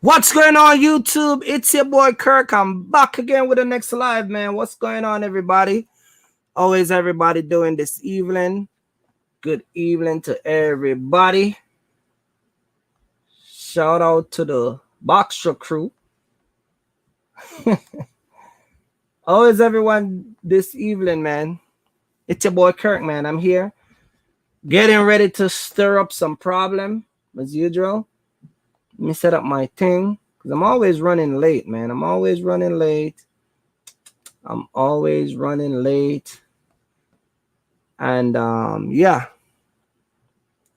What's going on, YouTube? It's your boy Kirk. I'm back again with the next live, man. What's going on, everybody? Always everybody doing this evening. Good evening to everybody. Shout out to the Boxer crew. Always everyone this evening, man. It's your boy Kirk, man. I'm here getting ready to stir up some problem as usual. Let me set up my thing because I'm always running late, man. I'm always running late. And yeah,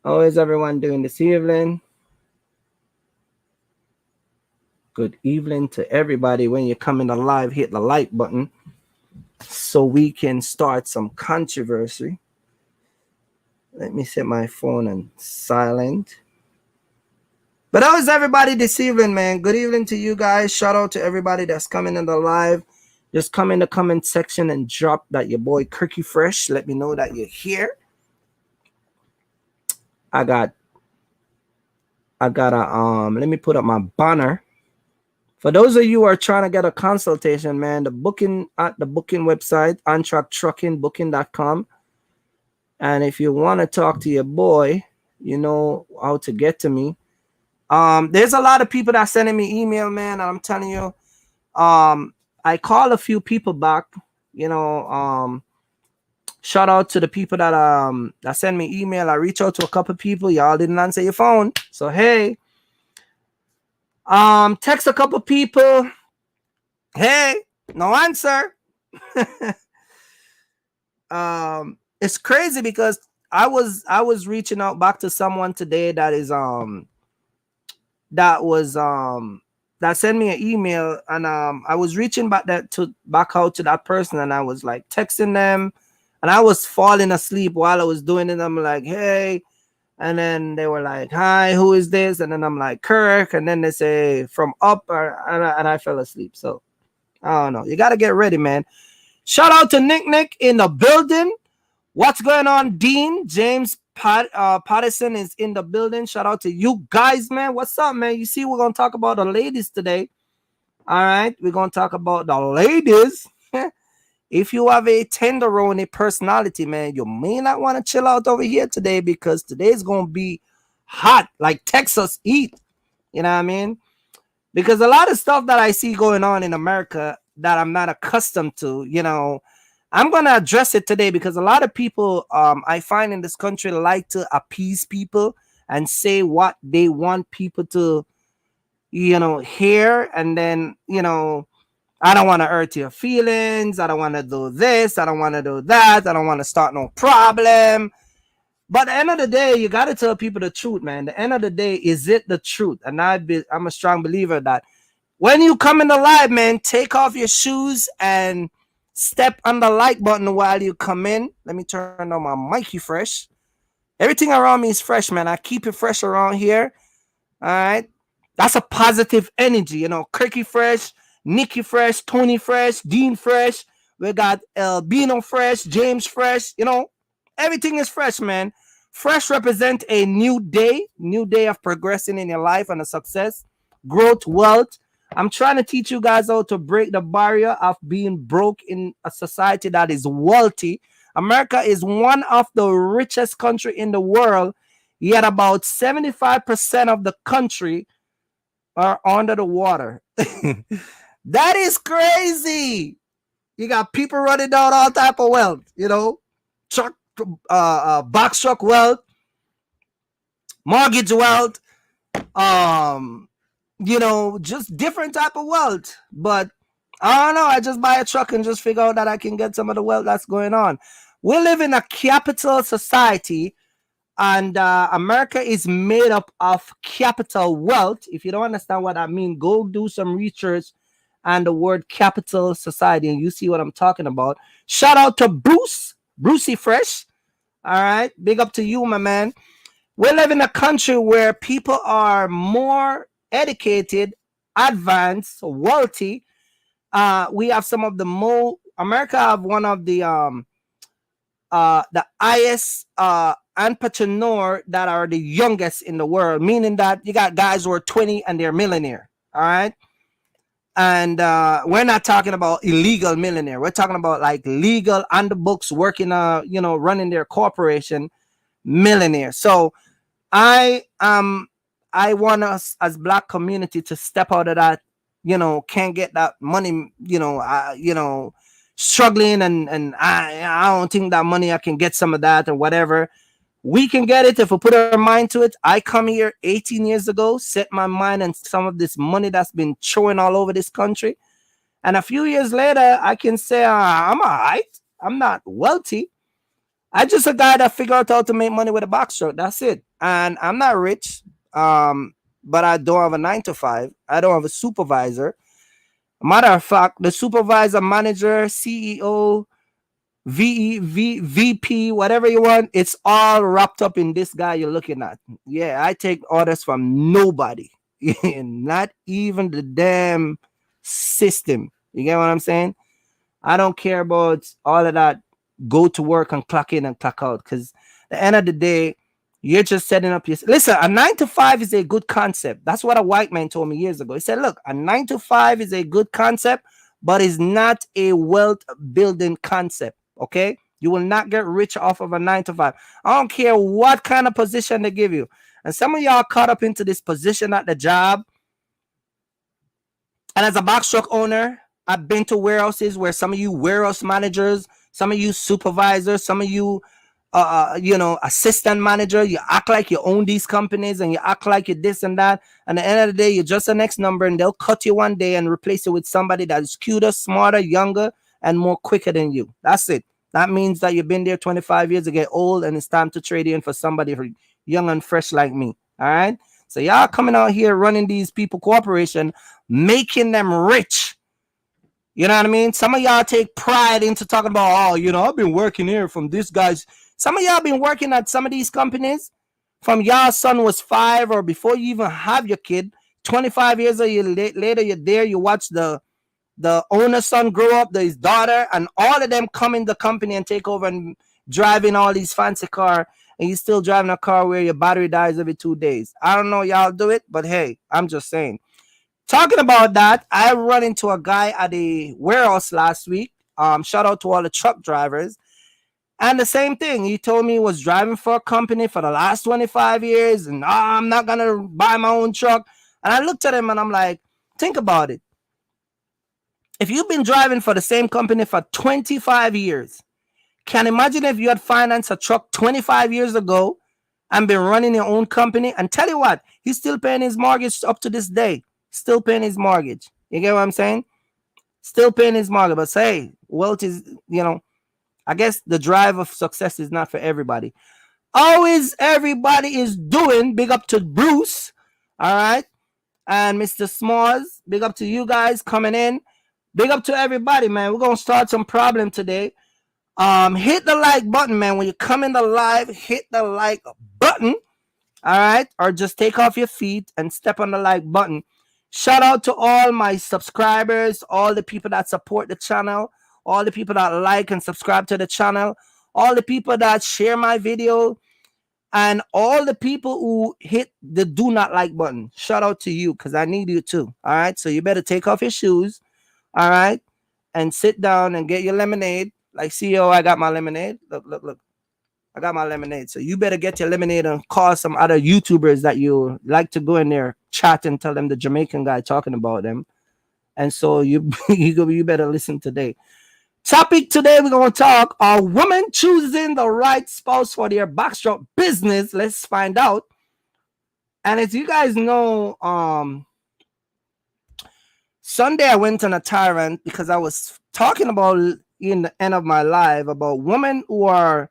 always everyone doing this evening. Good evening to everybody. When you're coming alive, hit the like button so we can start some controversy. Let me set my phone on silent. But how is everybody this evening, man? Good evening to you guys. Shout out to everybody that's coming in the live. Just come in the comment section and drop that your boy Kirky Fresh. Let me know that you're here. I got a let me put up my banner. For those of you who are trying to get a consultation, man, the booking at the booking website, OnTrackTruckingBooking.com. And if you want to talk to your boy, you know how to get to me. There's a lot of people that sending me email, man. And I'm telling you, I call a few people back, shout out to the people that send me email. I reach out to a couple people. Y'all didn't answer your phone. So hey. Text a couple people. Hey, no answer. It's crazy because I was reaching out back to someone today that sent me an email, and I was reaching back out to that person, and I was like texting them, and I was falling asleep while I was doing it. I'm like, hey. And then they were like, hi, who is this? And then I'm like, Kirk. And then they say, from up. And I fell asleep. So, I don't know. You got to get ready, man. Shout out to Nick in the building. What's going on, Dean? James Patterson is in the building. Shout out to you guys, man. What's up, man? You see, we're going to talk about the ladies today. All right. We're going to talk about the ladies. If you have a tenderoni personality, man, you may not want to chill out over here today because today's going to be hot, like Texas heat. You know what I mean? Because a lot of stuff that I see going on in America that I'm not accustomed to, I'm going to address it today because a lot of people I find in this country like to appease people and say what they want people to, hear. And then, I don't want to hurt your feelings. I don't want to do this. I don't want to do that. I don't want to start no problem. But at the end of the day, you got to tell people the truth, man. At the end of the day, is it the truth? And I'm a strong believer that when you come in the live, man, take off your shoes and step on the like button while you come in. Let me turn on my Mikey Fresh. Everything around me is fresh, man. I keep it fresh around here. All right. That's a positive energy, Kirky Fresh, Nikki Fresh, Tony Fresh, Dean Fresh. We got Bino Fresh, James Fresh. Everything is fresh, man. Fresh represent a new day of progressing in your life and a success, growth, wealth. I'm trying to teach you guys how to break the barrier of being broke in a society that is wealthy. America is one of the richest country in the world, yet about 75% of the country are under the water. That is crazy. You got people running down all type of wealth, truck, box truck wealth, mortgage wealth, just different type of wealth. But I don't know. I just buy a truck and just figure out that I can get some of the wealth that's going on. We live in a capital society, and America is made up of capital wealth. If you don't understand what I mean, go do some research on the word capital society and you see what I'm talking about. Shout out to Brucey Fresh. All right. Big up to you, my man. We live in a country where people are more educated, advanced, wealthy. We have some of the America have one of the highest entrepreneur that are the youngest in the world, meaning that you got guys who are 20 and they're millionaire. All right. And we're not talking about illegal millionaire. We're talking about like legal on the books, working, running their corporation millionaire. So I I want us as Black community to step out of that, can't get that money, struggling, and I don't think that money I can get some of that or whatever. We can get it if we put our mind to it. I come here 18 years ago, set my mind on some of this money that's been throwing all over this country. And a few years later, I can say I'm all right. I'm not wealthy. I just a guy that figured out how to make money with a box truck. That's it. And I'm not rich, but I don't have a 9 to 5. I don't have a supervisor. Matter of fact, the supervisor, manager, CEO, VP, whatever you want, it's all wrapped up in this guy you're looking at. Yeah, I take orders from nobody, not even the damn system. You get what I'm saying? I don't care about all of that. Go to work and clock in and clock out, because at the end of the day, you're just setting up your. Listen, a 9 to 5 is a good concept. That's what a white man told me years ago. He said, "Look, a 9 to 5 is a good concept, but it's not a wealth building concept. Okay, you will not get rich off of a 9 to 5. I don't care what kind of position they give you. And some of y'all caught up into this position at the job. And as a box truck owner, I've been to warehouses where some of you warehouse managers, some of you supervisors, some of you, assistant manager, you act like you own these companies and you act like you this and that. And at the end of the day, you're just the next number, and they'll cut you one day and replace it with somebody that is cuter, smarter, younger, and more quicker than you. That's it. That means that you've been there 25 years to get old, and it's time to trade you in for somebody who young and fresh like me. All right. So y'all coming out here running these people corporation, making them rich. You know what I mean? Some of y'all take pride into talking about, I've been working here from this guy's. Some of y'all been working at some of these companies from y'all son was 5 or before you even have your kid. 25 years later, you're there. You watch the owner's son grow up, his daughter, and all of them come in the company and take over and driving all these fancy cars. And you're still driving a car where your battery dies every 2 days. I don't know y'all do it, but hey, I'm just saying. Talking about that, I run into a guy at a warehouse last week. Shout out to all the truck drivers. And the same thing, he told me he was driving for a company for the last 25 years, and I'm not going to buy my own truck. And I looked at him and I'm like, think about it. If you've been driving for the same company for 25 years, can imagine if you had financed a truck 25 years ago and been running your own company. And tell you what, he's still paying his mortgage up to this day. Still paying his mortgage. You get what I'm saying? Still paying his mortgage. But say, wealth is, I guess the drive of success is not for everybody. Always everybody is doing. Big up to Bruce. All right. And Mr. Smalls. Big up to you guys coming in. Big up to everybody, man. We're going to start some problem today. Hit the like button, man. When you come in the live, hit the like button. All right. Or just take off your feet and step on the like button. Shout out to all my subscribers, all the people that support the channel, all the people that like and subscribe to the channel, all the people that share my video, and all the people who hit the do not like button. Shout out to you, because I need you too. All right. So you better take off your shoes. All right. And sit down and get your lemonade. Like CEO, I got my lemonade. Look. I got my lemonade. So you better get your lemonade and call some other YouTubers that you like to go in there, chat, and tell them the Jamaican guy talking about them. And so you better listen today. Topic today, we're going to talk, are women choosing the right spouse for their backstrap business? Let's find out. And as you guys know, Sunday I went on a tyrant because I was talking about in the end of my live about women who are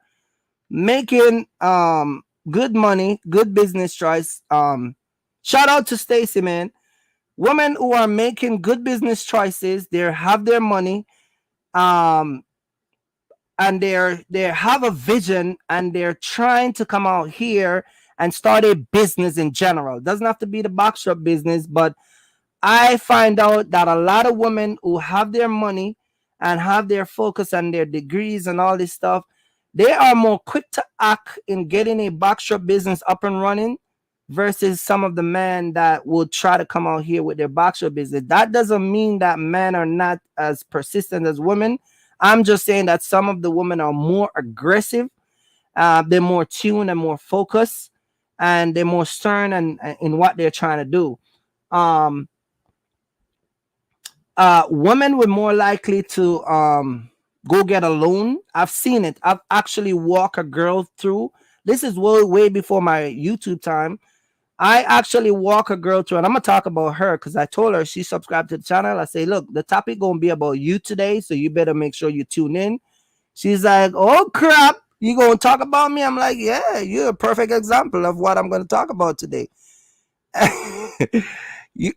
making good money, good business choice. Shout out to Stacy, man. Women who are making good business choices, they have their money, and they have a vision, and they're trying to come out here and start a business in general. It doesn't have to be the box shop business, but I find out that a lot of women who have their money and have their focus and their degrees and all this stuff, they are more quick to act in getting a box shop business up and running versus some of the men that will try to come out here with their boxer business. That doesn't mean that men are not as persistent as women. I'm just saying that some of the women are more aggressive, they're more tuned and more focused, and they're more stern and in what they're trying to do. Um, Women were more likely to go get a loan. I've seen it. I've actually walked a girl through. This is way before my YouTube time. I actually walk a girl through, and I'm gonna talk about her because I told her she subscribed to the channel. I say, look, the topic gonna be about you today, so you better make sure you tune in. She's like, oh crap, you gonna talk about me? I'm like, yeah, you're a perfect example of what I'm gonna talk about today.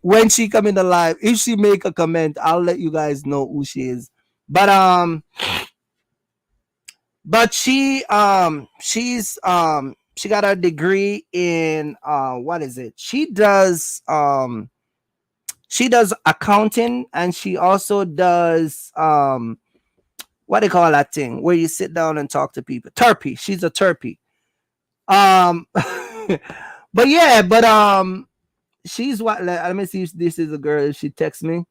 When she come in the live, if she make a comment, I'll let you guys know who she is. But she got a degree in what is it? She does accounting, and she also does what they call that thing where you sit down and talk to people. Terpy. She's a terpy. But yeah, she's what, let me see if this is a girl. She texts me.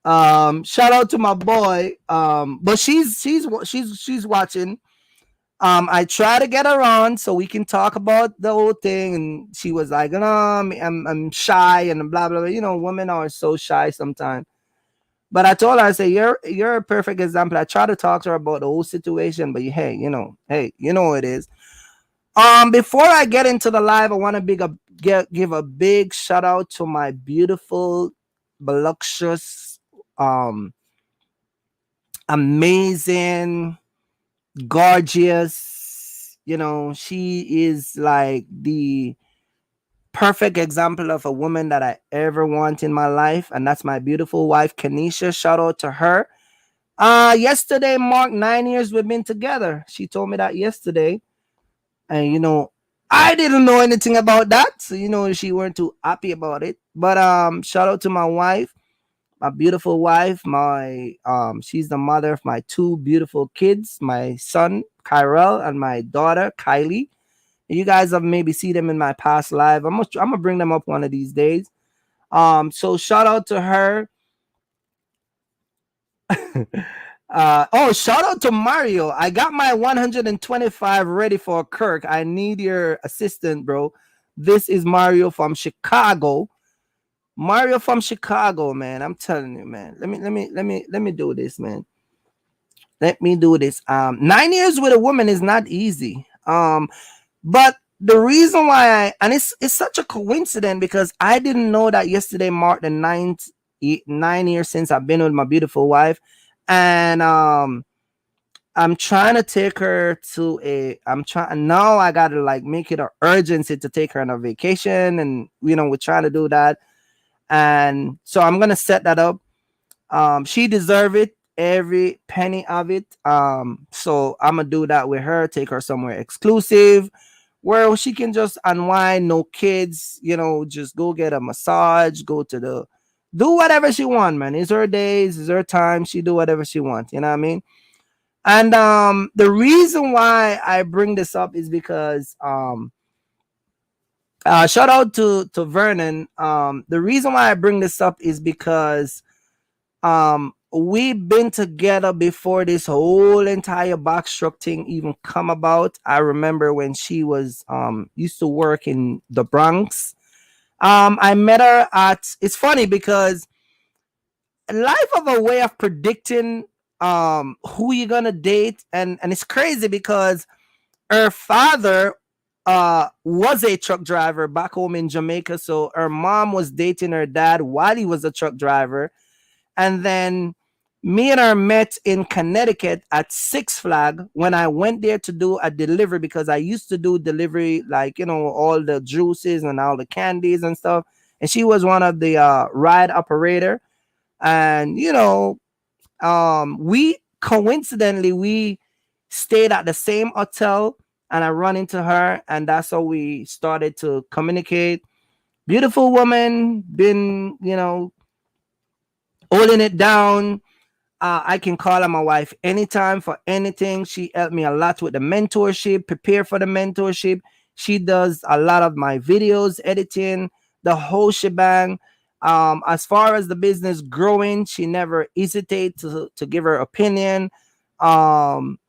Shout out to my boy. But she's watching. I try to get her on so we can talk about the whole thing, and she was like, "No, I'm shy and blah blah blah." You know, women are so shy sometimes. But I told her, I say, "You're a perfect example." I try to talk to her about the whole situation, but hey, you know what it is. Before I get into the live, I want to give a big shout out to my beautiful, voluptuous, amazing, gorgeous. You know, she is like the perfect example of a woman that I ever want in my life, and that's my beautiful wife, Kenisha. Shout out to her. Yesterday marked 9 years we've been together. She told me that yesterday, and I didn't know anything about that, so she weren't too happy about it. But shout out to my wife, my beautiful wife. My she's the mother of my two beautiful kids, my son Kyrell and my daughter Kylie. You guys have maybe seen them in my past live. I'm gonna bring them up one of these days. So shout out to her. Oh, shout out to Mario. I got my 125 ready for Kirk. I need your assistant, bro. This is Mario from Chicago. Mario from Chicago, man. I'm telling you, man. Let me do this, man. Let me do this. 9 years with a woman is not easy. But the reason why and it's such a coincidence because I didn't know that yesterday marked the 9 years since I've been with my beautiful wife. And I'm trying to take her to I'm trying now. I gotta like make it an urgency to take her on a vacation, and we're trying to do that. And so I'm gonna set that up. She deserve it, every penny of it. So I'm gonna do that with her. Take her somewhere exclusive where she can just unwind, no kids. Just go get a massage, do whatever she want, man. It's her days, it's her time. She do whatever she wants. You know what I mean? And the reason why I bring this up is because shout out to Vernon. The reason why I bring this up is because we've been together before this whole entire box truck thing even come about. I remember when she was used to work in the Bronx. I met her it's funny because life of a way of predicting who you're gonna date, and it's crazy because her father was a truck driver back home in Jamaica. So her mom was dating her dad while he was a truck driver. And then me and her met in Connecticut at Six Flag when I went there to do a delivery, because I used to do delivery, like, all the juices and all the candies and stuff. And she was one of the ride operator. And, we coincidentally, we stayed at the same hotel, and I run into her, and that's how we started to communicate. Beautiful woman, been, holding it down. I can call her my wife anytime for anything. She helped me a lot with the mentorship, prepare for the mentorship. She does a lot of my videos, editing, the whole shebang. As far as the business growing, she never hesitates to give her opinion. Um,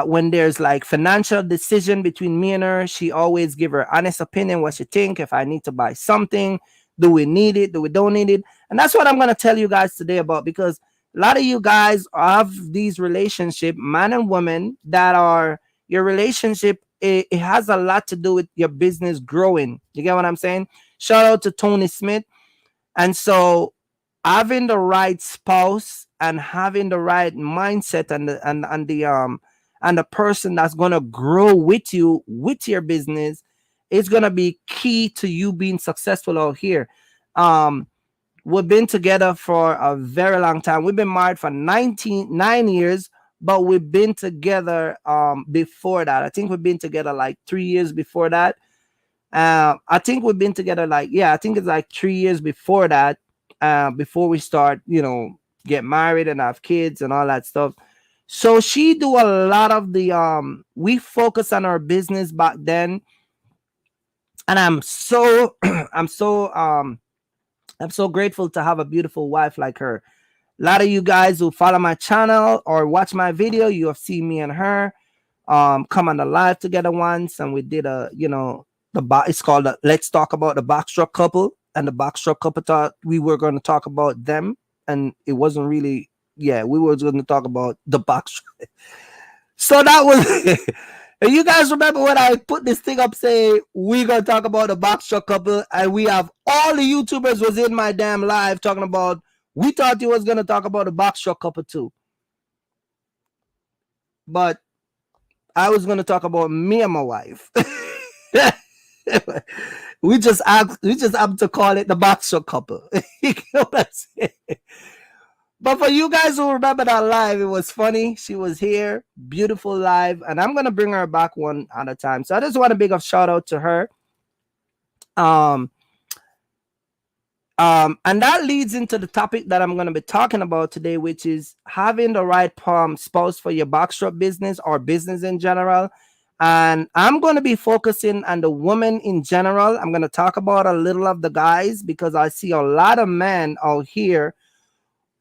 when there's like financial decision between me and her, she always give her honest opinion, what she think. If I need to buy something, do we need it, do we don't need it? And that's what I'm going to tell you guys today about, because a lot of you guys have these relationship, man and woman, that are your relationship, it has a lot to do with your business growing. You get what I'm saying? Shout out to Tony Smith. And so having the right spouse and having the right mindset and the person that's going to grow with you with your business is going to be key to you being successful out here. um we've been together for a very long time. We've been married for 9 years, but we've been together before that. I think we've been together like 3 years before that. I think we've been together like, yeah, I think it's like 3 years before that, before we start, get married and have kids and all that stuff. So she do a lot of the we focus on our business back then, and I'm so grateful to have a beautiful wife like her. A lot of you guys who follow my channel or watch my video, you have seen me and her come on the live together once, and we did it's called Let's Talk About the Box Truck Couple. And the box truck couple thought we were going to talk about them, and it wasn't really. Yeah, we were going to talk about the box truck. So that was and you guys remember when I put this thing up saying we're going to talk about the box truck couple, and we have all the YouTubers was in my damn live talking about, we thought he was going to talk about the box truck couple too, but I was going to talk about me and my wife. we just have to call it the box truck couple. You know what I'm saying? But for you guys who remember that live, it was funny. She was here, beautiful live, and I'm gonna bring her back one at a time. So I just want to big a shout out to her. And that leads into the topic that I'm gonna be talking about today, which is having the right spouse for your box truck business or business in general. And I'm going to be focusing on the women in general. I'm going to talk about a little of the guys, because I see a lot of men out here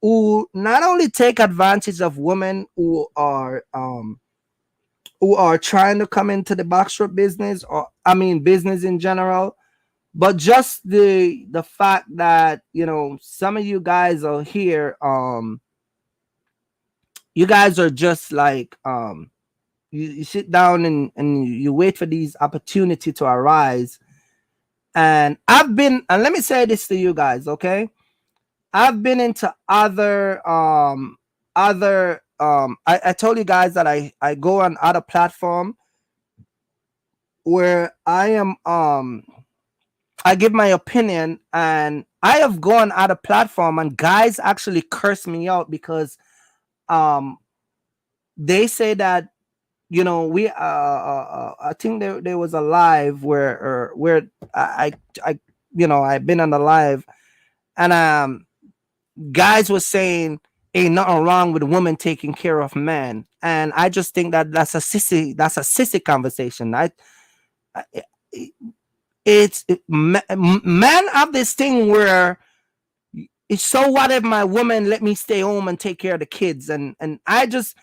who not only take advantage of women who are trying to come into the box truck business, or business in general, but just the fact that some of you guys out here, you guys are just like you sit down and you wait for these opportunities to arise. And let me say this to you guys, okay? I've been into I told you guys that I go on other platform where I am I give my opinion, and I have gone out of platform and guys actually curse me out because they say that we I think there was a live where I've been on the live, and guys was saying ain't nothing wrong with a woman taking care of man, and I just think that that's a sissy conversation. Men have this thing where it's, so what if my woman let me stay home and take care of the kids, and I just,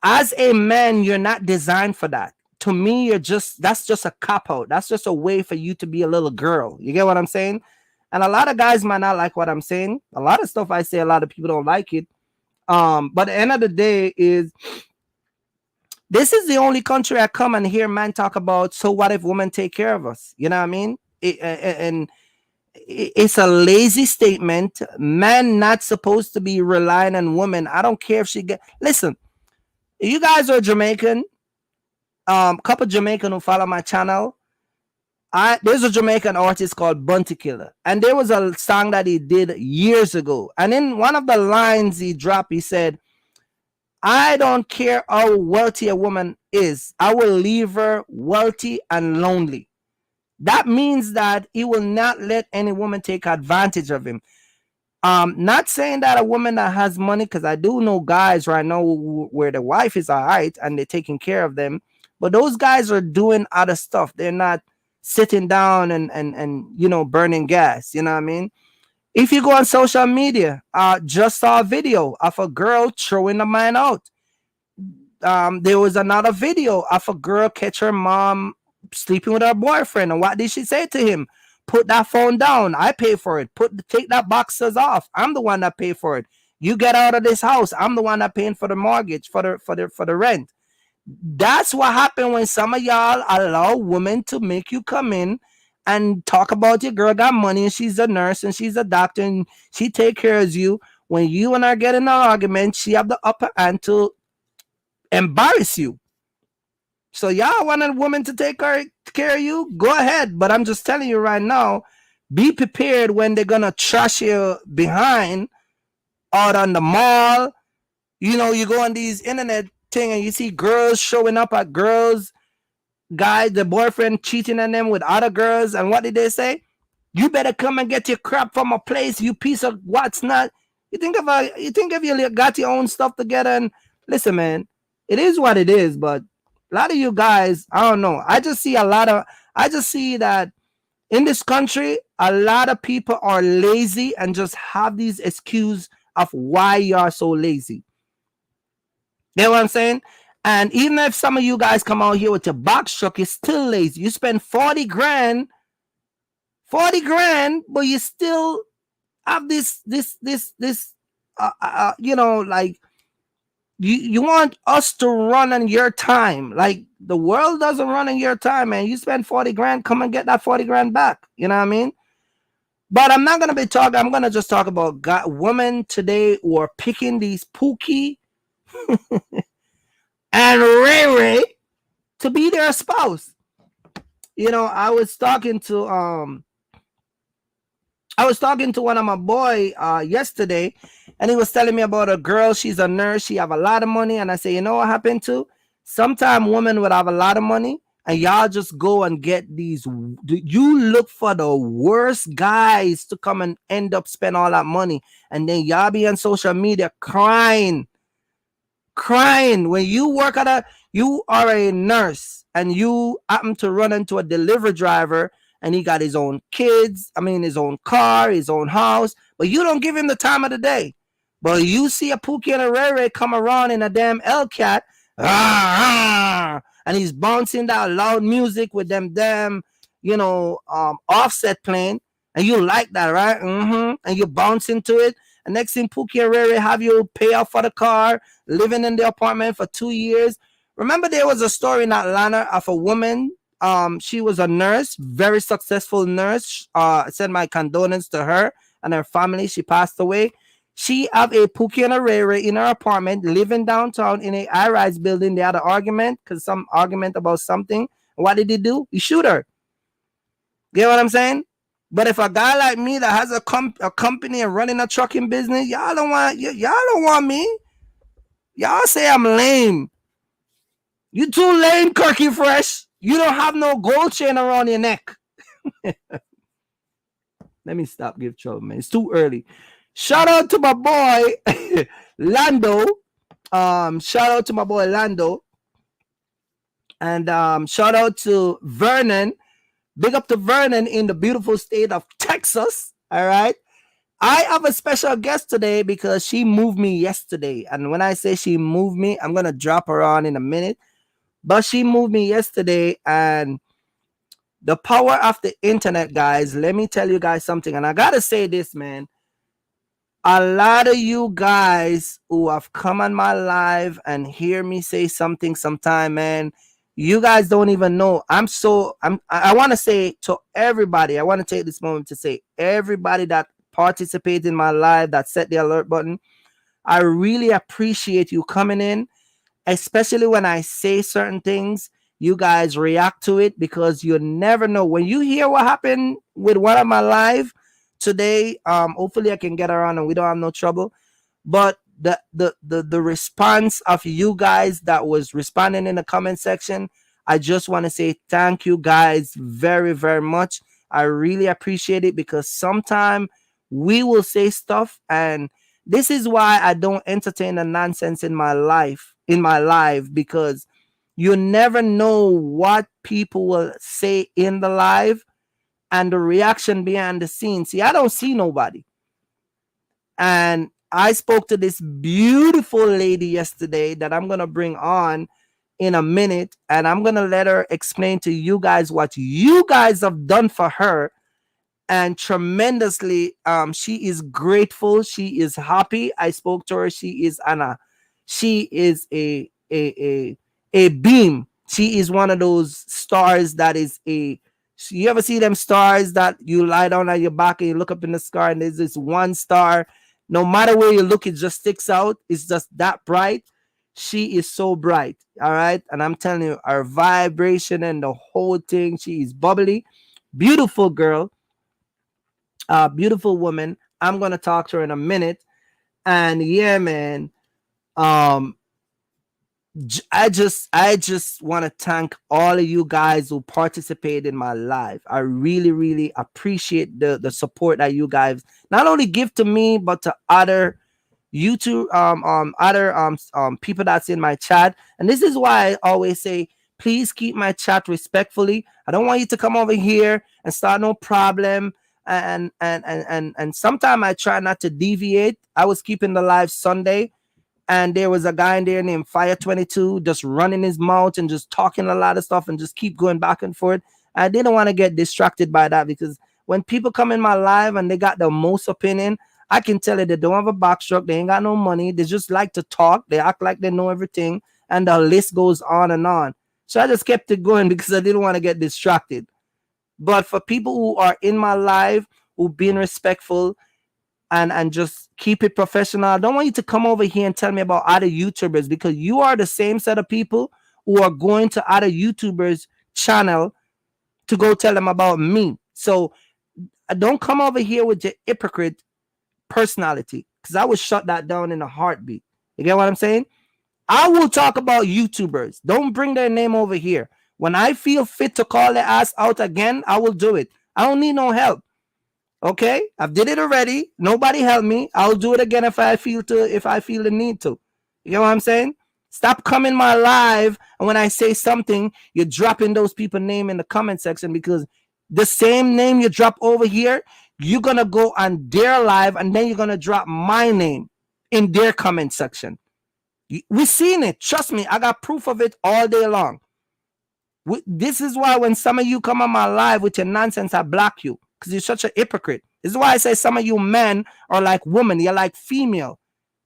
as a man, you're not designed for that. To me, that's just a cop out. That's just a way for you to be a little girl. You get what I'm saying? And a lot of guys might not like what I'm saying. A lot of stuff I say, a lot of people don't like it. But at the end of the day is, this is the only country I come and hear men talk about, so what if women take care of us? You know what I mean? It's a lazy statement. Men not supposed to be relying on women. I don't care if she listen, you guys are Jamaican. Couple Jamaican who follow my channel. There's a Jamaican artist called Bunty Killer, and there was a song that he did years ago. And in one of the lines he dropped, he said, I don't care how wealthy a woman is, I will leave her wealthy and lonely. That means that he will not let any woman take advantage of him. Not saying that a woman that has money, because I do know guys right now where the wife is all right and they're taking care of them, But those guys are doing other stuff. They're not sitting down and burning gas. You know what I mean? If you go on social media, just saw a video of a girl throwing a man out. There was another video of a girl catch her mom sleeping with her boyfriend, and what did she say to him? Put that phone down. I pay for it. Take that boxes off. I'm the one that pay for it. You get out of this house. I'm the one that paying for the mortgage, for the rent. That's what happened when some of y'all allow women to make you come in and talk about your girl got money and she's a nurse and she's a doctor and she take care of you. When you and her get in an argument, she have the upper hand to embarrass you. So y'all want a woman to take care of you? Go ahead. But I'm just telling you right now, be prepared when they're gonna trash you behind out on the mall. You know, you go on these internet thing and you see girls showing up at girls, guys, the boyfriend cheating on them with other girls, and what did they say? You better come and get your crap from a place, you piece of what's not. You think if you got your own stuff together, and listen, man, it is what it is, but a lot of you guys, I don't know. I just see that in this country, a lot of people are lazy and just have these excuses of why you are so lazy. You know what I'm saying? And even if some of you guys come out here with your box truck, you're still lazy. You spend 40 grand, but you still have this, like, you want us to run on your time. Like, the world doesn't run on your time, man. You spend 40 grand, come and get that 40 grand back. You know what I mean? But I'm not going to be talking. I'm going to just talk about women today who are picking these Pookie and Ray Ray to be their spouse. You know, I was talking to one of my boy yesterday, and he was telling me about a girl. She's a nurse. She have a lot of money, and I say, you know what happened to? Sometimes women would have a lot of money, and y'all just go and get these. You look for the worst guys to come and end up spend all that money, and then y'all be on social media crying when you work you are a nurse and you happen to run into a delivery driver and he got his own kids, his own car, his own house, but you don't give him the time of the day. But you see a Pookie and a Ray Ray come around in a damn Hellcat, and he's bouncing that loud music with them damn, Offset playing, and you like that, right? And you bounce into it. And next thing, Pookie and Ray Ray have you pay off for the car, living in the apartment for 2 years. Remember, there was a story in Atlanta of a woman. She was a nurse, very successful nurse. I send my condolences to her and her family. She passed away. She have a Pookie and a Ray Ray in her apartment, living downtown in a high-rise building. They had an argument, some argument about something. What did he do? He shoot her. You know what I'm saying? But if a guy like me that has a company and running a trucking business, y'all don't want me. Y'all say I'm lame. You too lame, Kirky Fresh. You don't have no gold chain around your neck. Let me stop give trouble, man. It's too early. Shout out to my boy Lando. Shout out to my boy Lando. And shout out to Vernon. Big up to Vernon in the beautiful state of Texas. All right. I have a special guest today because she moved me yesterday. And when I say she moved me, I'm going to drop her on in a minute. But she moved me yesterday, and the power of the internet, guys, let me tell you guys something. And I got to say this, man. A lot of you guys who have come on my live and hear me say something sometime, man, you guys don't even know. I want to say to everybody, I want to take this moment to say everybody that participated in my live, that set the alert button, I really appreciate you coming in, especially when I say certain things. You guys react to it because you never know. When you hear what happened with one of my live today, hopefully I can get around and we don't have no trouble. But the response of you guys that was responding in the comment section, I just want to say thank you guys very, very much. I really appreciate it because sometimes we will say stuff, and this is why I don't entertain the nonsense in my life, because You never know what people will say in the live and the reaction behind the scenes. See, I don't see nobody. And I spoke to this beautiful lady yesterday that I'm going to bring on in a minute. And I'm going to let her explain to you guys what you guys have done for her. And tremendously, she is grateful. She is happy. I spoke to her. She is a beam. She is one of those stars that is a. You ever see them stars that you lie down on your back and you look up in the sky and there's this one star. No matter where you look, it just sticks out. It's just that bright. She is so bright. All right, and I'm telling you, her vibration and the whole thing. She is bubbly, beautiful girl, beautiful woman. I'm gonna talk to her in a minute. And yeah, man. Um, I just want to thank all of you guys who participate in my live. I really, really appreciate the support that you guys not only give to me but to other YouTube other people that's in my chat. And this is why I always say, please keep my chat respectfully. I don't want you to come over here and start no problem. And sometimes I try not to deviate. I was keeping the live Sunday, and there was a guy in there named Fire 22 just running his mouth and just talking a lot of stuff and just keep going back and forth. I didn't want to get distracted by that, because when people come in my live and they got the most opinion, I can tell you they don't have a backstroke, they ain't got no money, they just like to talk, they act like they know everything, and the list goes on and on. So I just kept it going because I didn't want to get distracted. But for people who are in my live, who being respectful, and just keep it professional. I don't want you to come over here and tell me about other YouTubers, because you are the same set of people who are going to other YouTubers' channel to go tell them about me. So don't come over here with your hypocrite personality, because I would shut that down in a heartbeat. You get what I'm saying? I will talk about YouTubers. Don't bring their name over here. When I feel fit to call their ass out again, I will do it. I don't need no help. Okay, I've did it already. Nobody helped me. I'll do it again if I feel the need to. You know what I'm saying? Stop coming my live, and when I say something, you're dropping those people's name in the comment section, because the same name you drop over here, you're gonna go on their live and then you're gonna drop my name in their comment section. We've seen it. Trust me, I got proof of it all day long. This is why when some of you come on my live with your nonsense, I block you, because you're such a hypocrite. This is why I say some of you men are like women. You're like female.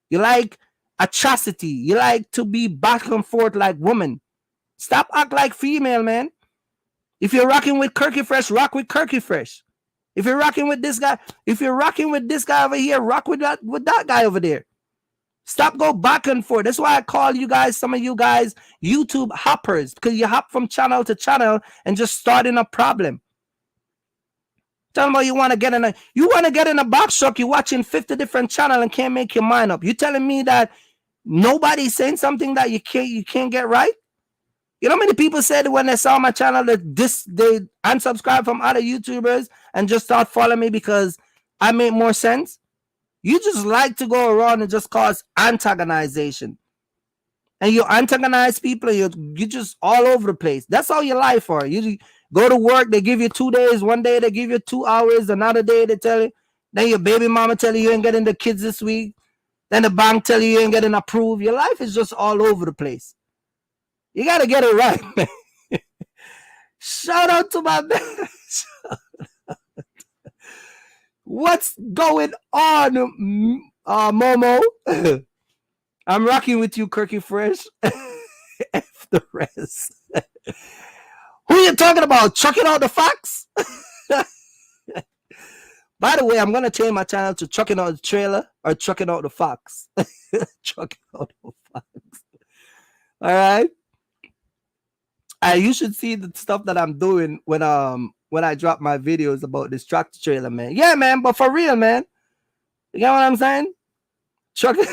You like atrocity. You like to be back and forth like woman. Stop act like female, man. If you're rocking with Kirky Fresh, rock with Kirky Fresh. If you're rocking with this guy, over here, rock with that guy over there. Stop go back and forth. That's why I call you guys, some of you guys, YouTube hoppers, because you hop from channel to channel and just starting a problem. Tell me you want to get in a box truck, you're watching 50 different channels and can't make your mind up. You telling me that nobody's saying something that you can't get right? You know how many people said when they saw my channel that they unsubscribe from other YouTubers and just start following me because I make more sense? You just like to go around and just cause antagonization. And you antagonize people, you just all over the place. That's all your life for. You go to work, they give you 2 days. One day they give you 2 hours. Another day they tell you. Then your baby mama tell you ain't getting the kids this week. Then the bank tell you ain't getting approved. Your life is just all over the place. You got to get it right, man. Shout out to my man. What's going on, Momo? I'm rocking with you, Kirky Fresh. F the rest. Who you talking about? Chucking out the fox? By the way, I'm going to change my channel to Chucking Out the Trailer or Chucking Out the Fox. Chucking Out the Fox. All right. You should see the stuff that I'm doing when I drop my videos about this tractor trailer, man. Yeah, man, but for real, man. You get what I'm saying? Chucking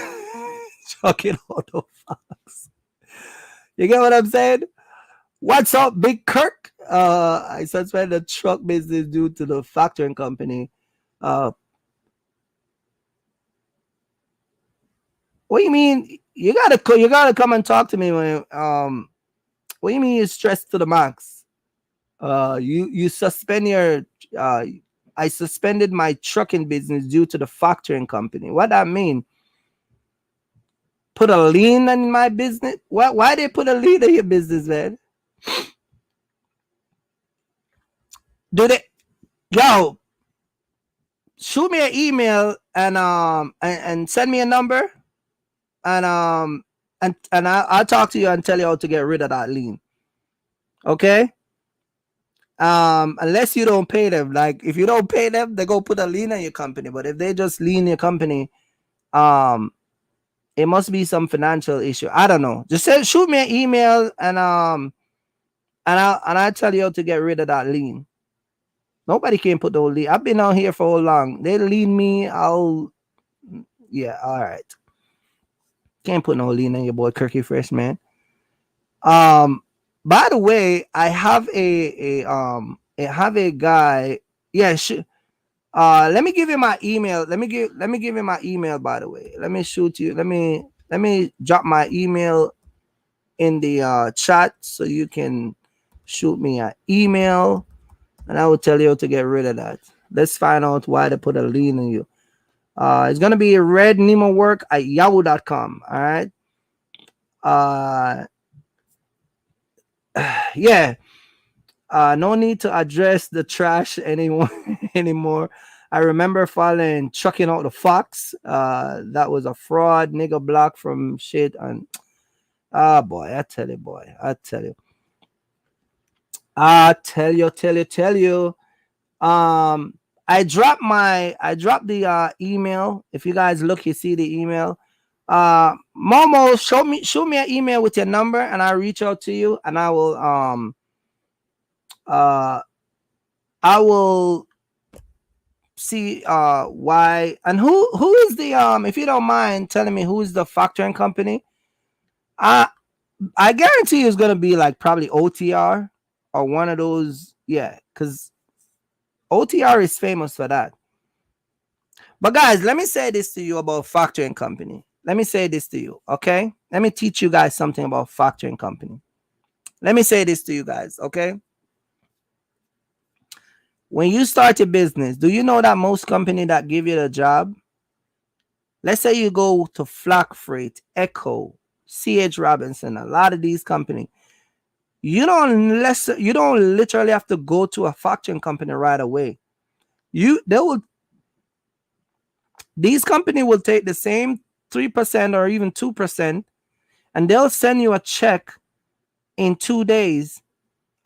Out the Fox. You get what I'm saying? What's up, Big Kirk? I suspend the truck business due to the factoring company. What do you mean? You gotta come and talk to me when What do you mean you stressed to the max? You suspend your I suspended my trucking business due to the factoring company. What that mean? Put a lien in my business? Why they put a lien in your business, man? Do they? Yo, shoot me an email and send me a number and I'll talk to you and tell you how to get rid of that lien. Okay. Unless you don't pay them. Like if you don't pay them, they go put a lien on your company. But if they just lien your company, it must be some financial issue. I don't know. Just shoot me an email and I'll tell you how to get rid of that lien. Nobody can put no lien. I've been out here for so long. They lien me. Yeah, all right. Can't put no lien on your boy Kirky Fresh, man. By the way, I have a guy. Yeah, let me give you my email. Let me give you my email, by the way. Let me shoot you. Let me drop my email in the chat so you can shoot me an email and I will tell you how to get rid of that. Let's find out why they put a lien on you. It's gonna be rednemowork@yahoo.com. All right. Yeah. No need to address the trash anymore. I remember following Chucking Out the Fox. That was a fraud nigga block from shit. And boy, I tell you. I dropped the email. If you guys look, you see the email. Momo, show me an email with your number and I'll reach out to you and I will see why and who is the if you don't mind telling me who is the factoring company. I guarantee you it's gonna be like probably OTR or one of those, yeah, because OTR is famous for that. But guys, let me say this to you about factoring company. Let me say this to you, okay? Let me teach you guys something about factoring company. Let me say this to you guys, okay? When you start a business, do you know that most company that give you the job, let's say you go to Flock Freight, Echo, C.H. Robinson, a lot of these companies, you don't literally have to go to a factoring company right away. These companies will take the same 3% or even 2%, and they'll send you a check in 2 days.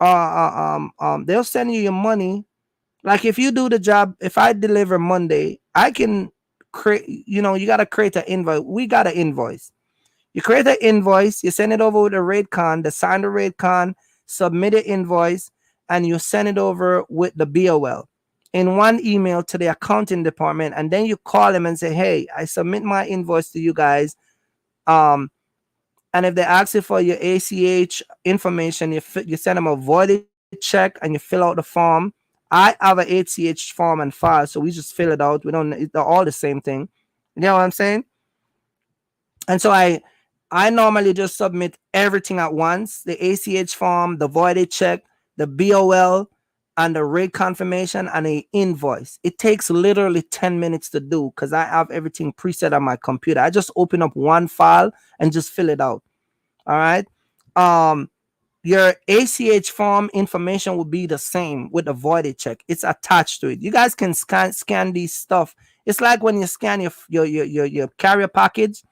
They'll send you your money. Like if you do the job, if I deliver Monday, I can create, you got to create an invoice. We got an invoice. You create an invoice, you send it over with a rate con, they sign the rate con, submit an invoice, and you send it over with the BOL in one email to the accounting department. And then you call them and say, hey, I submit my invoice to you guys. And if they ask you for your ACH information, you send them a voided check and you fill out the form. I have an ACH form and file, so we just fill it out. They're all the same thing. You know what I'm saying? And so I normally just submit everything at once: the ACH form, the voided check, the BOL, and the rate confirmation and an invoice. It takes literally 10 minutes to do because I have everything preset on my computer. I just open up one file and just fill it out. All right. Your ACH form information will be the same with the voided check. It's attached to it. You guys can scan these stuff. It's like when you scan your carrier package.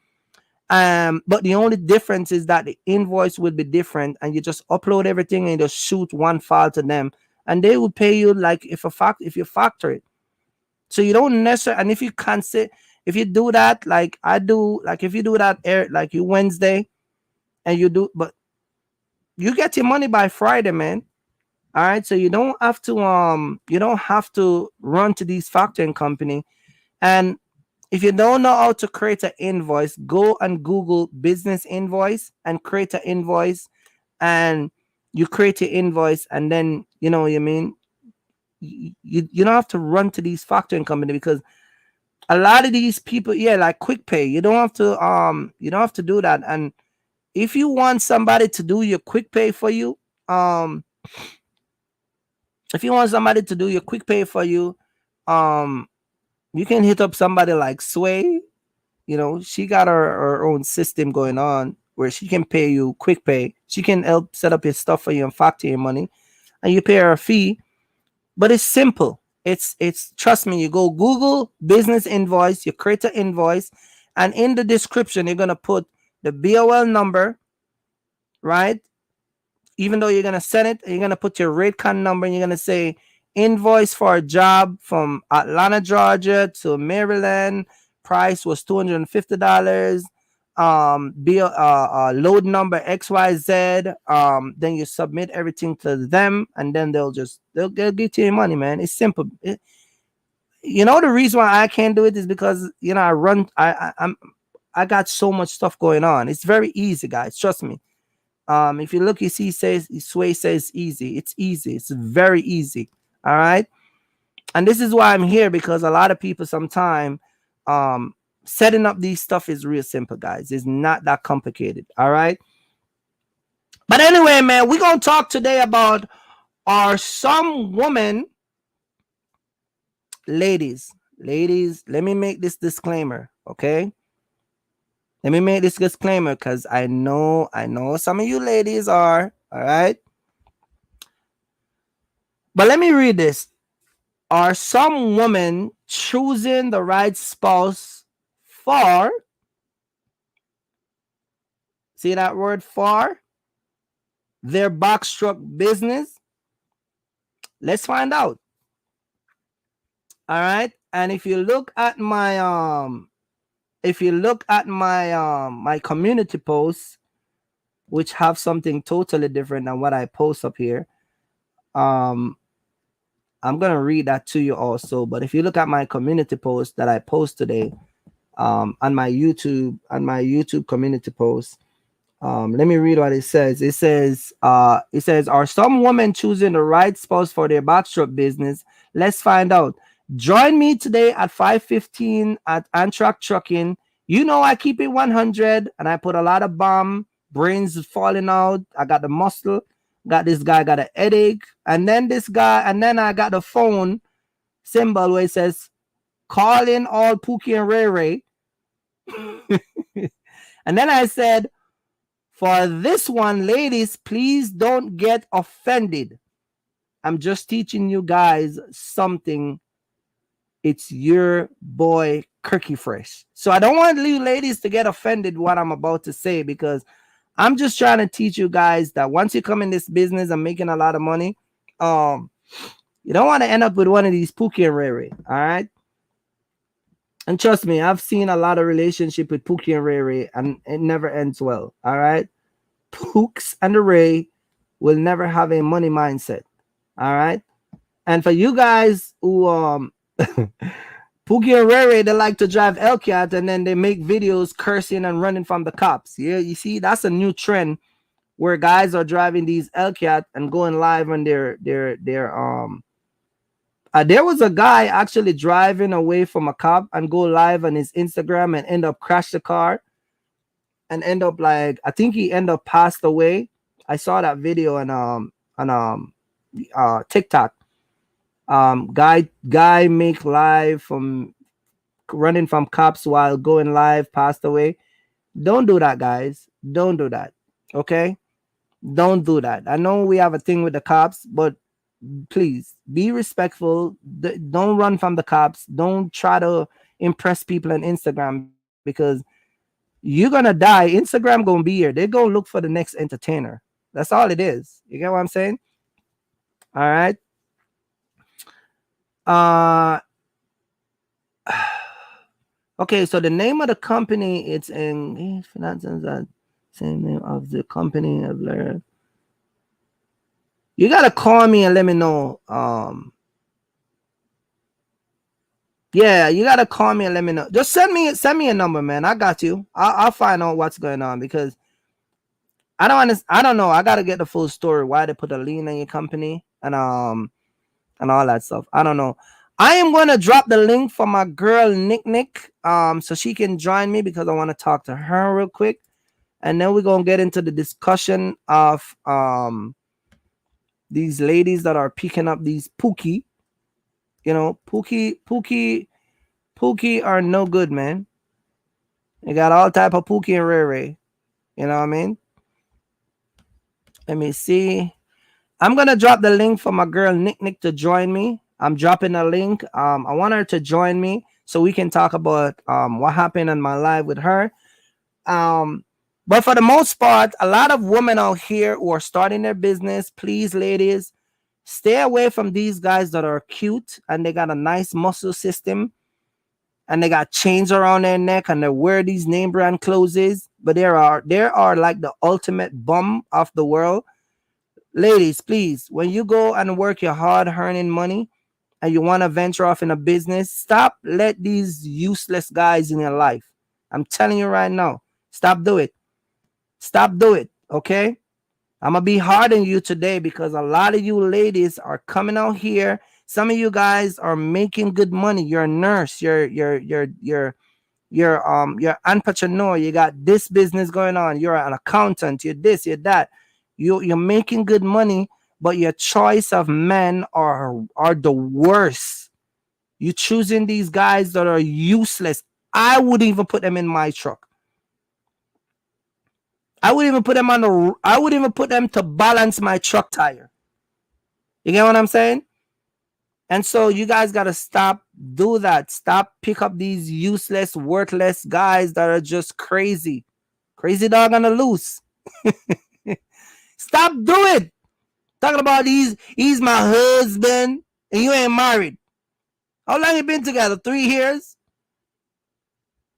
But the only difference is that the invoice will be different, and you just upload everything and just shoot one file to them, and they will pay you like if you factor it. So you don't necessarily, and if you do that, like I do, like if you do that like you Wednesday, and you do, but you get your money by Friday, man. All right, so you don't have to run to these factoring company. And if you don't know how to create an invoice, go and Google business invoice and create an invoice, and you create your invoice, and then you don't have to run to these factoring company, because a lot of these people, like Quick Pay, you don't have to do that. And if you want somebody to do your quick pay for you, um, if you want somebody to do your quick pay for you, um, you can hit up somebody like Sway. You know, she got her own system going on where she can pay you quick pay. She can help set up your stuff for you and factor your money, and you pay her a fee. But it's simple. It's trust me. You go Google business invoice, you create an invoice, and in the description you're gonna put the BOL number, right? Even though you're gonna send it, you're gonna put your rate con number, and you're gonna say invoice for a job from Atlanta, Georgia to Maryland. Price was $250. Load number XYZ. Then you submit everything to them, and then they'll give you your money, man. It's simple. You know, the reason why I can't do it is because, you know, I got so much stuff going on. It's very easy, guys. Trust me. If you look, you see, Sway says easy. It's easy. It's very easy. All right. And this is why I'm here, because a lot of people sometimes setting up these stuff is real simple, guys. It's not that complicated. All right. But anyway, man, we're gonna talk today about, are some women, ladies, let me make this disclaimer, okay? Let me make this disclaimer, because I know some of you ladies are, all right? But let me read this. Are some women choosing the right spouse for, see that word, for their backstroke business? Let's find out. All right. And if you look at my my community posts, which have something totally different than what I post up here, I'm gonna read that to you also. But if you look at my community post that I post today, on my YouTube community post, let me read what it says. It says, are some women choosing the right spouse for their backstroke business? Let's find out. Join me today at 5:15 at Antrak Trucking. You know, I keep it 100, and I put a lot of bomb. Brains falling out. I got the muscle. Got this guy got a headache, and then I got the phone symbol where it says, calling all Pookie and Ray Ray. And then I said, for this one, ladies, please don't get offended. I'm just teaching you guys something. It's your boy Kirky Fresh. So I don't want you ladies to get offended what I'm about to say, because I'm just trying to teach you guys that once you come in this business and making a lot of money, you don't want to end up with one of these Pookie and Ray Ray. All right. And trust me, I've seen a lot of relationship with Pookie and Ray Ray, and it never ends well. All right. Pooks and the Ray will never have a money mindset. All right. And for you guys who Pookie and Ray Ray, they like to drive Hellcat, and then they make videos cursing and running from the cops. Yeah, you see, that's a new trend where guys are driving these Hellcat and going live on their there was a guy actually driving away from a cop and go live on his Instagram and end up crash the car and end up, like, I think he end up passed away. I saw that video on TikTok. Guy make live from running from cops while going live, passed away. Don't do that, guys. Don't do that. Okay? Don't do that. I know we have a thing with the cops, but please be respectful. Don't run from the cops. Don't try to impress people on Instagram, because you're gonna die. Instagram gonna be here. They're gonna look for the next entertainer. That's all it is. You get what I'm saying? All right. Okay, so the name of the company, it's in finances, same name of the company I've learned. You gotta call me and let me know. Yeah, you gotta call me and let me know. Just send me a number, man. I got you. I'll find out what's going on, because I don't know. I gotta get the full story. Why they put a lien on your company and all that stuff. I don't know. I am gonna drop the link for my girl Nick so she can join me, because I want to talk to her real quick. and then we're gonna get into the discussion of these ladies that are picking up these Pookie. You know, Pookie are no good, man. You got all type of Pookie and Ray Ray. You know what I mean? Let me see. I'm gonna drop the link for my girl Nick to join me. I'm dropping a link. I want her to join me so we can talk about what happened in my life with her. Um, but for the most part, a lot of women out here who are starting their business, please, ladies, stay away from these guys that are cute and they got a nice muscle system and they got chains around their neck and they wear these name brand clothes. But there are like the ultimate bum of the world. Ladies, please, when you go and work your hard earning money and you want to venture off in a business, stop let these useless guys in your life. I'm telling you right now, stop do it. Stop do it. Okay? I'm gonna be hard on you today because a lot of you ladies are coming out here. Some of you guys are making good money. You're a nurse. You're entrepreneur. You got this business going on. You're an accountant. You're this. You're that. You're making good money, but your choice of men are the worst. You choosing these guys that are useless. I wouldn't even put them in my truck. I would even put them on the. I would even put them to balance my truck tire. You get what I'm saying? And so you guys gotta stop, do that. Stop pick up these useless, worthless guys that are just crazy, crazy dog on the loose. Stop do it. Talking about he's my husband, and you ain't married. How long you been together? 3 years.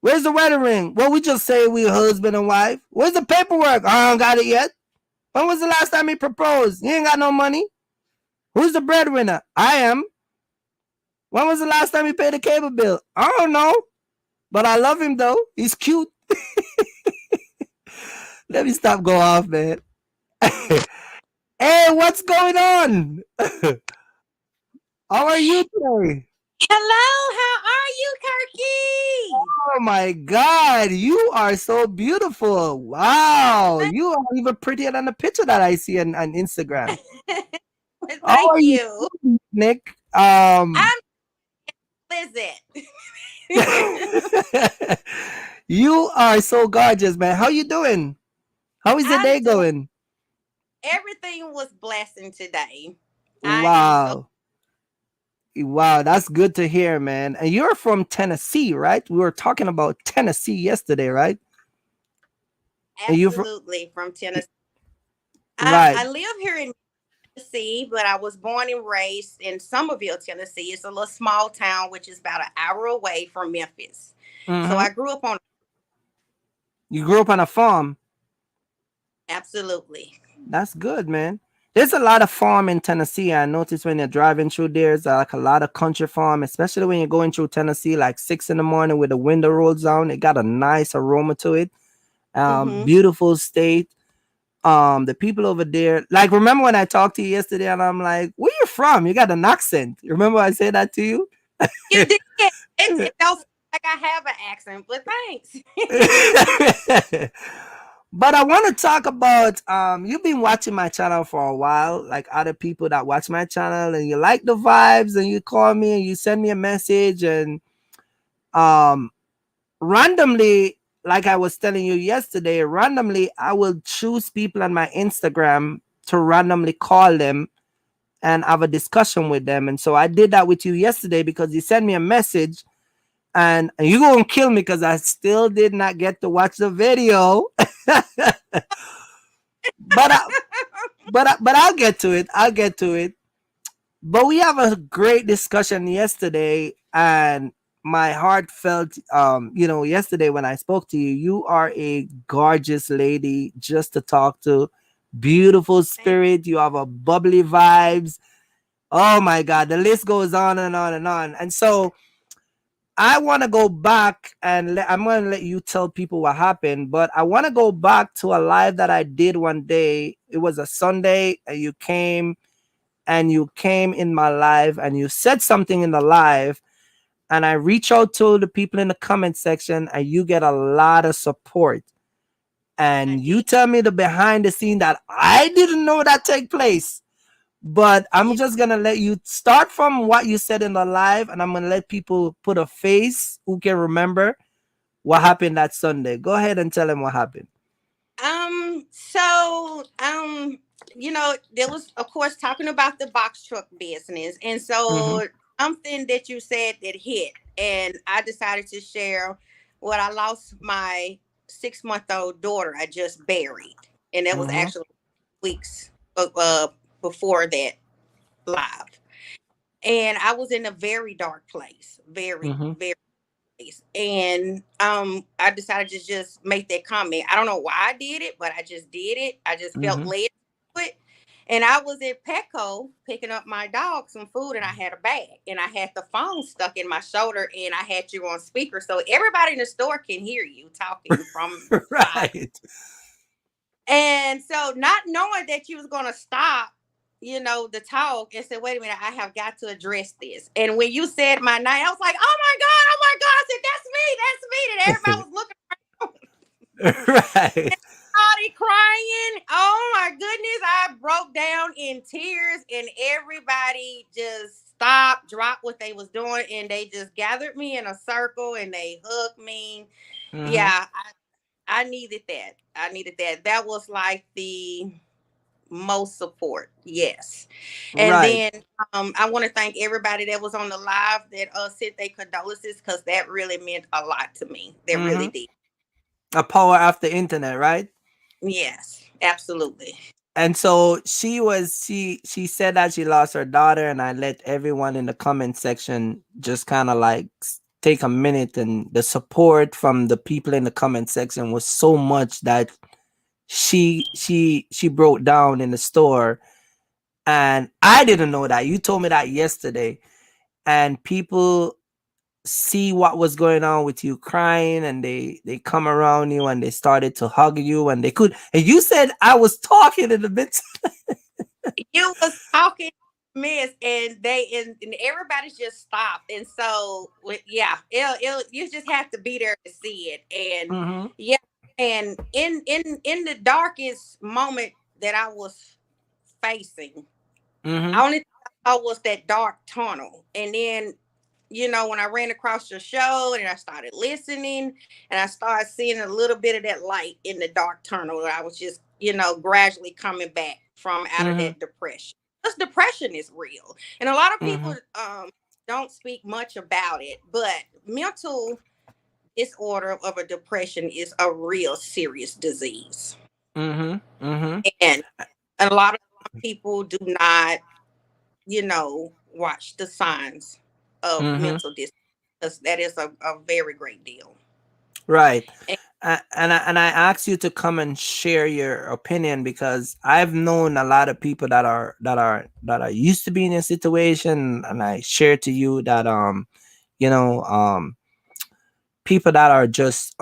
Where's the wedding ring? Well, we just say we're husband and wife. Where's the paperwork? I don't got it yet. When was the last time he proposed? He ain't got no money. Who's the breadwinner? I am. When was the last time he paid a cable bill? I don't know. But I love him though. He's cute. Let me stop go off, man. Hey, what's going on? How are you today? Hello, how are you, Kirky? Oh my God, you are so beautiful. Wow, you are even prettier than the picture that I see on Instagram. How Thank are you you. doing, Nick? I'm Lizette. You are so gorgeous, man. How you doing? How is the I'm day doing going? everything was blessing today. I am so Wow. Wow, that's good to hear, man. And you're from Tennessee, right? We were talking about Tennessee yesterday, right? And you from absolutely from Tennessee. right. I live here in Tennessee, but I was born and raised in Somerville, Tennessee. It's a little small town which is about an hour away from Memphis. So Hmm. I grew up on You grew up on a farm. absolutely. That's good, man. There's a lot of farm in Tennessee. I noticed when you're driving through there's like a lot of country farm, especially when you're going through Tennessee, like 6 in the morning with the window rolls down. It got a nice aroma to it. Hmm. Beautiful state. The people over there, like, remember when I talked to you yesterday and I'm like, where you from? You got an accent. Remember I said that to you? You did. It don't feel like I have an accent, but thanks. But I want to talk about you've been watching my channel for a while, like other people that watch my channel, and you like the vibes and you call me and you send me a message, and um randomly, like I was telling you yesterday, randomly I will choose people on my Instagram to randomly call them and have a discussion with them. And so I did that with you yesterday because you sent me a message, and you gonna kill me because I still did not get to watch the video. but I, but I'll get to it. I'll get to it. But we have a great discussion yesterday, and my heart felt, yesterday when I spoke to you, you are a gorgeous lady just to talk to, beautiful Thank spirit. You have a bubbly vibes. Oh my God, the list goes on and on and on. And so I want to go back and I'm going to let you tell people what happened, but I want to go back to a live that I did one day. It was a Sunday, and you came in my live and you said something in the live, and I reach out to the people in the comment section and you get a lot of support. I And you did. tell me the behind the scene that I didn't know that take place. But I'm Yeah. just gonna let you start from what you said in the live, and I'm gonna let people put a face who can remember what happened that Sunday. Go ahead and tell them what happened. So, there was, of course, talking about the box truck business. And Mm-hmm. so something that you said that hit, and I decided to share what I lost my 6-month-old daughter I just buried. And that was Mm-hmm. actually weeks before that live. And I was in a very dark place, very, Mm-hmm. very place. And I decided to just make that comment. I don't know why I did it, but I just did it. I just felt Mm-hmm. led to it. And I was at Petco picking up my dog some food, and I had a bag, and I had the phone stuck in my shoulder, and I had you on speaker, so everybody in the store can hear you talking from side. Right. And so, not knowing that you was gonna stop, the talk, and said, "Wait a minute, I have got to address this." And when you said my name, I was like, "Oh my god, oh my god!" I said, "That's me, that's me." And everybody was looking Right. started crying. Oh my goodness. I broke down in tears, and everybody just stopped, dropped what they was doing, and they just gathered me in a circle and they hugged me. Mm-hmm. Yeah, I needed that. I needed that. That was like the most support. Yes. And Right. then I want to thank everybody that was on the live that sent their condolences, because that really meant a lot to me. That really Mm-hmm. did. A power after internet, right? Yes, absolutely. And so she said that she lost her daughter, and I let everyone in the comment section just kind of like take a minute, and the support from the people in the comment section was so much that she broke down in the store. And I didn't know that. You told me that yesterday. And people see what was going on with you crying, and they come around you and they started to hug you, and they could, and you said I was talking in the midst. You was talking miss, and and everybody's just stopped. And so yeah, you just have to be there to see it. And Mm-hmm. yeah, and in the darkest moment that I was facing, Mm-hmm. I only thing I saw was that dark tunnel. And then, when I ran across your show and I started listening, and I started seeing a little bit of that light in the dark tunnel, I was just, gradually coming back from out of Mm-hmm. that depression. Because depression is real. And a lot of Mm-hmm. people don't speak much about it, but mental disorder of a depression is a real serious disease. Mm-hmm. Mm-hmm. And a lot of people do not, watch the signs of Mm-hmm. mental disorder, because that is a very great deal. Right. And And I asked you to come and share your opinion, because I've known a lot of people that are used to being in a situation, and I share to you that you know people that are just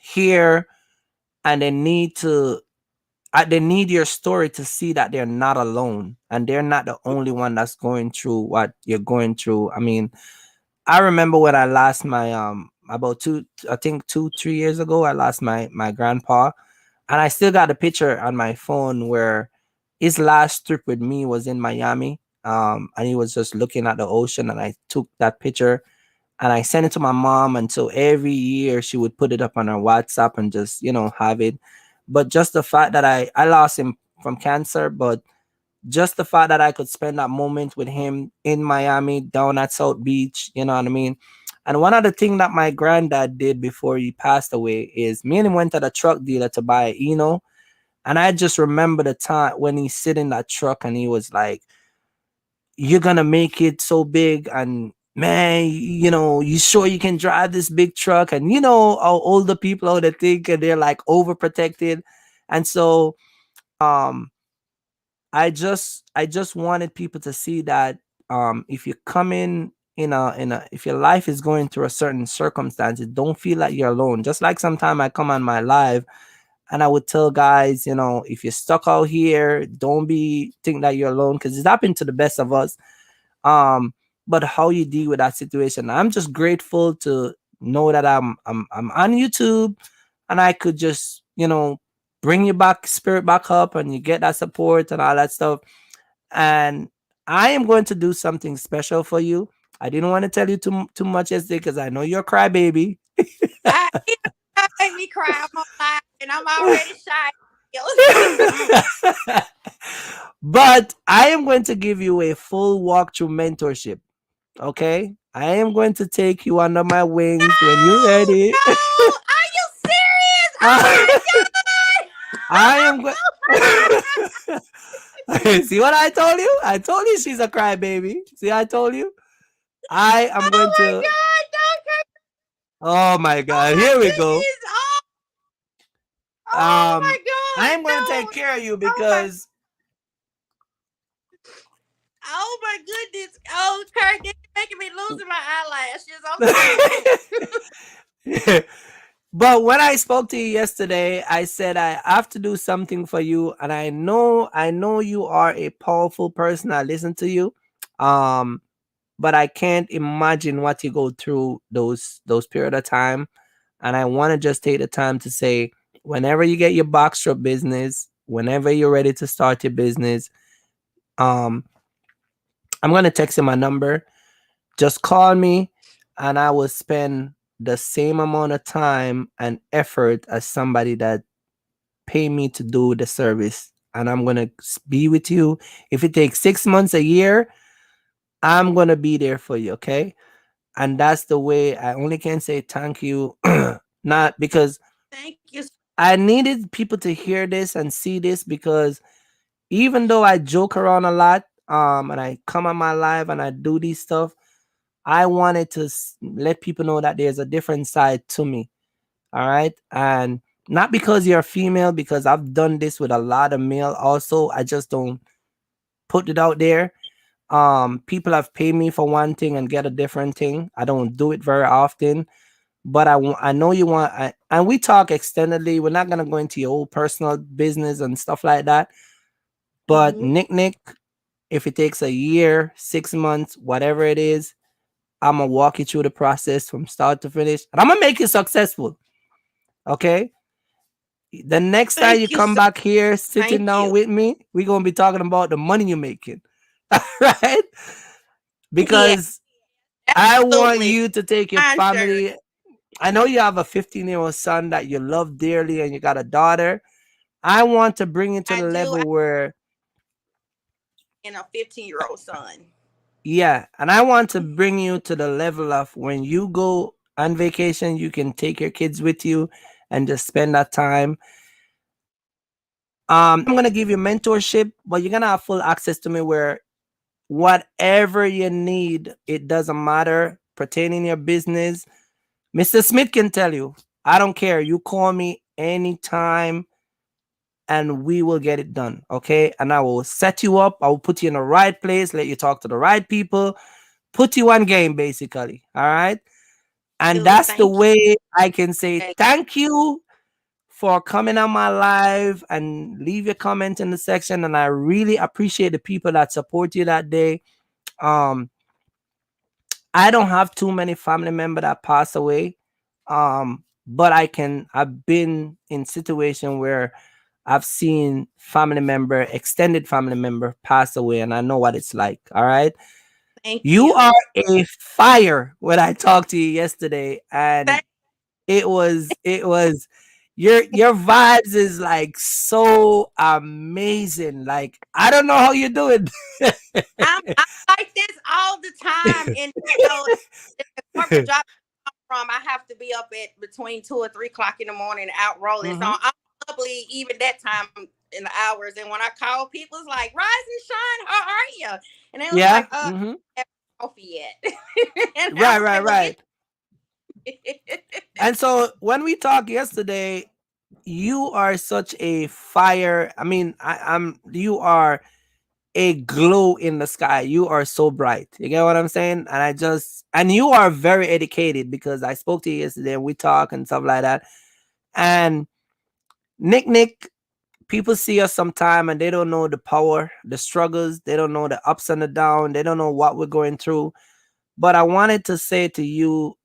here, and they need your story to see that they're not alone, and they're not the only one that's going through what you're going through. I mean, I remember when I lost my about I think 2 3 years ago, I lost my grandpa, and I still got a picture on my phone where his last trip with me was in Miami. And he was just looking at the ocean, and I took that picture and I sent it to my mom. And so every year she would put it up on her WhatsApp and just, have it. But just the fact that I lost him from cancer, but just the fact that I could spend that moment with him in Miami down at South Beach, you know what I mean? And one of the things that my granddad did before he passed away is me and him went to the truck dealer to buy Eno. And I just remember the time when he sit in that truck and he was like, "You're gonna make it so big, and man, you sure you can drive this big truck?" And how older people how they think, and they're like overprotected. And so um I just wanted people to see that if you come in a if your life is going through a certain circumstances, don't feel like you're alone. Just like sometime I come on my live and I would tell guys, if you're stuck out here, don't be think that you're alone, because it's happened to the best of us. um but how you deal with that situation, I'm just grateful to know that I'm on YouTube, and I could just you know, bring your back spirit back up and you get that support and all that stuff. And I am going to do something special for you. I didn't want to tell you too much yesterday because I know you're a crybaby. I make me cry. I'm alive, and I'm already shy. But I am going to give you a full walkthrough mentorship. Okay, I am going to take you under my wings when you're ready. No, are you serious? Oh I am going. See what I told you? I told you she's a crybaby. See, I told you. I am going my to. God! Oh my God! Oh my Here we go. goodness! Oh my I God! am going to take care of you Oh my, because. oh my goodness! Oh, Kurt, you're making me losing my eyelashes. I'm sorry. But when I spoke to you yesterday, I said I have to do something for you, and I know you are a powerful person. I listen to you, but I can't imagine what you go through those period of time, and I want to just take the time to say, whenever you get your box shop business, whenever you're ready to start your business, um, I'm gonna text you my number. Just call me, and I will spend the same amount of time and effort as somebody that pay me to do the service. And I'm gonna be with you. If it takes 6 months, a year, I'm gonna be there for you. Okay. And that's the way I only can say thank you. Not because Thank you. I needed people to hear this and see this, because even though I joke around a lot, and I come on my live and I do these stuff, I wanted to let people know that there's a different side to me. All right. And not because you're a female, because I've done this with a lot of male also. I just don't put it out there. People have paid me for one thing and get a different thing. I don't do it very often, but I know you want, and we talk extendedly. We're not going to go into your whole personal business and stuff like that. But Mhm. Nick, if it takes a year, 6 months, whatever it is, I'm gonna walk you through the process from start to finish, and I'm gonna make you successful. Okay. The next time you Thank you come so. back here sitting Thank down you. with me, we're gonna be talking about the money you're making. Right? Yeah, Because I want absolutely. you to take your I'm sure. family. I know you have a 15-year-old son that you love dearly and you got a daughter. I want to bring you to I the do. level where, And a 15-year-old son. yeah, and I want to bring you to the level of when you go on vacation, you can take your kids with you and just spend that time. I'm gonna give you mentorship, but you're gonna have full access to me where whatever you need, it doesn't matter pertaining your business. Mr. Smith can tell you, I don't care. You call me anytime and we will get it done. Okay. And I will set you up. I will put you in the right place, let you talk to the right people, put you on game basically. All right. And Do that's the thank you. way I can say Thank thank you for coming on my live, and leave your comment in the section. And I really appreciate the people that support you that day. Um, I don't have too many family members that pass away. But I've been in situation where I've seen extended family member pass away, and I know what it's like. All right. thank You are you. a fire when I talked to you yesterday, and Thank it was your vibes is like so amazing. Like, I don't know how you do it. I'm like this all the time, and the corporate job from, I have to be up at between 2 or 3 o'clock in the morning out rolling. So Mhm. I'm probably even that time in the hours. And when I call people, it's like, "Rise and shine, how are you?" And they was Yeah. like, Mhm. "Have coffee yet?" And I Right, was right, like, "Well, get." right. And so when we talked yesterday, you are such a fire. I mean, you are a glow in the sky. You are so bright. You get what I'm saying? And you are very educated, because I spoke to you yesterday and we talk and stuff like that. And Nick, people see us sometime and they don't know the power, the struggles, they don't know the ups and the down, they don't know what we're going through. But I wanted to say to you,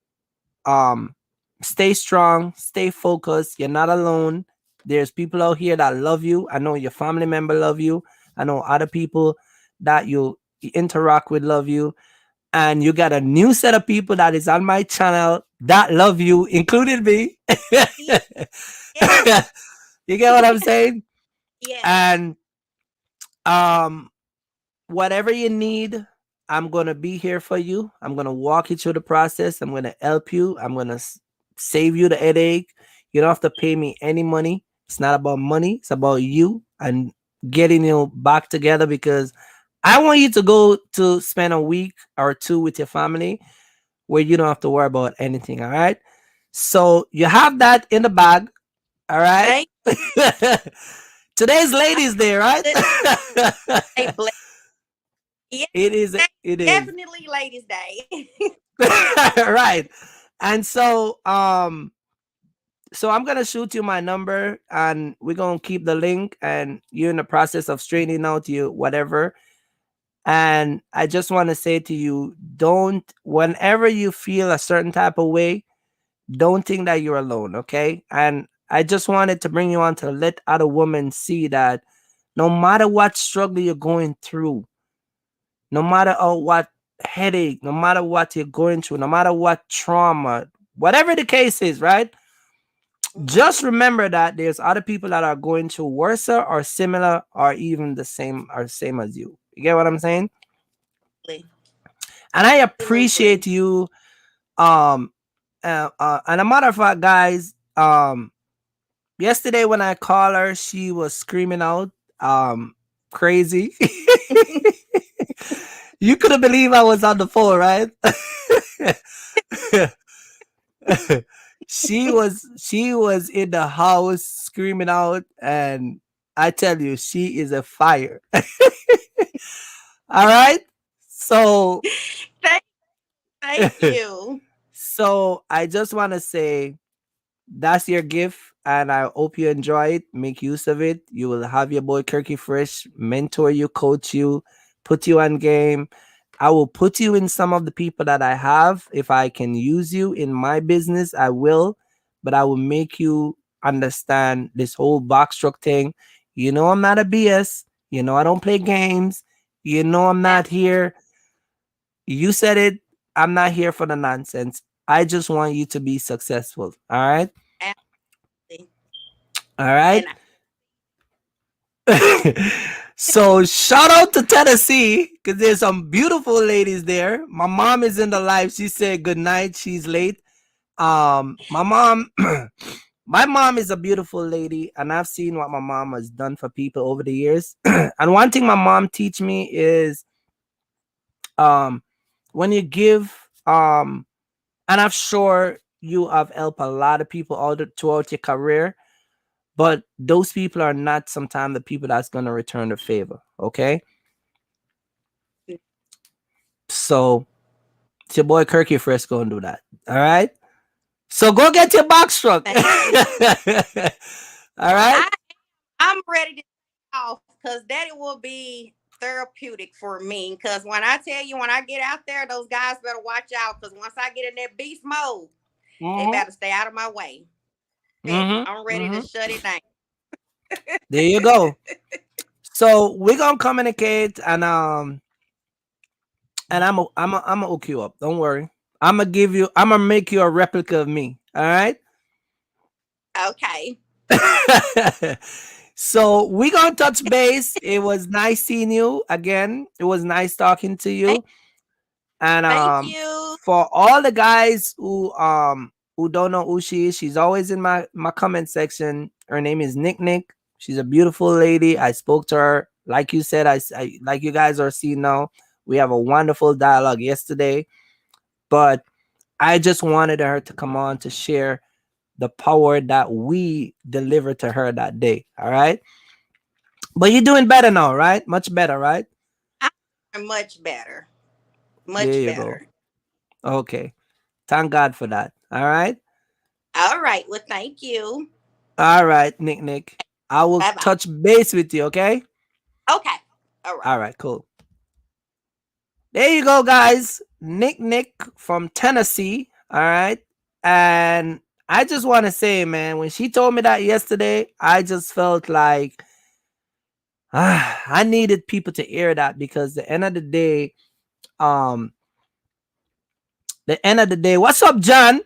um, stay strong, stay focused. You're not alone. There's people out here that love you. I know your family member love you. I know other people that you interact with love you. And you got a new set of people that is on my channel that love you, including me. Yeah. Yes. You get what I'm saying? Yes. And um whatever you need, I'm gonna be here for you. I'm gonna walk you through the process. I'm gonna help you. I'm gonna save you the headache. You don't have to pay me any money. It's not about money. It's about you and getting you back together, because I want you to go to spend a week or two with your family where you don't have to worry about anything. All right. So you have that in the bag. All right. Thank Today's I ladies day, right? good day, bless. Yeah, It is. It is. definitely ladies' day. Right. And so I'm gonna shoot you my number, and we're gonna keep the link, and you're in the process of straightening out you whatever. And I just want to say to you, don't, whenever you feel a certain type of way, don't think that you're alone, okay? And I just wanted to bring you on to let other women see that no matter what struggle you're going through, no matter what headache, no matter what you're going through, no matter what trauma, whatever the case is, right? Just Mhm. remember that there's other people that are going through worse or similar or even the same or same as you. You get what I'm saying? And I Absolutely. appreciate you. Um, and a matter of fact, guys, yesterday when I called her, she was screaming out, crazy. You couldn't believe I was on the phone, right? She was in the house screaming out, and I tell you, she is a fire. All right. So Thank, thank you. so I just want to say that's your gift, and I hope you enjoy it. Make use of it. You will have your boy Kirky Fresh mentor you, coach you, put you on game. I will put you in some of the people that I have. If I can use you in my business, I will. But I will make you understand this whole box truck thing. You know, I'm not a BS. You know, I don't play games. You know, I'm not Absolutely. here. You said it. I'm not here for the nonsense. I just want you to be successful. All right. Absolutely. All right. And So shout out to Tennessee, because there's some beautiful ladies there. My mom is in the live. She said good night. She's late. My mom, my mom is a beautiful lady, and I've seen what my mom has done for people over the years. And one thing my mom teach me is, um, when you give, and I'm sure you have helped a lot of people throughout your career, but those people are not sometimes the people that's going to return the favor. Okay. So it's your boy Kirky Fresh going to do that. All right. So go get your box truck. thank you. All right. I I'm ready to take off because that will be therapeutic for me. Because when I tell you, when I get out there, those guys better watch out. Because once I get in that beast mode, they Mm-hmm. better stay out of my way. Ready? Mm-hmm. I'm ready to Mm-hmm. shut it down. There you go. So we're gonna communicate, and I'm gonna hook you up. Don't worry. I'm gonna make you a replica of me. All right. Okay. So we gonna touch base. It was nice seeing you again. It was nice talking to Thank, you. And thank you. for all the guys who don't know who she is, she's always in my comment section. Her name is Nick Nick. She's a beautiful lady. I spoke to her. Like you said, I like you guys are seeing now. We have a wonderful dialogue yesterday. But I just wanted her to come on to share the power that we delivered to her that day. All right. But you're doing better now, right? Much better, right? I'm much better. There Much you go. better. Okay. Thank God for that. All right. All right. Well, thank you. All right, Nick Nick. I will Bye bye. touch base with you, okay? Okay. All right. All right, cool. There you go, guys. Nick Nick from Tennessee. All right. And I just want to say, man, when she told me that yesterday, I just felt like I needed people to hear that, because the end of the day, um, what's up, John?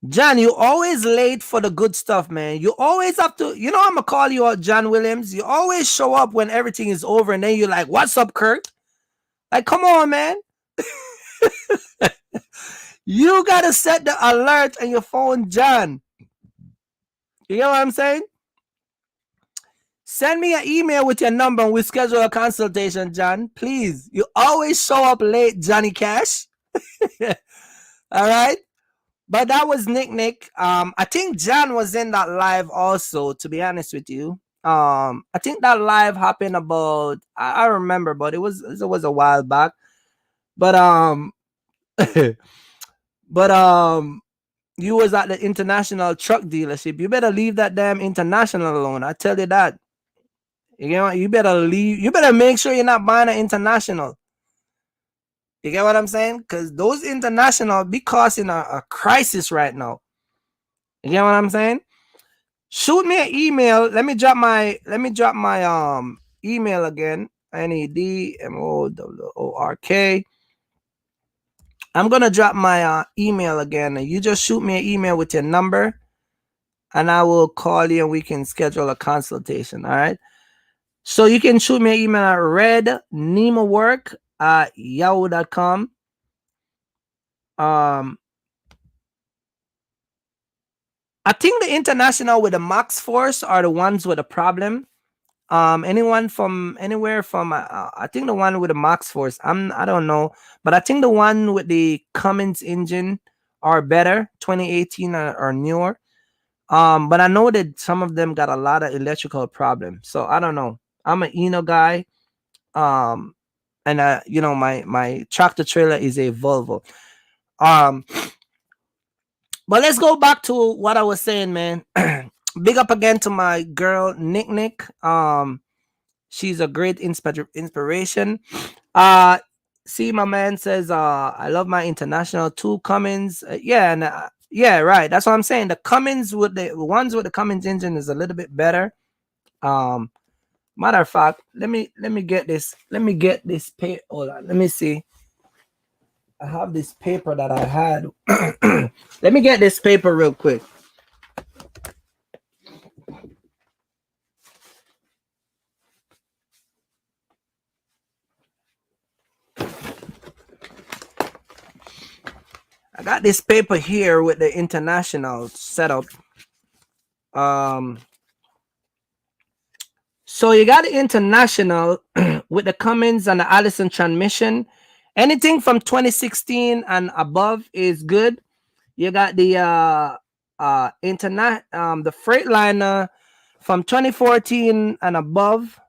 John, you always late for the good stuff, man. You always have to, I'm gonna call you out, John Williams. You always show up when everything is over, and then you're like, "What's up, Kurt?" Like, come on, man. You gotta set the alert on your phone, John. You know what I'm saying? Send me an email with your number and we'll schedule a consultation, John. Please. You always show up late, Johnny Cash. All right. But that was Nick. I think John was in that live also, to be honest with you. I think that live happened about, I remember, but it was a while back. But you was at the international truck dealership. You better leave that damn international alone. I tell you that. You better leave. You better make sure you're not buying an international. You get what I'm saying? Because those international be causing a crisis right now. You get what I'm saying? Shoot me an email. Let me drop my email again. NEDMOWORK. I'm gonna drop my email again, and you just shoot me an email with your number, and I will call you and we can schedule a consultation. All right. So you can shoot me an email at rednemowork@yahoo.com. I think the international with the Max Force are the ones with a problem. Anyone from anywhere from I think the one with the Max Force, I don't know, but I think the one with the Cummins engine are better, 2018 or newer. But I know that some of them got a lot of electrical problems, so I don't know. I'm an Eno guy. And my tractor trailer is a Volvo. But let's go back to what I was saying, man. Big up again to my girl Nick. She's a great inspiration. See, my man says, I love my international two Cummins. Yeah, right. That's what I'm saying. The Cummins with the ones with the Cummins engine is a little bit better. Matter of fact, let me get this. Let me get this paper. Hold on. Let me see. I have this paper that I had. Let me get this paper real quick. I got this paper here with the international setup. So you got the international with the Cummins and the Allison transmission. Anything from 2016 and above is good. You got the the Freightliner from 2014 and above,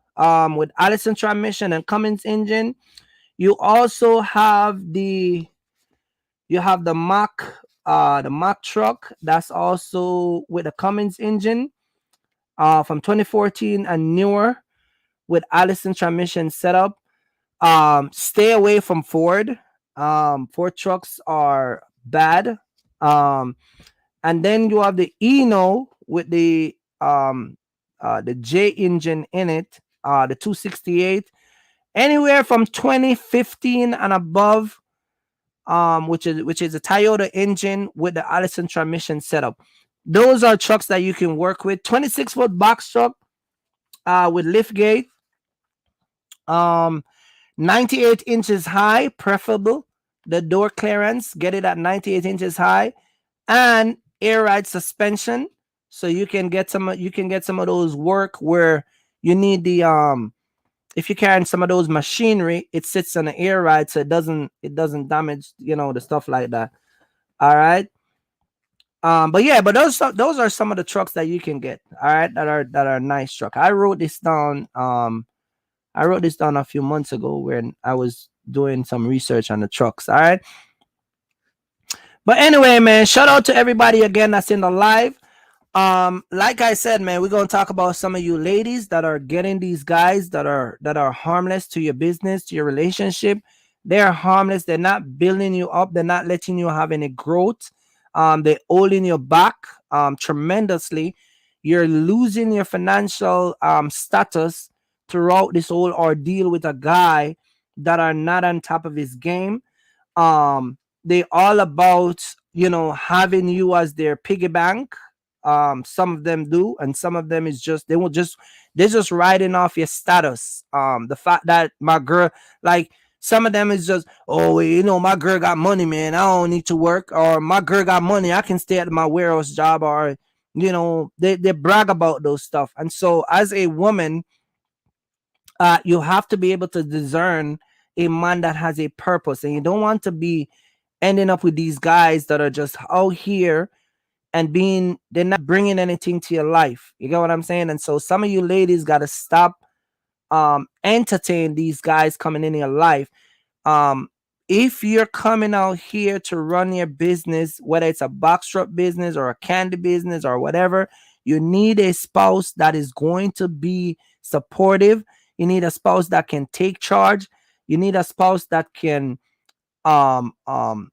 with Allison transmission and Cummins engine. You also have the Mack truck that's also with a Cummins engine, from 2014 and newer, with Allison transmission setup. Stay away from Ford. Ford trucks are bad. And then you have the Eno with the J engine in it, the 268, anywhere from 2015 and above, which is a Toyota engine with the Allison transmission setup. Those are trucks that you can work with. 26-foot box truck, with lift gate, 98 inches high, preferable. The door clearance, get it at 98 inches high, and air ride suspension. So you can get some of those work where you need the if you're carrying some of those machinery, it sits on the air ride, so it doesn't damage, the stuff like that. All right. But those are some of the trucks that you can get. All right, that are nice truck. I wrote this down. I wrote this down a few months ago when I was doing some research on the trucks. All right. But anyway, man, shout out to everybody again that's in the live. Like I said, man, we're gonna talk about some of you ladies that are getting these guys that are harmless to your business, to your relationship. They're harmless. They're not building you up. They're not letting you have any growth. They're holding your back tremendously. You're losing your financial status throughout this whole ordeal with a guy that are not on top of his game. They all about, you know, having you as their piggy bank. Some of them do, and some of them is just they're just riding off your status. The fact that my girl, like, some of them is just, oh, you know, my girl got money, man, I don't need to work, or my girl got money, I can stay at my warehouse job, or, you know, they brag about those stuff. And so as a woman, you have to be able to discern a man that has a purpose, and you don't want to be ending up with these guys that are just out here and they're not bringing anything to your life. You get what I'm saying? And so some of you ladies got to stop entertain these guys coming in your life. If you're coming out here to run your business, whether it's a box truck business or a candy business or whatever, you need a spouse that is going to be supportive. You need a spouse that can take charge. You need a spouse that can um um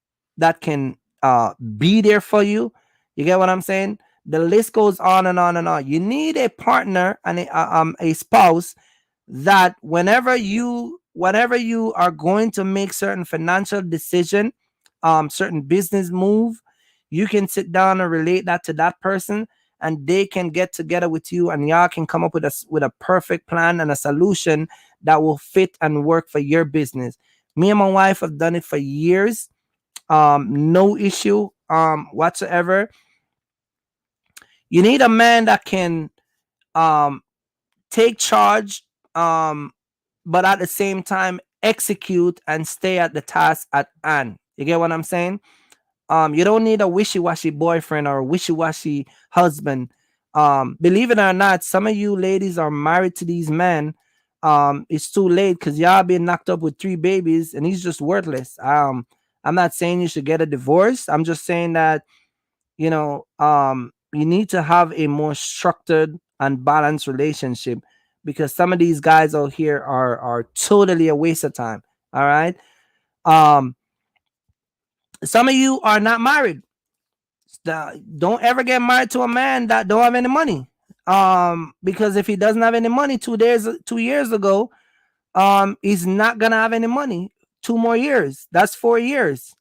be there for you. You get what I'm saying? The list goes on and on and on. You need a partner and a spouse that whenever you are going to make certain financial decision, certain business move, you can sit down and relate that to that person, and they can get together with you, and y'all can come up with a perfect plan and a solution that will fit and work for your business. Me and my wife have done it for years. No issue whatsoever. You need a man that can take charge, but at the same time execute and stay at the task at hand. You get what I'm saying? You don't need a wishy-washy boyfriend or a wishy-washy husband. Believe it or not, some of you ladies are married to these men. It's too late because y'all been knocked up with 3 babies and he's just worthless. I'm not saying you should get a divorce. I'm just saying that, you know, you need to have a more structured and balanced relationship, because some of these guys out here are totally a waste of time. All right. Some of you are not married. Don't ever get married to a man that don't have any money. Because if he doesn't have any money 2 years ago, he's not gonna have any money 2 more years. That's 4 years.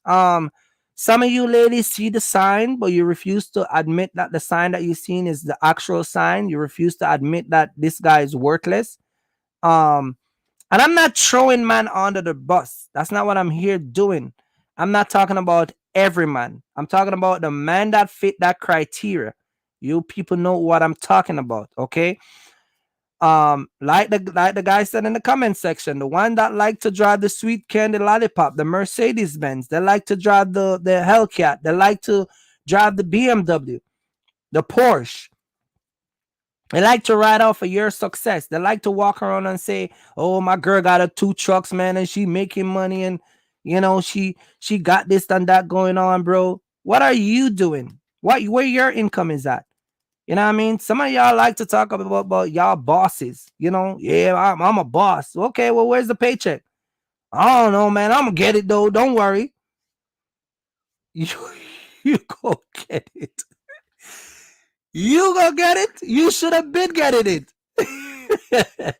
Some of you ladies see the sign, but you refuse to admit that the sign that you've seen is the actual sign. You refuse to admit that this guy is worthless. And I'm not throwing man under the bus. That's not what I'm here doing. I'm not talking about every man. I'm talking about the man that fit that criteria. You people know what I'm talking about, okay? Like the guy said in the comment section, the one that like to drive the sweet candy lollipop, the Mercedes Benz, they like to drive the Hellcat, they like to drive the BMW, the Porsche. They like to ride off of your success. They like to walk around and say, "Oh, my girl got 2 trucks, man, and she making money, and you know she got this and that going on, bro." What are you doing? Where your income is at? You know what I mean? Some of y'all like to talk about y'all bosses. You know, yeah, I'm a boss. Okay, well, where's the paycheck? I don't know, man. I'm gonna get it though. Don't worry. You you go get it. You go get it. You should have been getting it.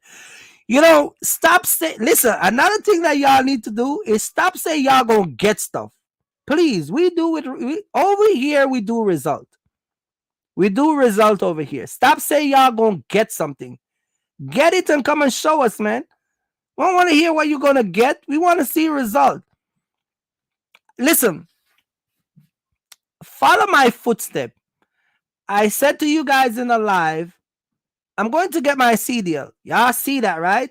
You know, stop saying. Listen, another thing that y'all need to do is stop saying y'all gonna get stuff. Please, we do it over here. We do result. We do result over here. Stop saying y'all gonna get something. Get it and come and show us, man. We don't want to hear what you're gonna get. We want to see result. Listen, follow my footstep. I said to you guys in the live, I'm going to get my CDL. Y'all see that, right?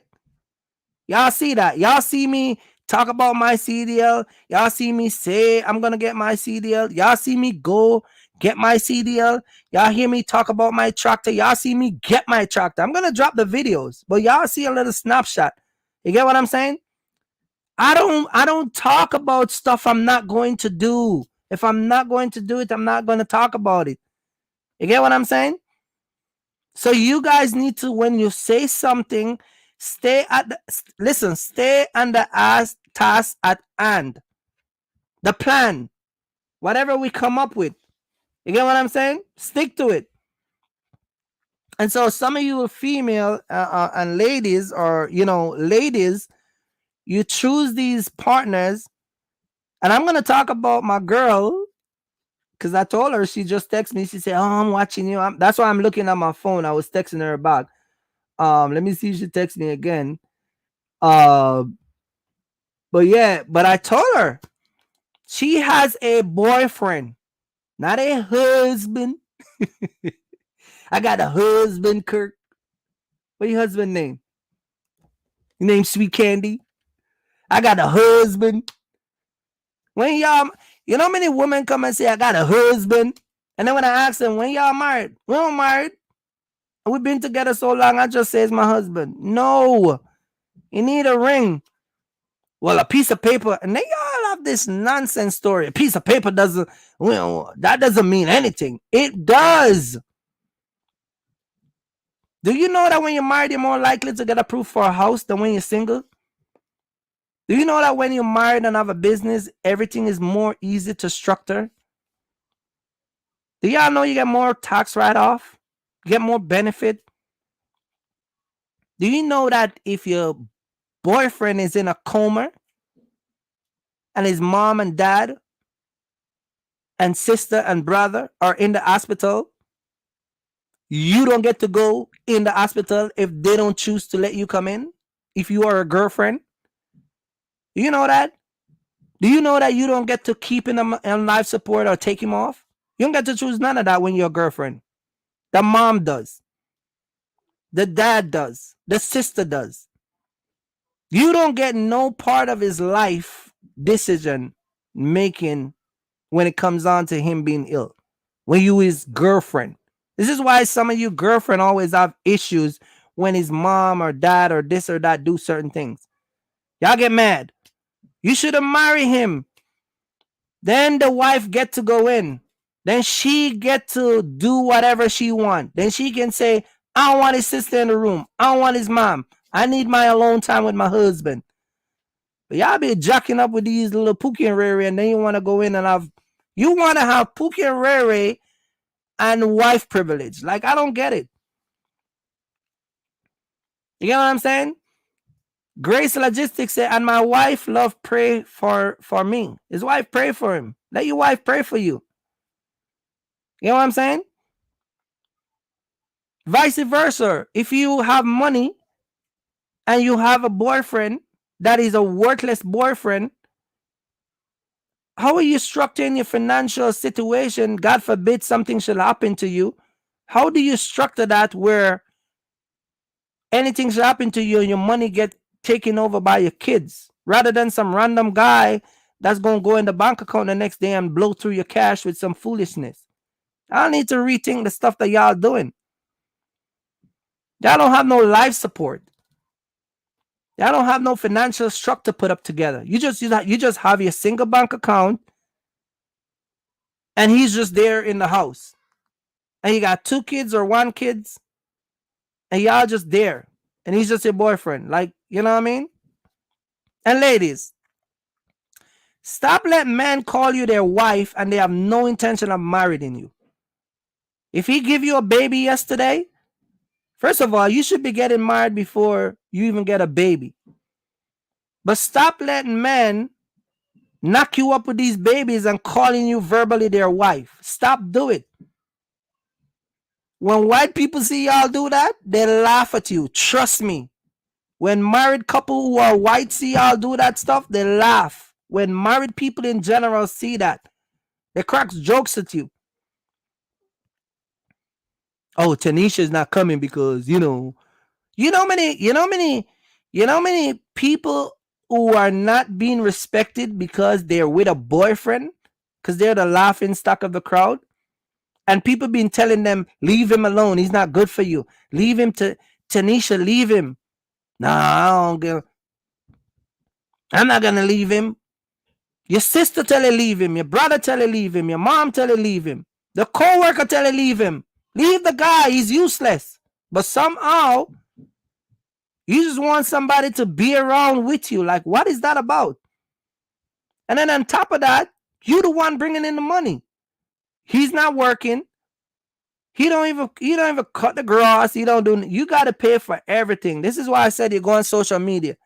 Y'all see that. Y'all see me talk about my CDL. Y'all see me say I'm gonna get my CDL. Y'all see me go get my CDL. Y'all hear me talk about my tractor. Y'all see me get my tractor. I'm gonna drop the videos, but y'all see a little snapshot. You get what I'm saying? I don't talk about stuff I'm not going to do. If I'm not going to do it, I'm not going to talk about it. You get what I'm saying? So you guys need to, when you say something, stay on the task at hand. The plan, whatever we come up with, You get what I'm saying? Stick to it. And so some of you female and ladies, or ladies, you choose these partners. And I'm gonna talk about my girl, because I told her, she just texted me. She said, "Oh, I'm watching you." That's why I'm looking at my phone. I was texting her back. Let me see if she texts me again. But yeah, but I told her she has a boyfriend, not a husband. I got a husband, Kirk. What your husband name? Your name Sweet Candy. I got a husband. When y'all, how many women come and say, "I got a husband," and then when I ask them, "When y'all married?" "We don't married. We've been together so long." I just say it's my husband. No, you need a ring. Well, a piece of paper, and they all have this nonsense story. A piece of paper doesn't, that doesn't mean anything. It does. Do you know that when you're married, you're more likely to get approved for a house than when you're single? Do you know that when you're married and have a business, everything is more easy to structure? Do y'all know you get more tax write-off? You get more benefit? Do you know that if your boyfriend is in a coma and his mom and dad and sister and brother are in the hospital, you don't get to go in the hospital if they don't choose to let you come in? If you are a girlfriend? Do you know that? Do you know that you don't get to keep him on life support or take him off? You don't get to choose none of that when you're a girlfriend. The mom does. The dad does. The sister does. You don't get no part of his life decision making when it comes on to him being ill. When you his girlfriend. This is why some of you girlfriend always have issues when his mom or dad or this or that do certain things. Y'all get mad. You should have married him. Then the wife get to go in. Then she get to do whatever she want. Then she can say, "I don't want his sister in the room. I don't want his mom. I need my alone time with my husband." But y'all be jacking up with these little Pookie and Ray Ray, and then you want to go in and you want to have Pookie and Ray Ray and wife privilege. Like, I don't get it. You get what I'm saying? Grace Logistics said, "And my wife love pray for me." His wife pray for him. Let your wife pray for you. You know what I'm saying? Vice versa. If you have money and you have a boyfriend that is a worthless boyfriend, how are you structuring your financial situation? God forbid something should happen to you. How do you structure that where anything should happen to you and your money get taken over by your kids, rather than some random guy that's going to go in the bank account the next day and blow through your cash with some foolishness? I need to rethink the stuff that y'all doing. Y'all don't have no life support. Y'all don't have no financial structure put up together. You just have your single bank account, and he's just there in the house. And you got 2 kids or 1 kids, and y'all just there, and he's just your boyfriend. Like, you know what I mean? And ladies, stop letting men call you their wife and they have no intention of marrying you. If he give you a baby yesterday, first of all, you should be getting married before you even get a baby. But stop letting men knock you up with these babies and calling you verbally their wife. Stop doing it. When white people see y'all do that, they laugh at you. Trust me. When married couple who are white see y'all do that stuff, they laugh. When married people in general see that, they crack jokes at you. "Oh, Tanisha's not coming because, many people who are not being respected because they're with a boyfriend, because they're the laughing stock of the crowd. And people been telling them, leave him alone. He's not good for you. Leave him to Tanisha, leave him. Nah, I'm not going to leave him. Your sister tell her leave him. Your brother tell her leave him. Your mom tell her leave him. The co-worker tell her leave him. Leave the guy. He's useless. But somehow, you just want somebody to be around with you. Like, what is that about? And then on top of that, you the one bringing in the money. He's not working. He don't even cut the grass. He don't do. You got to pay for everything. This is why I said you go on social media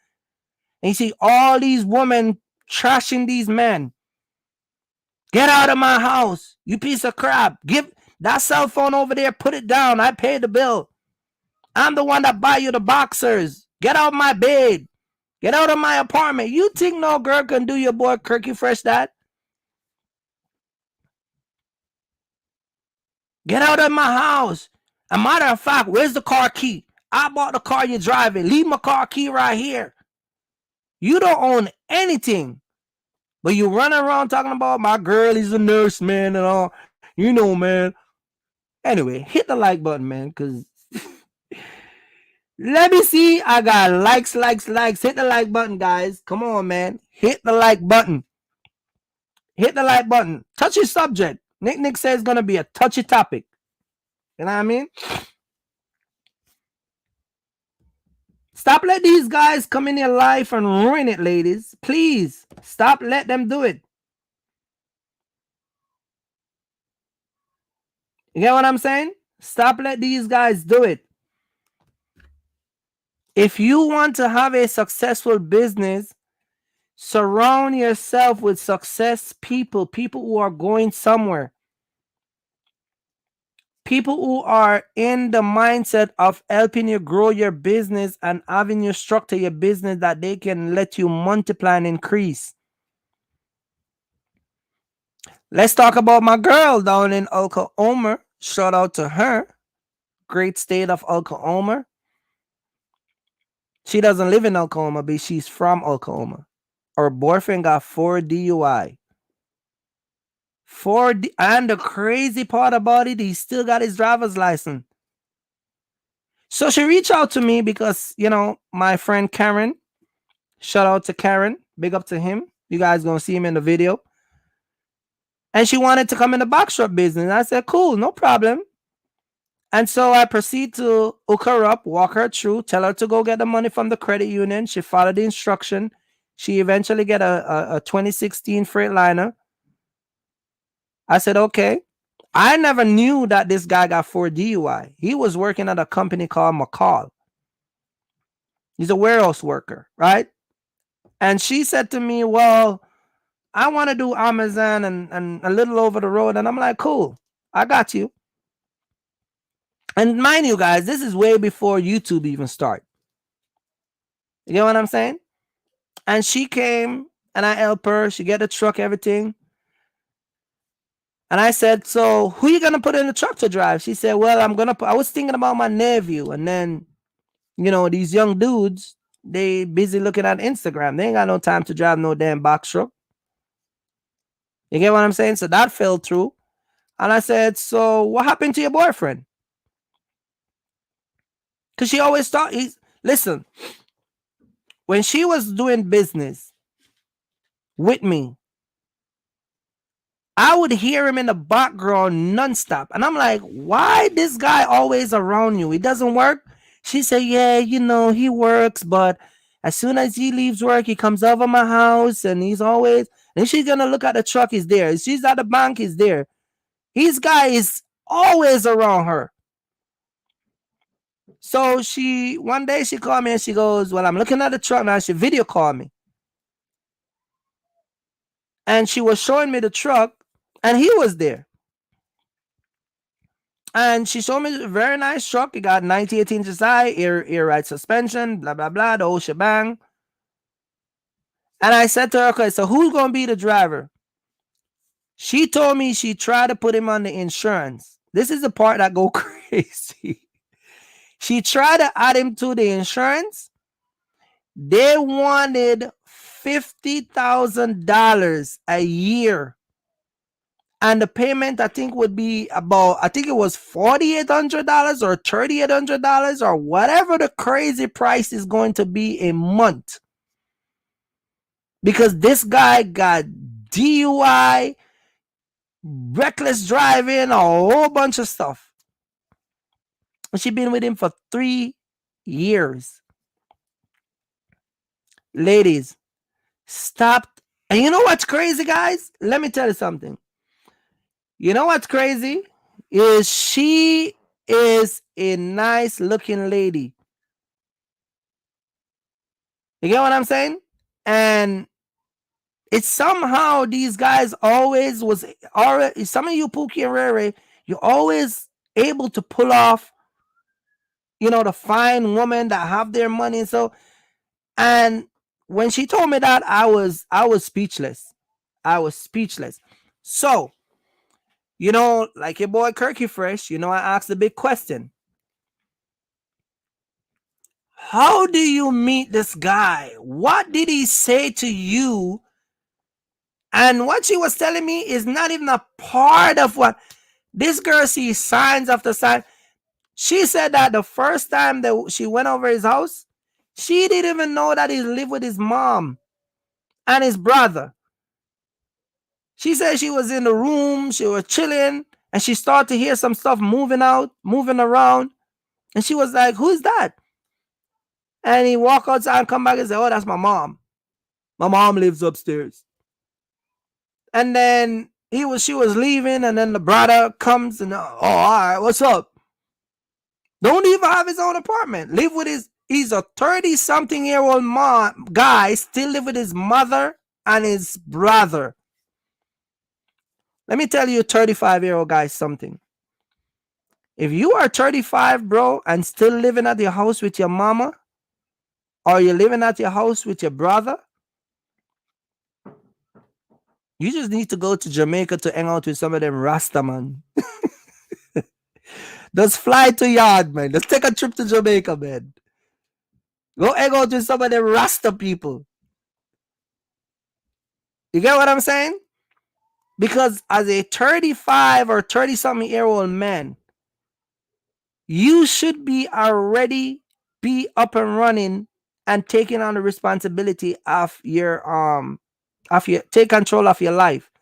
and you see all these women trashing these men. Get out of my house, you piece of crap. Give that cell phone over there. Put it down. I pay the bill. I'm the one that buy you the boxers. Get out of my bed. Get out of my apartment. You think no girl can do your boy Kirky Fresh that? Get out of my house. A matter of fact, where's the car key? I bought the car you're driving. Leave my car key right here. You don't own anything. But you run around talking about my girl is a nurse, man, and all. You know, man. Anyway, hit the like button, man, because let me see. I got likes. Hit the like button, guys. Come on, man. Hit the like button. Hit the like button. Touchy subject. Nick says it's going to be a touchy topic. You know what I mean? Stop letting these guys come in your life and ruin it, ladies. Please, stop let them do it. You get what I'm saying? Stop let these guys do it. If you want to have a successful business, surround yourself with success people who are going somewhere. People who are in the mindset of helping you grow your business and having you structure your business that they can let you multiply and increase. Let's talk about my girl down in Oklahoma. Shout out to her. Great state of Oklahoma. She doesn't live in Oklahoma, but she's from Oklahoma. Her boyfriend got 4 DUI. And the crazy part about it, he still got his driver's license. So she reached out to me because, you know, my friend Karen, shout out to Karen, big up to him. You guys gonna see him in the video. And she wanted to come in the box shop business. I said, cool, no problem. And so I proceed to hook her up, walk her through, tell her to go get the money from the credit union. She followed the instruction. She eventually get a 2016 Freightliner. I said, okay. I never knew that this guy got 4 DUI. He was working at a company called McCall. He's a warehouse worker, right? And she said to me, well, I want to do Amazon and a little over the road. And I'm like, cool, I got you. And mind you guys, this is way before YouTube even started. You get what I'm saying? And she came and I helped her. She get the truck, everything. And I said, so who you going to put in the truck to drive? She said, well, I was thinking about my nephew. And then, you know, these young dudes, they busy looking at Instagram. They ain't got no time to drive no damn box truck. You get what I'm saying? So that fell through. And I said, so what happened to your boyfriend? Because she always thought listen, when she was doing business with me, I would hear him in the background nonstop. And I'm like, why this guy always around you? He doesn't work? She said, yeah, you know, he works, but as soon as he leaves work, he comes over my house and he's always, and she's going to look at the truck, he's there. If she's at the bank, he's there. His guy is always around her. So one day she called me and she goes, well, I'm looking at the truck now. She video called me. And she was showing me the truck and he was there. And she showed me a very nice truck. It got 98 inches high, air ride suspension, blah, blah, blah, the whole shebang. And I said to her, okay, so who's going to be the driver? She told me she tried to put him on the insurance. This is the part that go crazy. She tried to add him to the insurance. They wanted $50,000 a year. And the payment, I think, would be about, I think it was $4,800 or $3,800 or whatever the crazy price is going to be a month. Because this guy got DUI, reckless driving, a whole bunch of stuff. And she's been with him for 3 years. Ladies, stop. And you know what's crazy, guys? Let me tell you something. You know what's crazy? Is she is a nice looking lady. You get what I'm saying? And it's somehow these guys always was already, some of you Pookie and Rere, you're always able to pull off, the fine woman that have their money. So, and when she told me that, I was speechless. I was speechless. So, like your boy Kirky Fresh, I asked the big question. How do you meet this guy? What did he say to you? And what she was telling me is not even a part of what this girl sees signs after sign. She said that the first time that she went over his house, she didn't even know that he lived with his mom and his brother. She said she was in the room, she was chilling, and she started to hear some stuff moving around. And she was like, "Who's that?" And he walked outside and come back and said, "Oh, that's my mom. My mom lives upstairs." And then she was leaving, and then the brother comes and, "Oh, all right, what's up?" Don't even have his own apartment. Live with he's a 30-something-year-old guy, still live with his mother and his brother. Let me tell you, 35-year-old guy, something. If you are 35, bro, and still living at your house with your mama, or you're living at your house with your brother, you just need to go to Jamaica to hang out with some of them Rasta, man. Just fly to Yard, man. Let's take a trip to Jamaica, man. Go hang out with some of them Rasta people. You get what I'm saying? Because as a 35 or 30-something-year-old man, you should be already be up and running and taking on the responsibility of your take control of your life.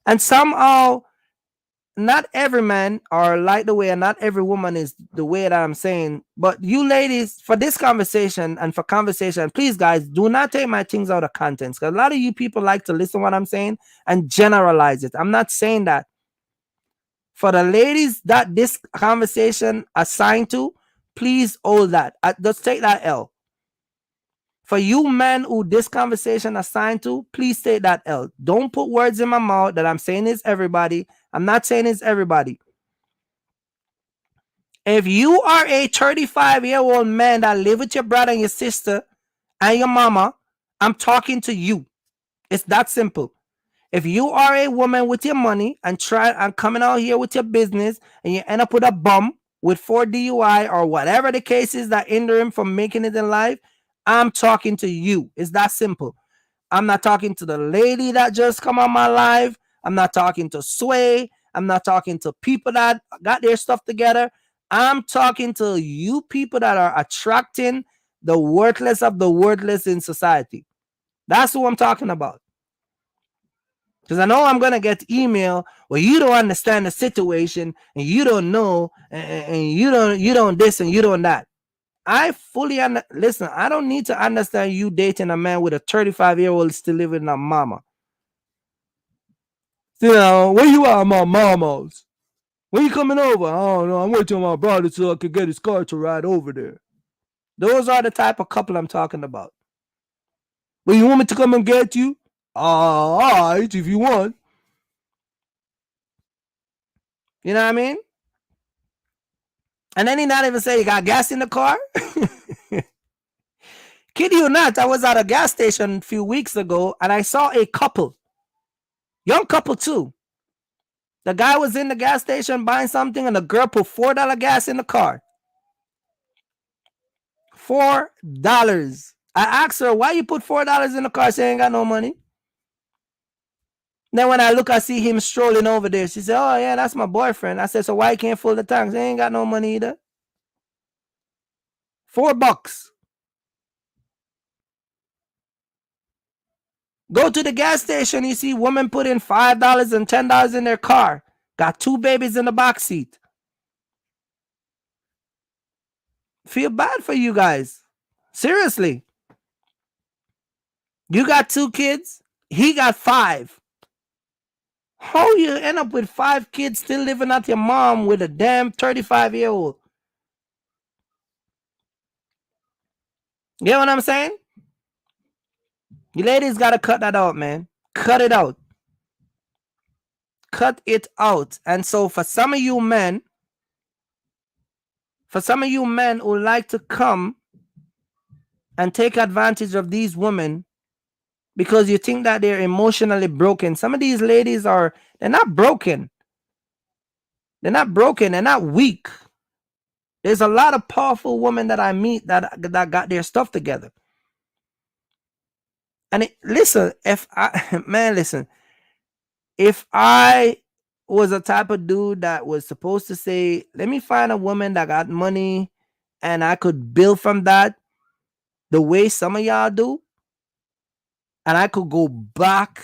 And somehow, not every man are like the way, and not every woman is the way that I'm saying. But you ladies, for this conversation and for conversation, please, guys, do not take my things out of context. Because a lot of you people like to listen to what I'm saying and generalize it. I'm not saying that. For the ladies that this conversation assigned to, please hold that. Just take that L. For you men who this conversation assigned to, please take that L. Don't put words in my mouth that I'm saying is everybody. I'm not saying it's everybody. If you are a 35-year-old man that live with your brother and your sister and your mama, I'm talking to you. It's that simple. If you are a woman with your money and coming out here with your business and you end up with a bum with 4 DUI or whatever the case is that hinder him from making it in life, I'm talking to you. It's that simple. I'm not talking to the lady that just come on my live. I'm not talking to Sway. I'm not talking to people that got their stuff together. I'm talking to you people that are attracting the worthless of the worthless in society. That's who I'm talking about. Because I know I'm going to get email where you don't understand the situation and you don't know and you don't this and you don't that. I fully listen. I don't need to understand you dating a man with a 35-year-old still living in a mama. Where you at, my mama's? When you coming over? I don't know. I'm waiting on my brother so I could get his car to ride over there. Those are the type of couple I'm talking about. Well, you want me to come and get you? All right, if you want. You know what I mean? And then he not even say, "You got gas in the car?" Kid you not, I was at a gas station a few weeks ago and I saw a couple. Young couple too. The guy was in the gas station buying something and the girl put $4 gas in the car. $4. I asked her, "Why you put $4 in the car?" She ain't got no money. Then when I look, I see him strolling over there. She said, "Oh yeah, that's my boyfriend." I said, "So why you can't fill the tanks?" They ain't got no money either. $4. Go to the gas station, you see women put in $5 and $10 in their car. Got 2 babies in the back seat. Feel bad for you guys. Seriously. You got 2 kids. He got 5. How you end up with 5 kids still living at your mom with a damn 35-year-old? You know what I'm saying? You ladies gotta cut that out, man. Cut it out. Cut it out. And so for some of you men who like to come and take advantage of these women because you think that they're emotionally broken, some of these ladies they're not broken. They're not broken. They're not weak. There's a lot of powerful women that I meet that got their stuff together. And listen, if I was a type of dude that was supposed to say, let me find a woman that got money and I could build from that the way some of y'all do, and I could go back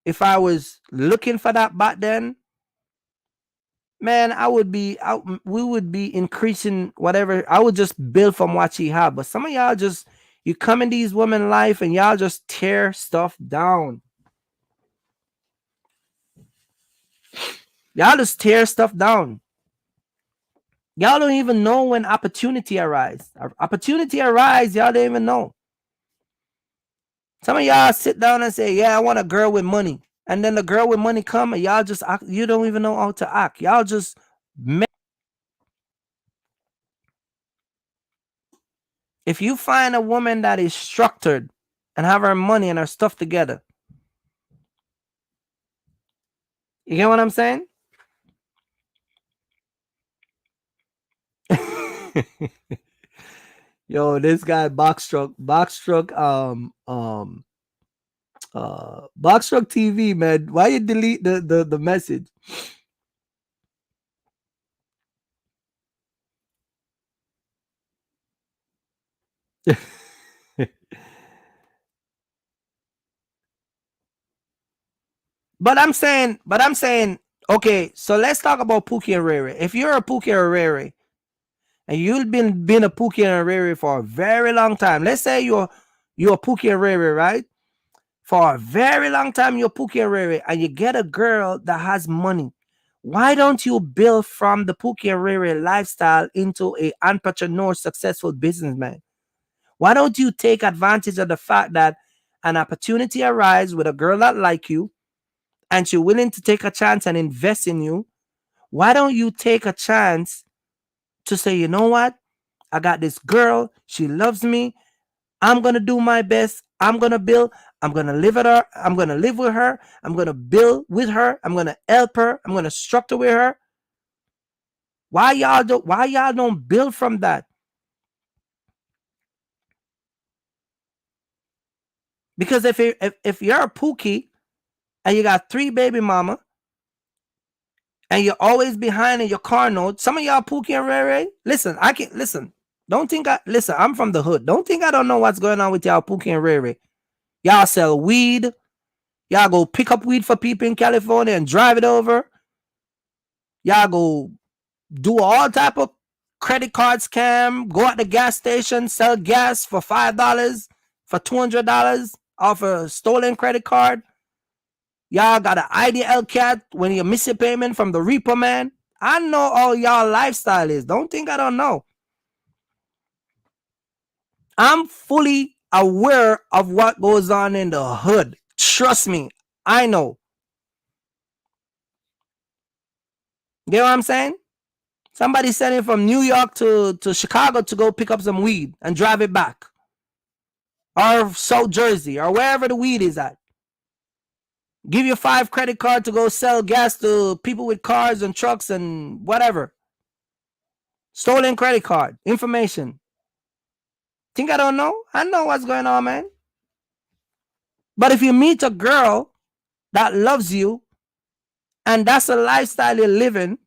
if I was looking for that back then, man, we would be increasing whatever. I would just build from what she had. But some of y'all you come in these women life and y'all just tear stuff down. Y'all just tear stuff down. Y'all don't even know when opportunity arise. Opportunity arise, y'all don't even know. Some of y'all sit down and say, yeah, I want a girl with money. And then the girl with money come and y'all just act, you don't even know how to act. Y'all just if you find a woman that is structured and have her money and her stuff together, you get what I'm saying? Yo, this guy Boxtruck Boxtruck TV, man. Why you delete the message? But I'm saying, okay, so let's talk about Pookie and Riri. If you're a Pookie or Riri, and you've been a Pookie and Riri for a very long time, let's say you're a Pookie and Riri, right? For a very long time, you're Pookie and Riri, and you get a girl that has money. Why don't you build from the Pookie and Riri lifestyle into an entrepreneur, successful businessman? Why don't you take advantage of the fact that an opportunity arises with a girl that like you, and she's willing to take a chance and invest in you? Why don't you take a chance to say, you know what? I got this girl. She loves me. I'm going to do my best. I'm going to build. I'm going to live with her. I'm going to live with her. I'm going to build with her. I'm going to help her. I'm going to structure with her. Why y'all don't build from that? Because if you're a Pookie and you got 3 baby mama and you're always behind in your car note, some of y'all Pookie and Riri, listen, I can't listen. Don't think listen, I'm from the hood. Don't think I don't know what's going on with y'all Pookie and Riri. Y'all sell weed. Y'all go pick up weed for people in California and drive it over. Y'all go do all type of credit card scam. Go at the gas station, sell gas for $5, for $200 off a stolen credit card. Y'all got an IDL cat when you miss a payment from the repo man. I know all y'all lifestyle is. Don't think I don't know. I'm fully aware of what goes on in the hood. Trust me, I know. You know what I'm saying? Somebody sending from New York to Chicago to go pick up some weed and drive it back. Or South Jersey or wherever the weed is at. Give you 5 credit card to go sell gas to people with cars and trucks and whatever. Stolen credit card information. Think I don't know? I know what's going on, man. But if you meet a girl that loves you and that's a lifestyle you're living,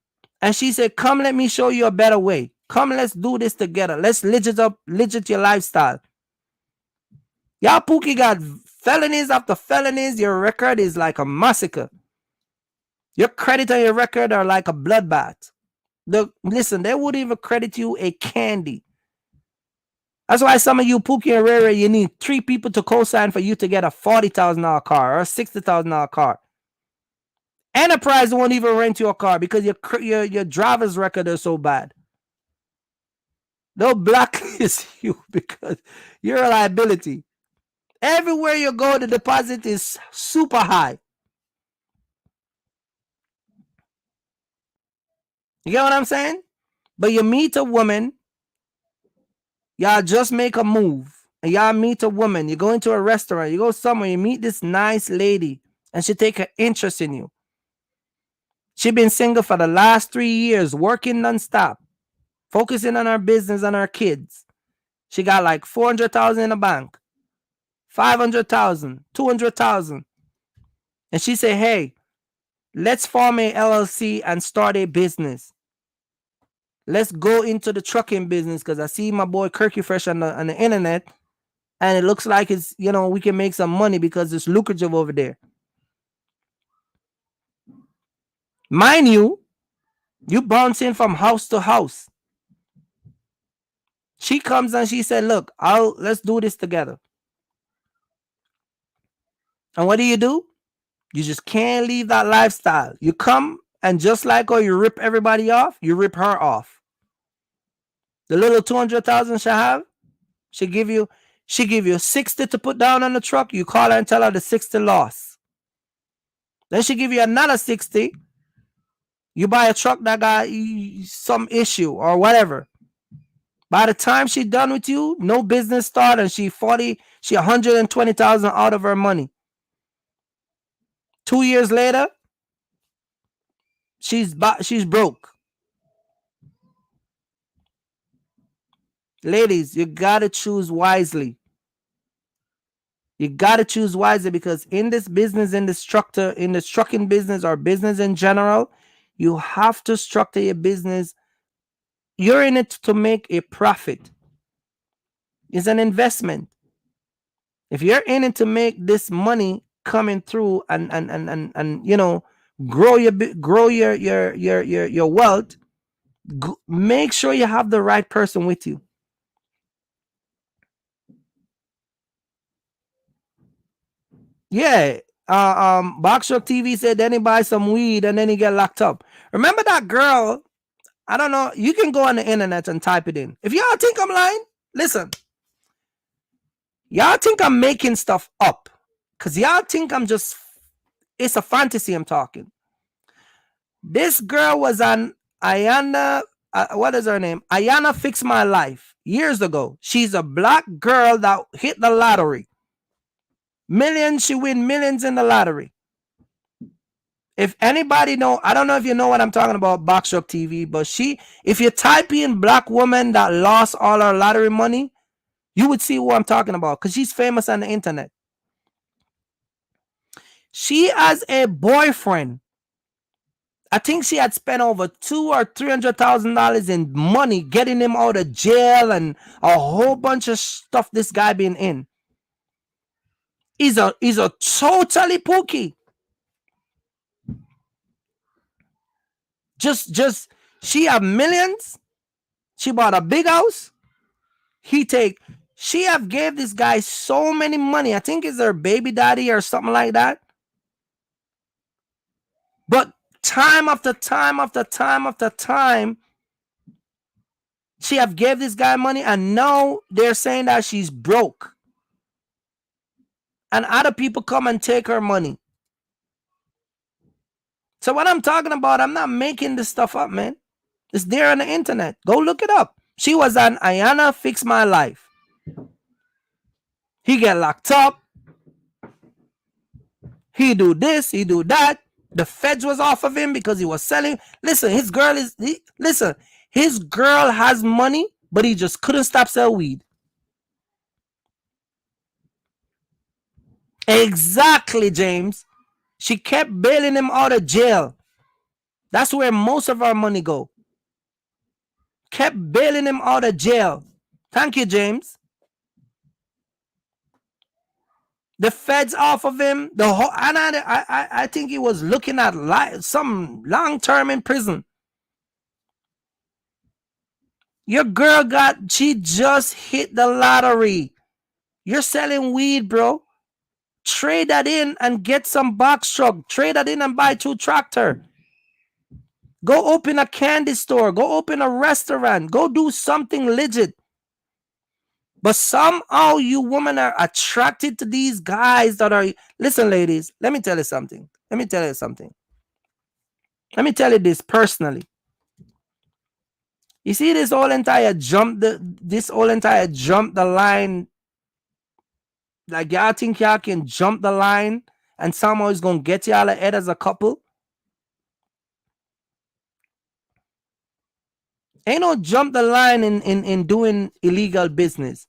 and she said, come, let me show you a better way. Come, let's do this together. Let's legit your lifestyle. Y'all Pookie got felonies after felonies. Your record is like a massacre. Your credit and your record are like a bloodbath. Listen, they wouldn't even credit you a candy. That's why some of you Pookie and Riri, you need 3 people to co-sign for you to get a $40,000 car or a $60,000 car. Enterprise won't even rent you a car because your driver's record is so bad. They'll blacklist you because you're a liability. Everywhere you go, the deposit is super high. You get what I'm saying? But you meet a woman, y'all just make a move, and y'all meet a woman, you go into a restaurant, you go somewhere, you meet this nice lady, and she take an interest in you. She been single for the last 3 years, working nonstop, focusing on her business and her kids. She got like 400,000 in the bank, 500,000, 200,000. And she say, hey, let's form a LLC and start a business. Let's go into the trucking business because I see my boy Kirky Fresh on the internet, and it looks like it's, we can make some money because it's lucrative over there. Mind you, you bouncing from house to house. She comes and she said, look, let's do this together. And what do? You just can't leave that lifestyle. You come, and just like how you rip everybody off, you rip her off. The little 200,000 she have, she give you 60 to put down on the truck. You call her and tell her the 60 loss. Then she give you another 60. You buy a truck that got some issue or whatever. By the time she done with you, no business start, and she 120,000 out of her money. 2 years later, she's broke. Ladies, you gotta choose wisely. You gotta choose wisely, because in this business, in the trucking business or business in general, you have to structure your business. You're in it to make a profit. It's an investment. If you're in it to make this money coming through and grow your wealth, make sure you have the right person with you. Yeah. Boxshock TV said then he buy some weed and then he get locked up. Remember that girl? I don't know. You can go on the internet and type it in. If y'all think I'm lying, listen. Y'all think I'm making stuff up, because y'all think it's a fantasy I'm talking. This girl was on Ayana, what is her name? Ayana Fix My Life years ago. She's a black girl that hit the lottery. Millions, she win millions in the lottery. If anybody know, I don't know if you know what I'm talking about, Boxshock TV, but if you type in black woman that lost all her lottery money, you would see who I'm talking about, because she's famous on the internet. She has a boyfriend. I think she had spent over $200,000 or $300,000 in money getting him out of jail and a whole bunch of stuff this guy been in. He's a totally pookie. Just she have millions. She bought a big house. She have gave this guy so many money. I think it's her baby daddy or something like that. But time after time after time after time, she have gave this guy money, and now they're saying that she's broke. And other people come and take her money. So what I'm talking about, I'm not making this stuff up, man. It's there on the internet. Go look it up. She was on Ayana Fix My Life. He get locked up. He do this, he do that. The feds was off of him because he was selling. Listen, his girl has money, but he just couldn't stop selling weed. Exactly, James. She kept bailing him out of jail. That's where most of our money go. Kept bailing him out of jail. Thank you, James. The feds off of him. I think he was looking at some long term in prison. Your girl she just hit the lottery. You're selling weed, bro. trade that in and get some box truck. Trade that in and buy 2 tractor. Go open a candy store. Go open a restaurant. Go do something legit. But somehow you women are attracted to these guys that are. Listen, ladies, let me tell you something. Let me tell you something. Let me tell you this personally. You see this whole entire jump the line. Like y'all think y'all can jump the line and somehow it's gonna get y'all ahead as a couple. Ain't no jump the line in doing illegal business.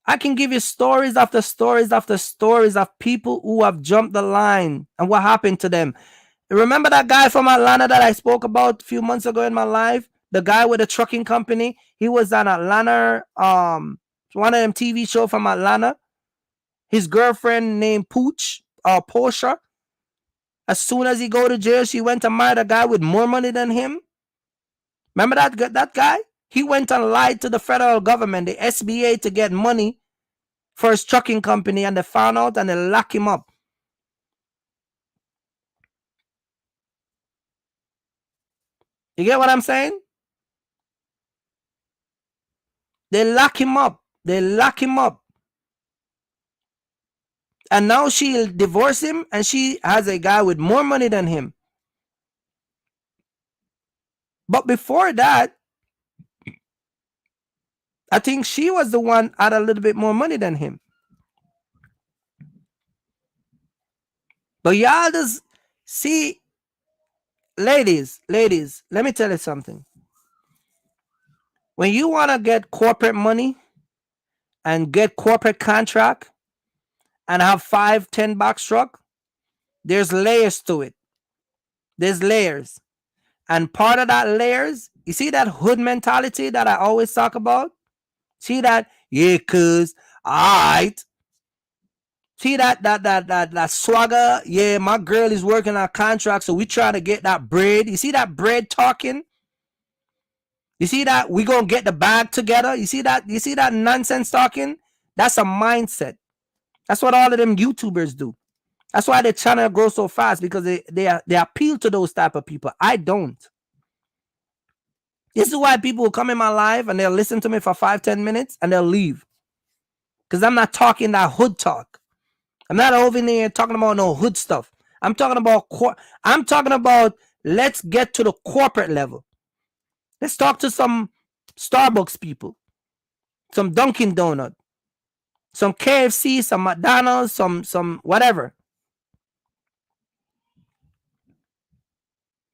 I can give you stories after stories after stories of people who have jumped the line and what happened to them. Remember that guy from Atlanta that I spoke about a few months ago in my life? The guy with the trucking company. He was on Atlanta, one of them TV show from Atlanta. His girlfriend named Portia. As soon as he go to jail, she went to marry a guy with more money than him. Remember that guy? He went and lied to the federal government, the SBA, to get money for his trucking company, and they found out and they locked him up. You get what I'm saying? They lock him up. They lock him up. And now she'll divorce him and she has a guy with more money than him. But before that, I think she was the one had a little bit more money than him. But y'all just see, ladies, let me tell you something. When you want to get corporate money and get corporate contract and have 5-10 box truck, there's layers to it. There's layers. And part of that layers, you see that hood mentality that I always talk about? See that? Yeah, cuz, alright. See that swagger? Yeah, my girl is working on a contract, so we try to get that bread. You see that bread talking? You see that? We gonna get the bag together. You see that? You see that nonsense talking? That's a mindset. That's what all of them YouTubers do. That's why their channel grows so fast, because they appeal to those type of people. I don't. This is why people will come in my live and they'll listen to me for 5-10 minutes and they'll leave. Because I'm not talking that hood talk. I'm not over there talking about no hood stuff. I'm talking about let's get to the corporate level. Let's talk to some Starbucks people, some Dunkin' Donut, some KFC, some McDonald's, some whatever.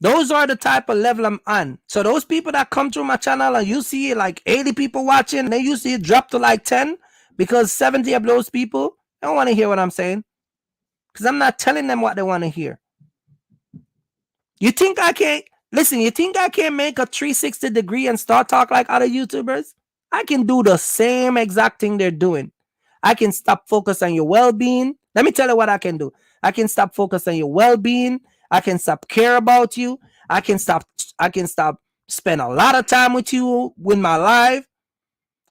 Those are the type of level I'm on. So those people that come through my channel and you see like 80 people watching, and then you see it drop to like 10 because 70 of those people don't want to hear what I'm saying, because I'm not telling them what they want to hear. You think I can't listen? You think I can't make a 360 degree and start talk like other YouTubers? I can do the same exact thing they're doing. I can stop focus on your well-being. Let me tell you what I can do. I can stop focus on your well-being. I can stop care about you. I can stop spend a lot of time with you with my life.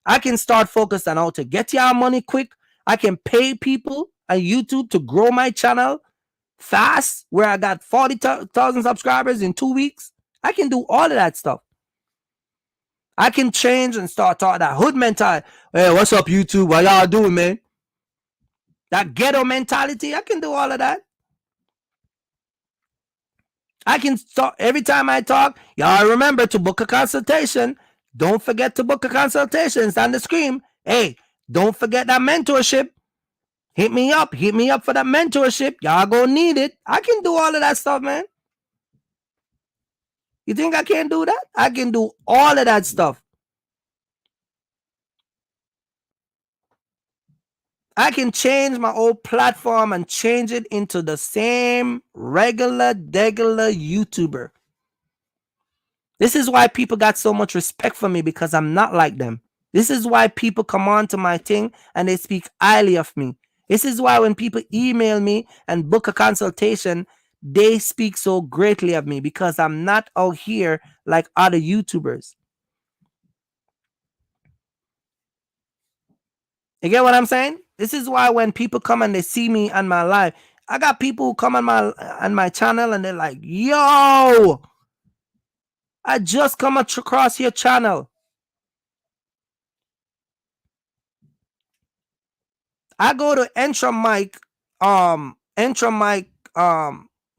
I can start focus on how to get your money quick. I can pay people on YouTube to grow my channel fast, where I got 40,000 subscribers in 2 weeks. I can do all of that stuff. I can change and start talking that hood mentality. Hey, what's up, YouTube? What y'all doing, man? That ghetto mentality, I can do all of that. I can start every time I talk. Y'all remember to book a consultation. Don't forget to book a consultation. It's on the screen. Hey, don't forget that mentorship. Hit me up for that mentorship. Y'all gonna need it. I can do all of that stuff, man. You think I can't do that? I can do all of that stuff. I can change my old platform and change it into the same regular YouTuber. This is why people got so much respect for me, because I'm not like them. This is why people come on to my thing and they speak highly of me. This is why when people email me and book a consultation, they speak so greatly of me, because I'm not out here like other YouTubers. You get what I'm saying? This is why when people come and they see me on my live, I got people who come on my channel and they're like, yo, I just come across your channel. I go to Entra Mike,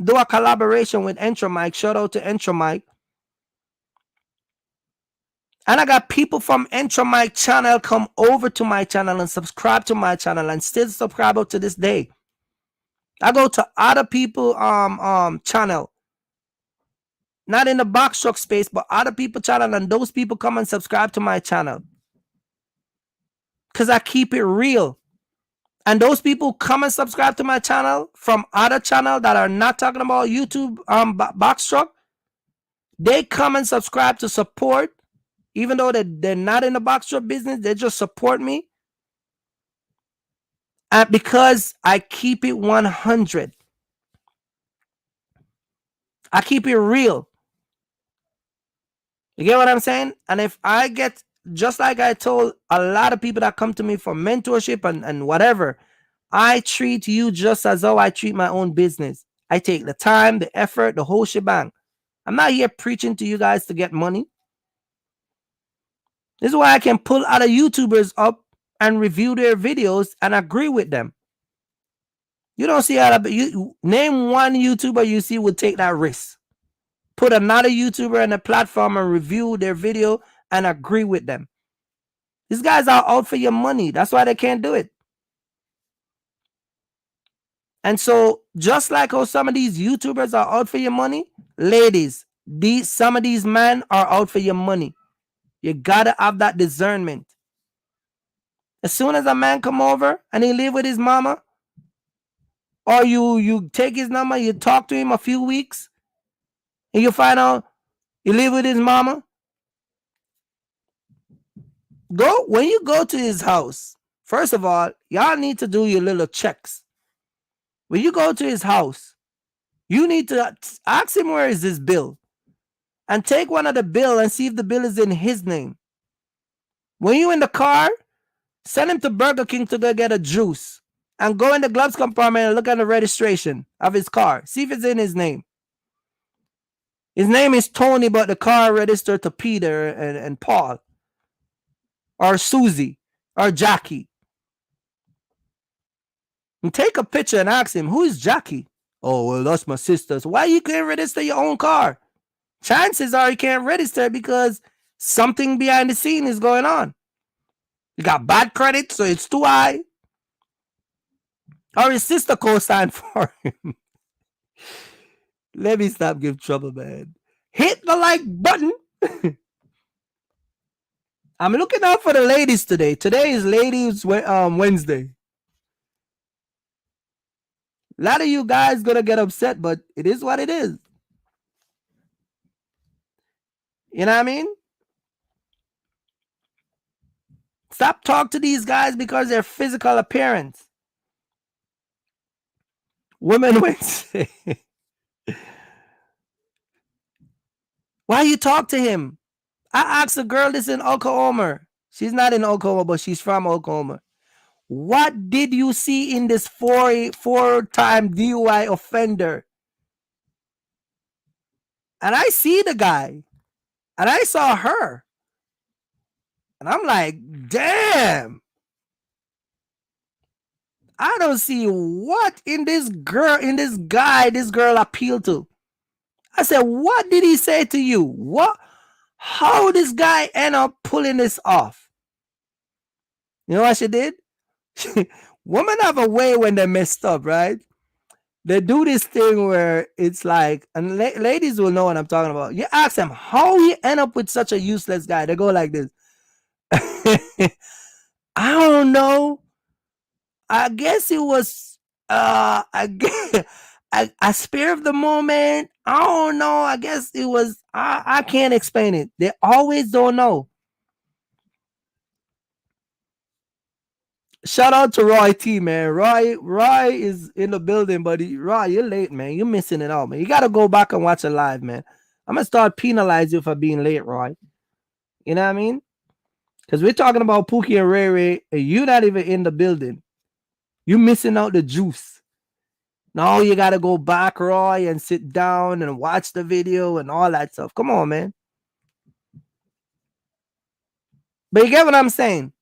do a collaboration with Entra Mike. Shout out to Entra Mike. And I got people from Entra Mike channel come over to my channel and subscribe to my channel and still subscribe up to this day. I go to other people channel, not in the box truck space, but other people channel, and those people come and subscribe to my channel because I keep it real. And those people come and subscribe to my channel from other channel that are not talking about YouTube box truck. They come and subscribe to support, even though they're not in the box truck business. They just support me. And because I keep it 100. I keep it real. You get what I'm saying? And if I get, just like I told a lot of people that come to me for mentorship and whatever, I treat you just as though I treat my own business. I take the time, the effort, the whole shebang. I'm not here preaching to you guys to get money. This is why I can pull other YouTubers up and review their videos and agree with them. You don't see how you name one YouTuber you see would take that risk. Put another YouTuber on the platform and review their video and agree with them. These guys are out for your money. That's why they can't do it. And so, just like how some of these YouTubers are out for your money, ladies, some of these men are out for your money. You gotta have that discernment. As soon as a man come over and he live with his mama, or you take his number, you talk to him a few weeks, and you find out he live with his mama, when you go to his house, first of all, y'all need to do your little checks. When you go to his house, you need to ask him where is this bill, and take one of the bill and see if the bill is in his name. When you in the car, send him to Burger King to go get a juice, and go in the gloves compartment and look at the registration of his car. See if it's in his name. His name is Tony, but the car registered to Peter and Paul, or Susie, or Jackie. And take a picture and ask him, who is Jackie? Oh, well, that's my sister. So why you can't register your own car? Chances are you can't register because something behind the scene is going on. You got bad credit, so it's too high. Or his sister co-signed for him. Let me stop giving trouble, man. Hit the like button. I'm looking out for the ladies today. Today is Ladies Wednesday. A lot of you guys gonna get upset, but it is what it is. You know what I mean? Stop talking to these guys because of their physical appearance. Women Wednesday. Why you talk to him? I asked a girl this in Oklahoma. She's not in Oklahoma, but she's from Oklahoma. What did you see in this four-time DUI offender? And I see the guy. And I saw her. And I'm like, damn. I don't see what in this girl appealed to. I said, what did he say to you? What? How this guy end up pulling this off? You know what she did? Women have a way when they're messed up, right? They do this thing where it's like, and ladies will know what I'm talking about. You ask them how he end up with such a useless guy. They go like this. I don't know. I guess it was a spare of the moment. I don't know. I guess it was. I can't explain it. They always don't know. Shout out to Roy T, man. Roy is in the building, but Roy, you're late, man. You're missing it out, man. You gotta go back and watch it live, man. I'm gonna start penalizing you for being late, Roy. You know what I mean? Because we're talking about Pookie and Ray Ray, and you're not even in the building. You missing out the juice. Now you gotta go back, Roy, and sit down and watch the video and all that stuff. Come on, man. But you get what I'm saying?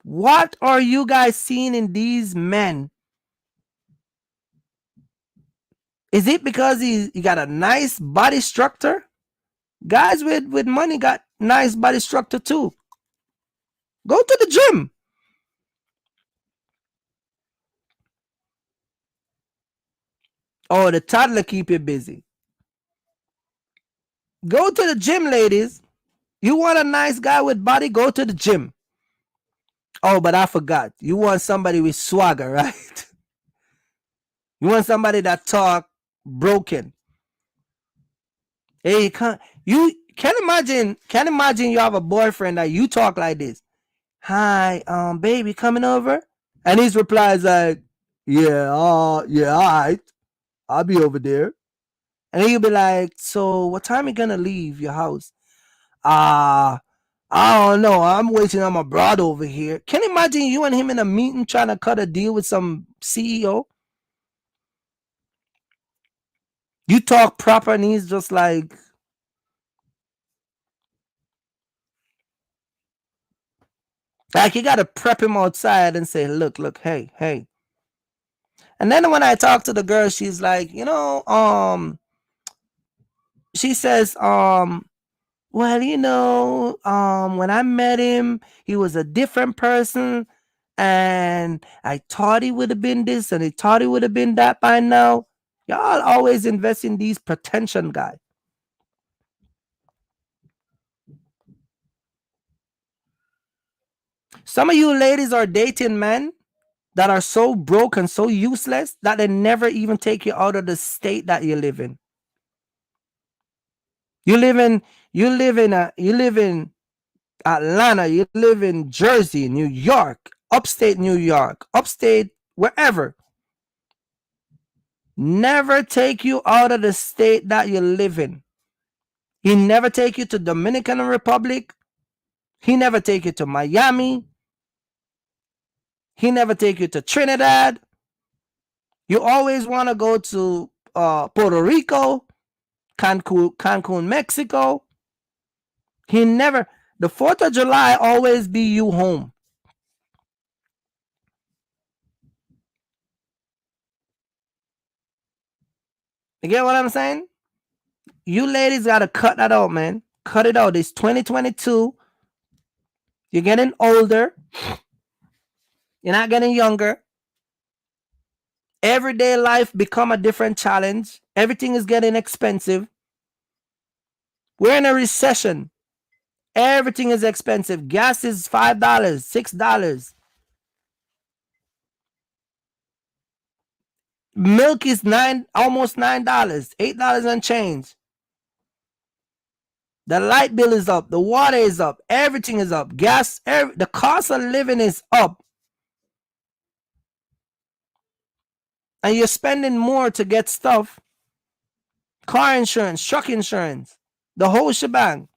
What are you guys seeing in these men? Is it because he got a nice body structure? Guys with money got nice body structure too. Go to the gym. Oh, the toddler keep you busy. Go to the gym, ladies. You want a nice guy with body? Go to the gym. Oh, but I forgot. You want somebody with swagger, right? You want somebody that talk broken. Hey, you can't imagine you have a boyfriend that you talk like this. Hi, baby, coming over? And his reply is like, yeah, all right. I'll be over there. And he'll be like, so what time you gonna leave your house? I don't know. I'm waiting on my brother over here. Can you imagine you and him in a meeting trying to cut a deal with some CEO? You talk proper and he's just like, you gotta prep him outside and say, look, hey. And then when I talk to the girl, she's like, she says, well, when I met him, he was a different person. And I thought he would have been this and I thought he would have been that by now. Y'all always invest in these pretension guys. Some of you ladies are dating men that are so broke and so useless that they never even take you out of the state that you live in. You live in Atlanta, you live in Jersey, New York, upstate New York, upstate wherever. Never take you out of the state that you live in. He never take you to Dominican Republic. He never take you to Miami. He never take you to Trinidad. You always want to go to Puerto Rico, Cancun, Mexico. He never. The 4th of July always be you home. You get what I'm saying? You ladies got to cut that out, man. Cut it out. It's 2022. You're getting older. You're not getting younger. Everyday life become a different challenge. Everything is getting expensive. We're in a recession. Everything is expensive. Gas is $5, $6. Milk is almost $9, $8 and change. The light bill is up. The water is up. Everything is up. Gas, the cost of living is up. And you're spending more to get stuff. Car insurance, truck insurance, the whole shebang.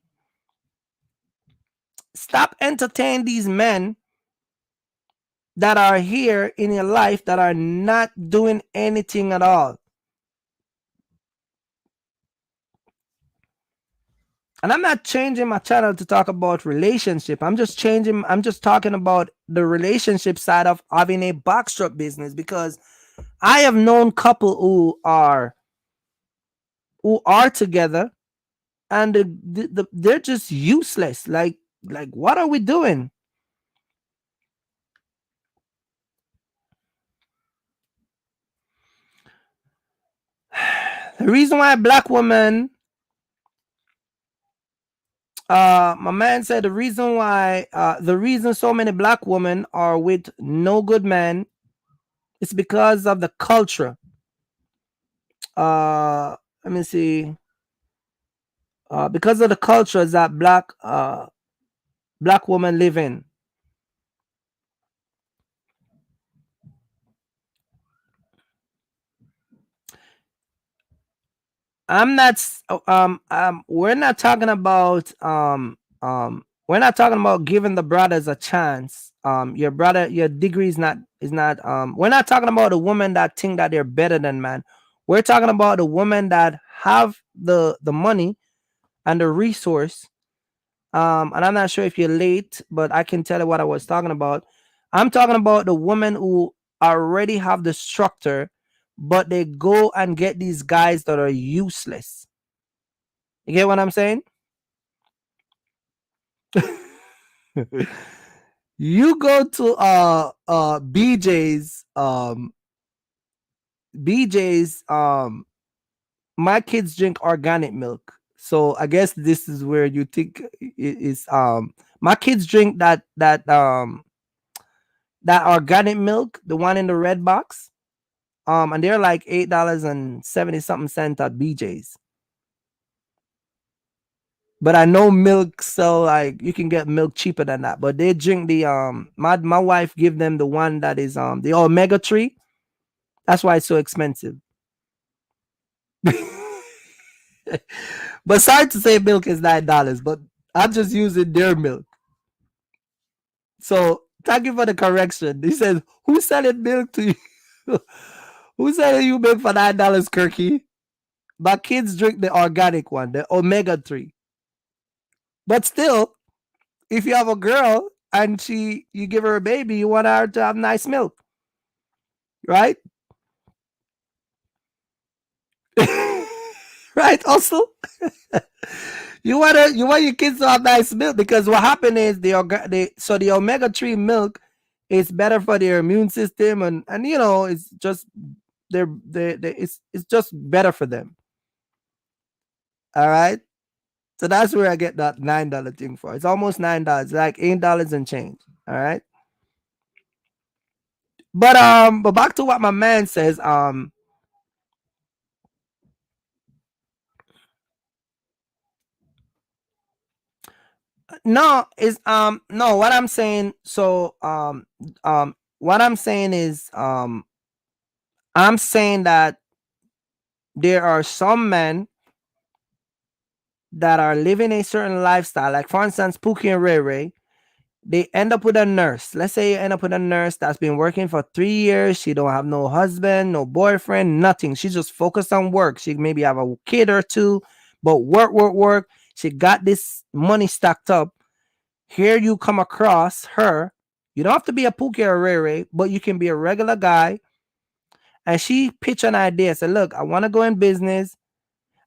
Stop entertaining these men that are here in your life that are not doing anything at all. And I'm not changing my channel to talk about relationship. I'm just talking about the relationship side of having a box truck business, because I have known couple who are together and they're just useless. Like what are we doing? The reason why black women, my man said the reason so many black women are with no good men is because of the culture. Let me see. Because of the cultures that black women live in. We're not talking about we're not talking about giving the brothers a chance. Your brother, your degree is not. We're not talking about a woman that think that they're better than man. We're talking about a woman that have the money and the resource. And I'm not sure if you're late, but I can tell you what I was talking about. I'm talking about the women who already have the structure, but they go and get these guys that are useless. You get what I'm saying? You go to BJ's my kids drink organic milk. So I guess this is where you think is my kids drink that organic milk, the one in the red box. And they're like $8.70 something cent at BJ's. But I know milk, so like you can get milk cheaper than that. But they drink the my wife give them the one that is the omega 3. That's why it's so expensive. But sorry to say milk is $9, but I'm just using their milk. So thank you for the correction. He says, who's selling milk to you? Who's selling you milk for $9, Kirky? My kids drink the organic one, the omega 3. But still, if you have a girl and you give her a baby, you want her to have nice milk, right? Right. Also, you want your kids to have nice milk, because what happened is the omega 3 milk is better for their immune system, and it's just it's just better for them. All right. So that's where I get that $9 thing for. It's almost $9, like $8 and change. All right. But back to what my man says. No, is no, what I'm saying, so what I'm saying is I'm saying that there are some men that are living a certain lifestyle. Like for instance, Pookie and Ray Ray, they end up with a nurse. Let's say you end up with a nurse that's been working for 3 years. She don't have no husband, no boyfriend, nothing. She's just focused on work. She maybe have a kid or two, but work. She got this money stacked up. Here you come across her. You don't have to be a Pookie or a Ray Ray, but you can be a regular guy. And she pitch an idea. Say, look, I want to go in business.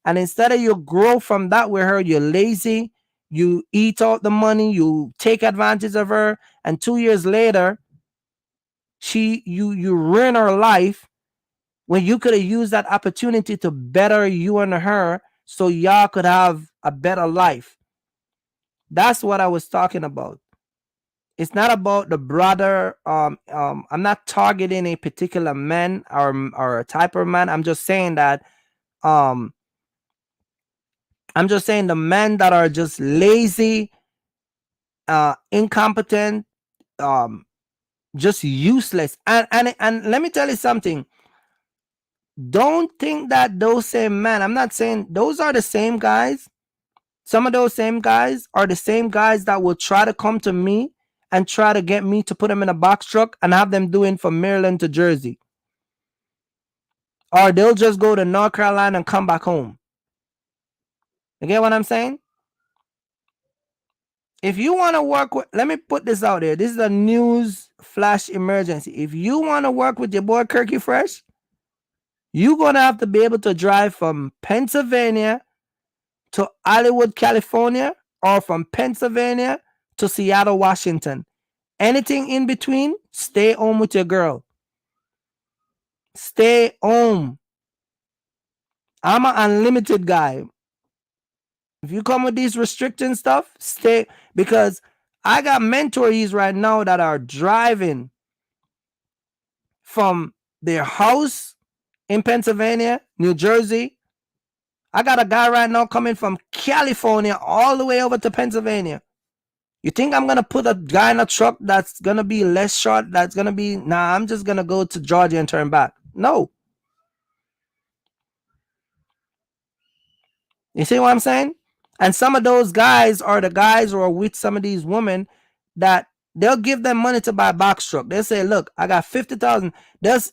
And instead of you grow from that with her, you're lazy. You eat out the money. You take advantage of her. And 2 years later, you ruin her life when you could have used that opportunity to better you and her so y'all could have a better life. That's what I was talking about. It's not about the brother. I'm not targeting a particular man or a type of man. I'm just saying that I'm just saying the men that are just lazy, incompetent, just useless. And let me tell you something. Don't think that those same men, I'm not saying those are the same guys. Some of those same guys are the same guys that will try to come to me and try to get me to put them in a box truck and have them doing from Maryland to Jersey. Or they'll just go to North Carolina and come back home. You get what I'm saying? If you want to work with, let me put this out there. This is a news flash emergency. If you want to work with your boy Kirky Fresh, you're going to have to be able to drive from Pennsylvania to Hollywood, California, or from Pennsylvania to Seattle, Washington. Anything in between, stay home with your girl. Stay home. I'm an unlimited guy. If you come with these restricting stuff, stay, because I got mentorees right now that are driving from their house in Pennsylvania, New Jersey. I got a guy right now coming from California all the way over to Pennsylvania. You think I'm going to put a guy in a truck that's going to be less short? That's going to be, nah, I'm just going to go to Georgia and turn back. No. You see what I'm saying? And some of those guys are the guys who are with some of these women that they'll give them money to buy a box truck. They'll say, look, I got 50,000.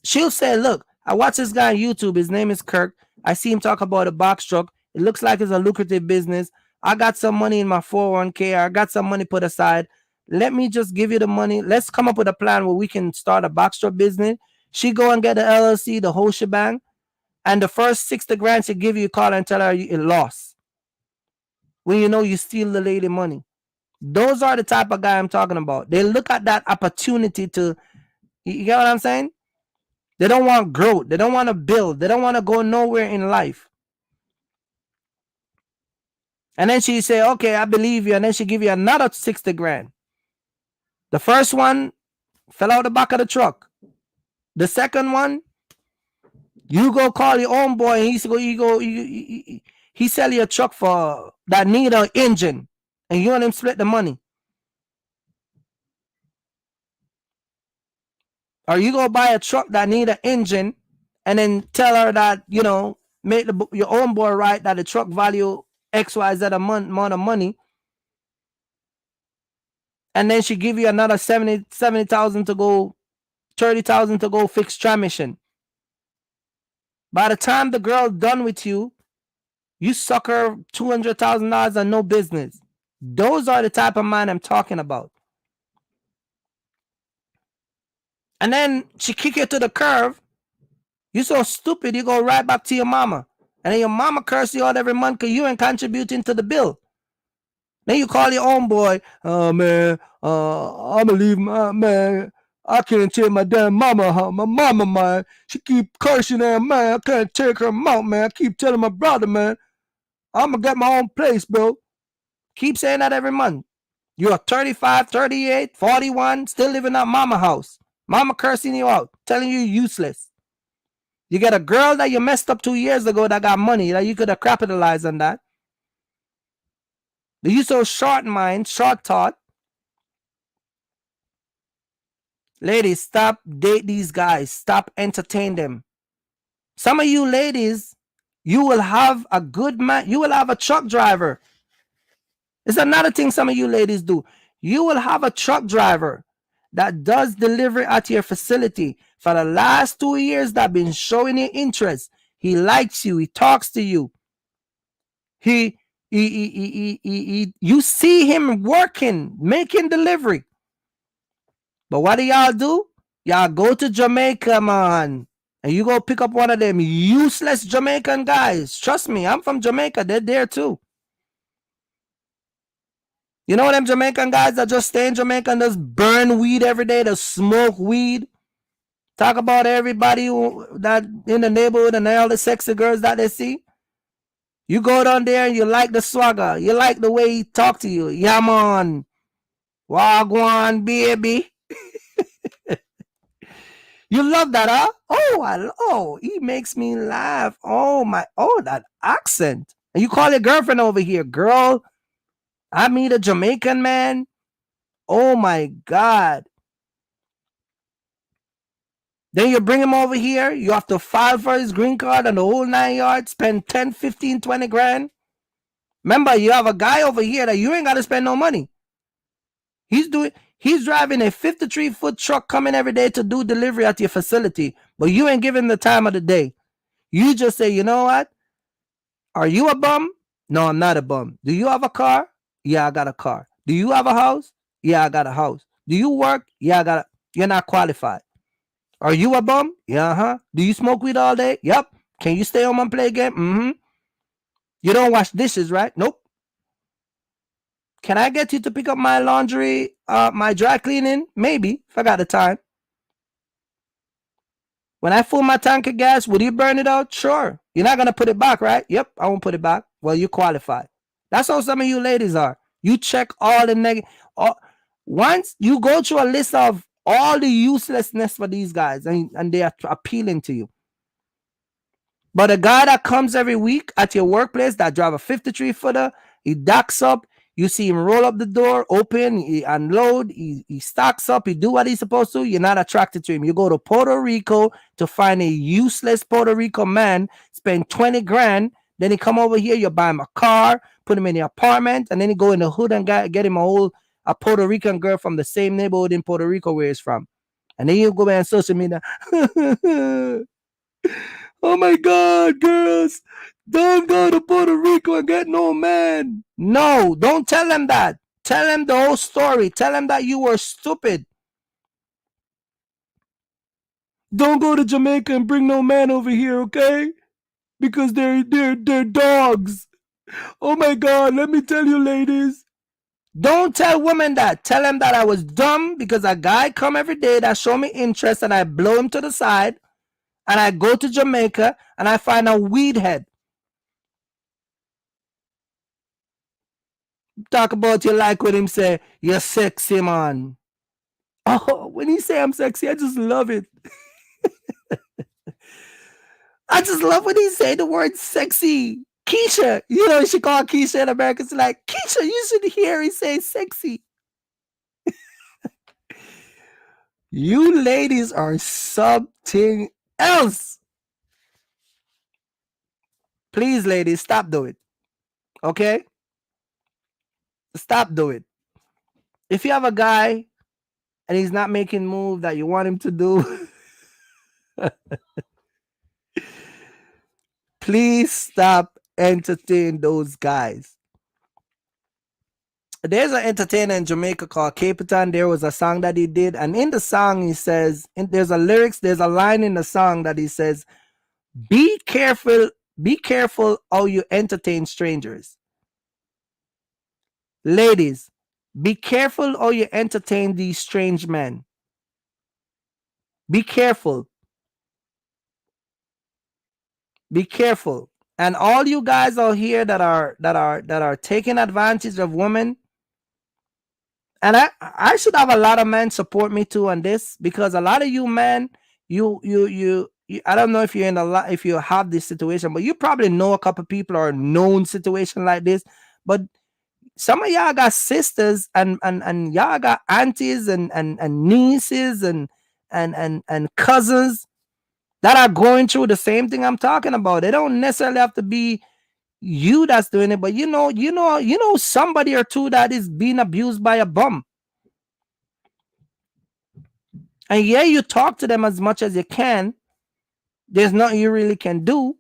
She'll say, look, I watch this guy on YouTube. His name is Kirk. I see him talk about a box truck. It looks like it's a lucrative business. I got some money in my 401k. I got some money put aside. Let me just give you the money. Let's come up with a plan where we can start a box truck business. She go and get the LLC, the whole shebang. And the first 60 grand, she give you a call and tell her it lost. When you know you steal the lady money. Those are the type of guy I'm talking about. They look at that opportunity to, you get what I'm saying? They don't want growth. They don't want to build. They don't want to go nowhere in life. And then she say, okay, I believe you. And then she give you another 60 grand. The first one fell out the back of the truck. The second one, you go call your own boy and he sell you a truck for that need an engine, and you and him split the money. Or you go buy a truck that need an engine and then tell her that, you know, make your own boy right that the truck value XYZ amount of money. And then she give you another 70,000 to go, 30,000 to go fix transmission. By the time the girl done with you, you suck her $200,000 and no business. Those are the type of man I'm talking about. And then she kick you to the curve. You so stupid, you go right back to your mama. And then your mama curse you out every month because you ain't contributing to the bill. Then you call your own boy, oh man, I'ma leave my man. I can't take my damn mama home. My mama, man, she keep cursing her, man. I can't take her out, man. I keep telling my brother, man, I'ma get my own place, bro. Keep saying that every month. You're 35, 38, 41, still living at mama house. Mama cursing you out, telling you you're useless. You get a girl that you messed up 2 years ago that got money that you could have capitalized on that. You so short mind, short thought. Ladies, stop date these guys. Stop entertain them. Some of you ladies, you will have a good man. You will have a truck driver. It's another thing some of you ladies do. You will have a truck driver that does delivery at your facility for the last 2 years that been showing you interest. He likes you. He talks to you. You see him working, making delivery. But what do y'all do? Y'all go to Jamaica, man. And you go pick up one of them useless Jamaican guys. Trust me, I'm from Jamaica. They're there too. You know them Jamaican guys that just stay in Jamaica and just burn weed every day, that smoke weed. Talk about everybody that in the neighborhood and all the sexy girls that they see. You go down there and you like the swagger. You like the way he talk to you. Yeah, man. Wagwan, baby. You love that, huh? Oh, he makes me laugh. That accent. And you call your girlfriend over here, girl. I meet a Jamaican man. Oh my God. Then you bring him over here. You have to file for his green card and the whole 9 yards. Spend 10, 15, 20 grand. Remember, you have a guy over here that you ain't got to spend no money. He's driving a 53-foot truck coming every day to do delivery at your facility, but you ain't giving the time of the day. You just say, you know what? Are you a bum? No, I'm not a bum. Do you have a car? Yeah, I got a car. Do you have a house? Yeah, I got a house. Do you work? Yeah, you're not qualified. Are you a bum? Yeah, Do you smoke weed all day? Yep. Can you stay home and play a game? Mm-hmm. You don't wash dishes, right? Nope. Can I get you to pick up my laundry, my dry cleaning? Maybe, if I got the time. When I fill my tank of gas, would you burn it out? Sure. You're not going to put it back, right? Yep, I won't put it back. Well, you qualify. That's how some of you ladies are. You check all the negative. Once you go through a list of all the uselessness for these guys, and they are appealing to you. But a guy that comes every week at your workplace that drive a 53-footer, he docks up, you see him roll up the door, open, he unload, he stocks up, he do what he's supposed to, you're not attracted to him. You go to Puerto Rico to find a useless Puerto Rico man, spend 20 grand Then he come over here, you buy him a car, put him in the apartment, and then he go in the hood and get him a Puerto Rican girl from the same neighborhood in Puerto Rico where he's from. And then you go back on social media. Oh my God, girls, don't go to Puerto Rico and get no man. No, don't tell them that. Tell them the whole story. Tell them that you were stupid. Don't go to Jamaica and bring no man over here, okay? Because they're dogs. Oh my God, let me tell you, ladies. Don't tell women that. Tell them that I was dumb because a guy come every day that show me interest and I blow him to the side and I go to Jamaica and I find a weed head. Talk about you like when him say, you're sexy, man. Oh, when he say I'm sexy, I just love it. I just love when he say the word sexy. Keisha, you know, she called Keisha in America. It's like, Keisha, you should hear he say sexy. You ladies are something else. Please, ladies, stop doing it. Okay? Stop doing it. If you have a guy and he's not making move that you want him to do, please stop entertaining those guys. There's an entertainer in Jamaica called Capitan. There was a song that he did, and in the song he says, there's a line in the song that he says, be careful how you entertain strangers. Ladies, be careful how you entertain these strange men. Be careful. Be careful. And all you guys out here that are taking advantage of women, and I should have a lot of men support me too on this, because a lot of you men, you I don't know if you're in if you have this situation, but you probably know a couple people or known situation like this. But some of y'all got sisters and y'all got aunties and nieces and cousins that are going through the same thing I'm talking about. They don't necessarily have to be you that's doing it, but you know somebody or two that is being abused by a bum. And yeah, you talk to them as much as you can. There's nothing you really can do.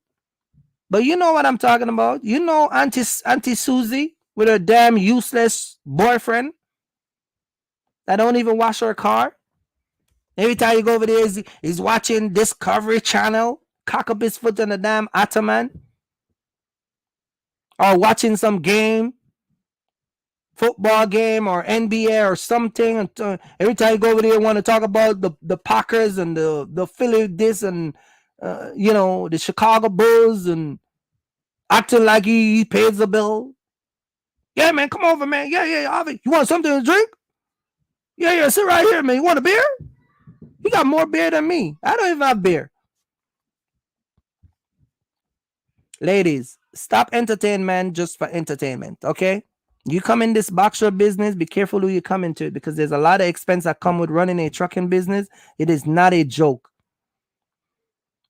But you know what I'm talking about. You know Auntie Susie with her damn useless boyfriend that don't even wash her car. Every time you go over there, he's watching Discovery Channel, cock up his foot on the damn ottoman, or watching some game, football game or NBA or something. And every time you go over there, want to talk about the Packers and the Philly this and the Chicago Bulls, and acting like he pays the bill. Yeah, man, come over, man. Yeah, Avi, you want something to drink? Yeah, sit right here, man. You want a beer? You got more beer than me. I don't even have beer. Ladies, stop entertaining men just for entertainment, okay? You come in this boxer business, be careful who you come into it, because there's a lot of expense that come with running a trucking business. It is not a joke.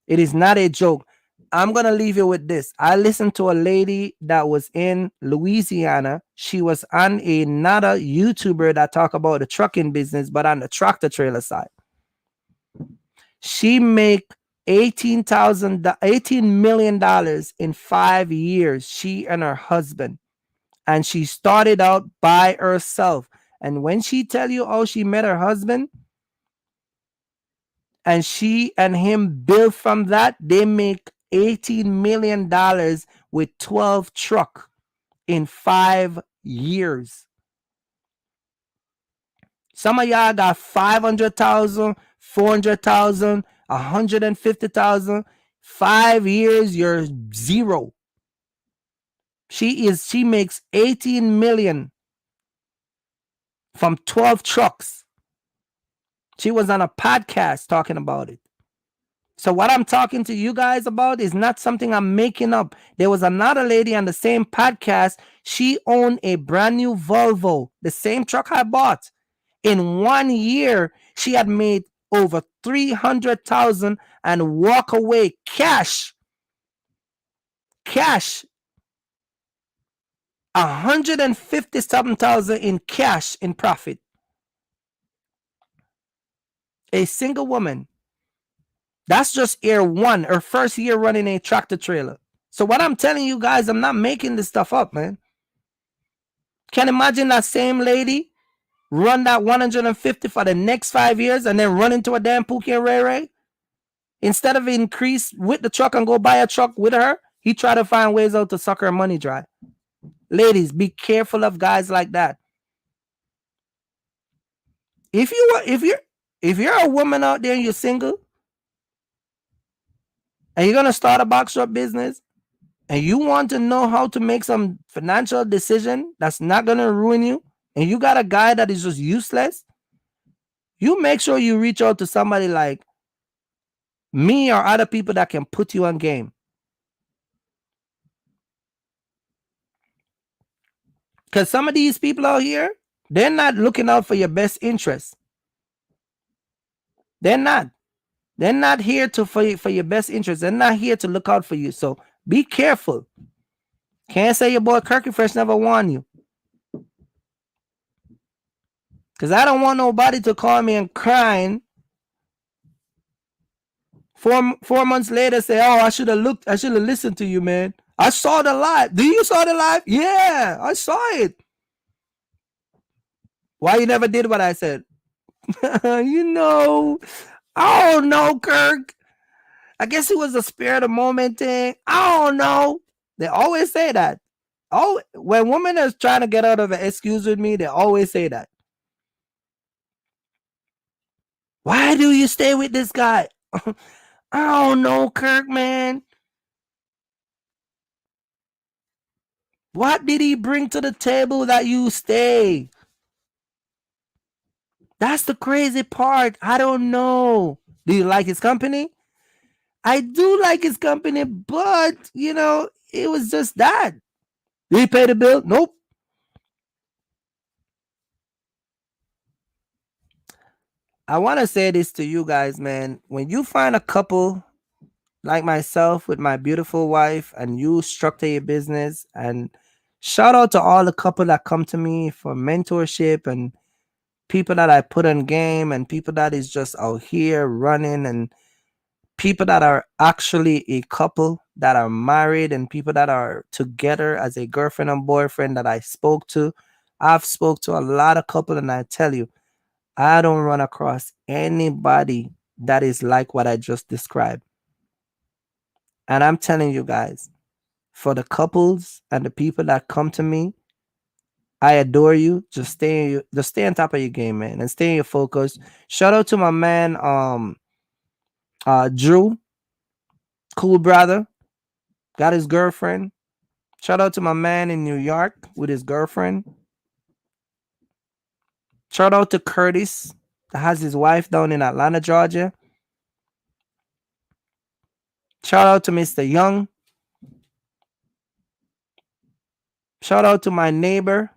It is not a joke. I'm going to leave you with this. I listened to a lady that was in Louisiana. She was on another YouTuber that talk about the trucking business, but on the tractor trailer side. She make $18 million in 5 years, she and her husband. And she started out by herself. And when she tell you how she met her husband, and she and him built from that, they make $18 million with 12 truck in 5 years. Some of y'all got 500,000, 400,000, 150,000. 5 years, you're zero. She makes 18 million from 12 trucks. She was on a podcast talking about it. So what I'm talking to you guys about is not something I'm making up. There was another lady on the same podcast. She owned a brand new Volvo, the same truck I bought. In 1 year, she had made over 300,000 and walk away cash cash, 157,000 in cash in profit. A single woman. That's just year one, her first year running a tractor trailer. So what I'm telling you guys, I'm not making this stuff up, man. Can imagine that same lady run that 150 for the next 5 years and then run into a damn Pookie and Ray Ray? Instead of increase with the truck and go buy a truck with her, he tried to find ways out to suck her money dry. Ladies, be careful of guys like that. If you're a woman out there and you're single and you're gonna start a box shop business and you want to know how to make some financial decision that's not gonna ruin you, and you got a guy that is just useless, you make sure you reach out to somebody like me or other people that can put you on game. Because some of these people out here, they're not looking out for your best interest. They're not. They're not here for your best interest. They're not here to look out for you. So be careful. Can't say your boy Kirky Fresh never warned you. Because I don't want nobody to call me and crying 4 months later, say, oh, I should have listened to you, man. I saw the live. Do you saw the live? Yeah, I saw it. Why you never did what I said? You know, I don't know, Kirk. I guess it was a spirit of moment thing. I don't know. They always say that. Oh, when women is trying to get out of an excuse with me, they always say that. Why do you stay with this guy? I don't know, Kirk, man. What did he bring to the table that you stay? That's the crazy part. I don't know. Do you like his company? I do like his company, but, you know, it was just that. Did he pay the bill? Nope. I want to say this to you guys, man. When you find a couple like myself with my beautiful wife and you structure your business, and shout out to all the couple that come to me for mentorship and people that I put on game and people that is just out here running, and people that are actually a couple that are married and people that are together as a girlfriend and boyfriend that I spoke to. I've spoke to a lot of couple, and I tell you, I don't run across anybody that is like what I just described. And I'm telling you guys, for the couples and the people that come to me, I adore you. Just stay on top of your game, man, and stay in your focus. Shout out to my man, Drew, cool brother, got his girlfriend. Shout out to my man in New York with his girlfriend. Shout out to Curtis that has his wife down in Atlanta, Georgia. Shout out to Mr. Young. Shout out to my neighbor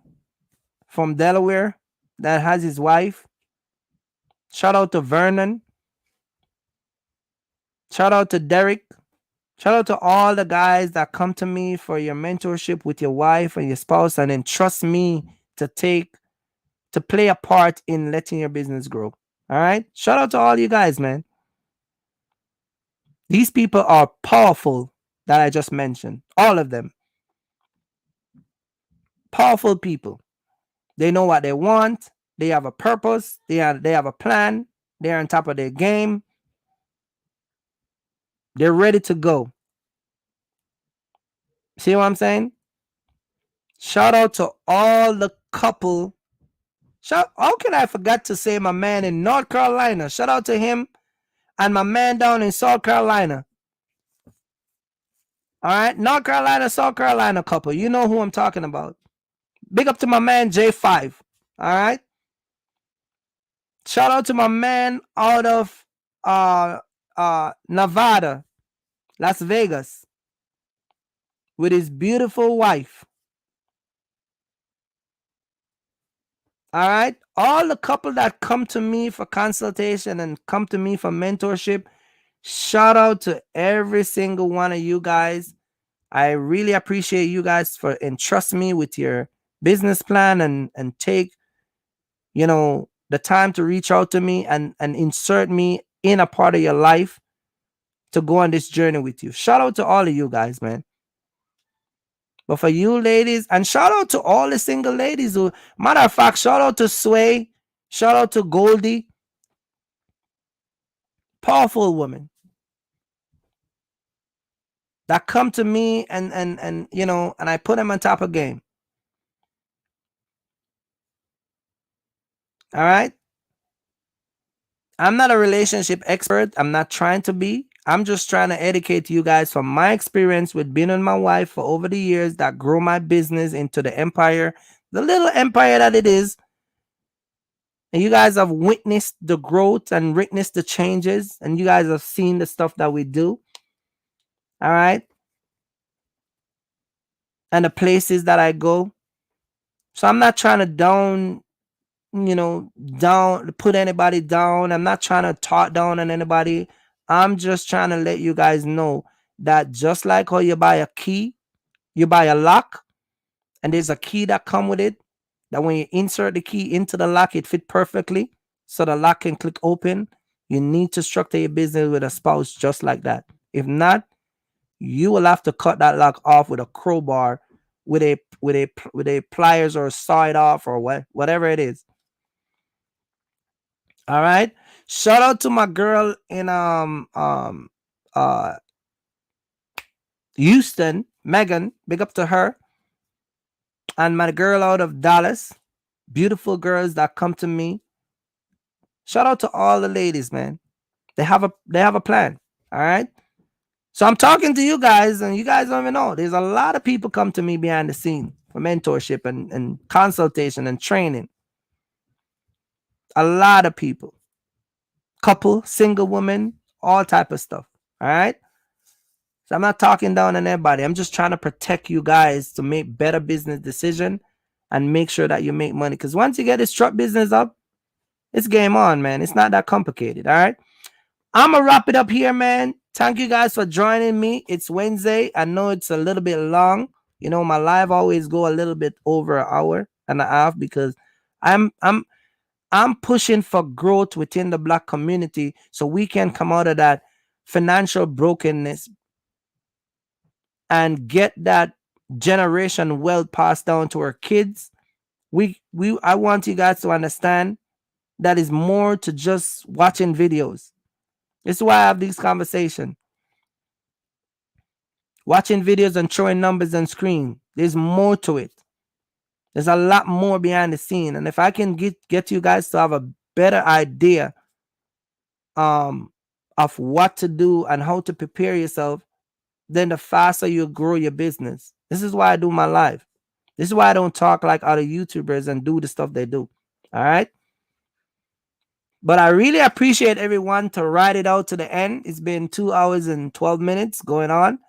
from Delaware that has his wife. Shout out to Vernon. Shout out to Derek. Shout out to all the guys that come to me for your mentorship with your wife and your spouse, and then trust me to play a part in letting your business grow. All right? Shout out to all you guys, man. These people are powerful that I just mentioned. All of them. Powerful people. They know what they want. They have a purpose. They have a plan. They're on top of their game. They're ready to go. See what I'm saying? Shout out to all the couple. How can I forget to say my man in North Carolina? Shout out to him and my man down in South Carolina. All right, North Carolina, South Carolina couple. You know who I'm talking about. Big up to my man J5. All right. Shout out to my man out of Nevada, Las Vegas, with his beautiful wife. All right. All the couple that come to me for consultation and come to me for mentorship, shout out to every single one of you guys. I really appreciate you guys for entrusting me with your business plan and take, the time to reach out to me and insert me in a part of your life to go on this journey with you. Shout out to all of you guys, man. But for you ladies, and shout out to all the single ladies who, matter of fact, shout out to Sway, shout out to Goldie. Powerful woman that come to me and I put them on top of game. All right. I'm not a relationship expert. I'm not trying to be. I'm just trying to educate you guys from my experience with being with my wife for over the years that grew my business into the empire, the little empire that it is. And you guys have witnessed the growth and witnessed the changes, and you guys have seen the stuff that we do. All right. And the places that I go. So I'm not trying to down put anybody down. I'm not trying to talk down on anybody. I'm just trying to let you guys know that just like how you buy a key, you buy a lock, and there's a key that come with it, that when you insert the key into the lock, it fit perfectly so the lock can click open. You need to structure your business with a spouse just like that. If not, you will have to cut that lock off with a crowbar, with a pliers, or saw it off, or whatever it is. All right. Shout out to my girl in Houston, Megan. Big up to her. And my girl out of Dallas. Beautiful girls that come to me. Shout out to all the ladies, man. They have a plan. All right. So I'm talking to you guys, and you guys don't even know. There's a lot of people come to me behind the scene for mentorship and consultation and training. A lot of people. Couple, single women, all type of stuff. All right. So I'm not talking down on anybody. I'm just trying to protect you guys to make better business decision and make sure that you make money. Because once you get this truck business up, it's game on, man. It's not that complicated. All right. I'm gonna wrap it up here, man. Thank you guys for joining me. It's Wednesday. I know it's a little bit long. My live always go a little bit over an hour and a half because I'm pushing for growth within the Black community so we can come out of that financial brokenness and get that generation wealth passed down to our kids. I want you guys to understand that is more to just watching videos. This is why I have these conversations. Watching videos and throwing numbers on screen. There's more to it. There's a lot more behind the scene. And if I can get you guys to have a better idea of what to do and how to prepare yourself, then the faster you grow your business. This is why I do my live. This is why I don't talk like other YouTubers and do the stuff they do. All right. But I really appreciate everyone to ride it out to the end. It's been 2 hours and 12 minutes going on.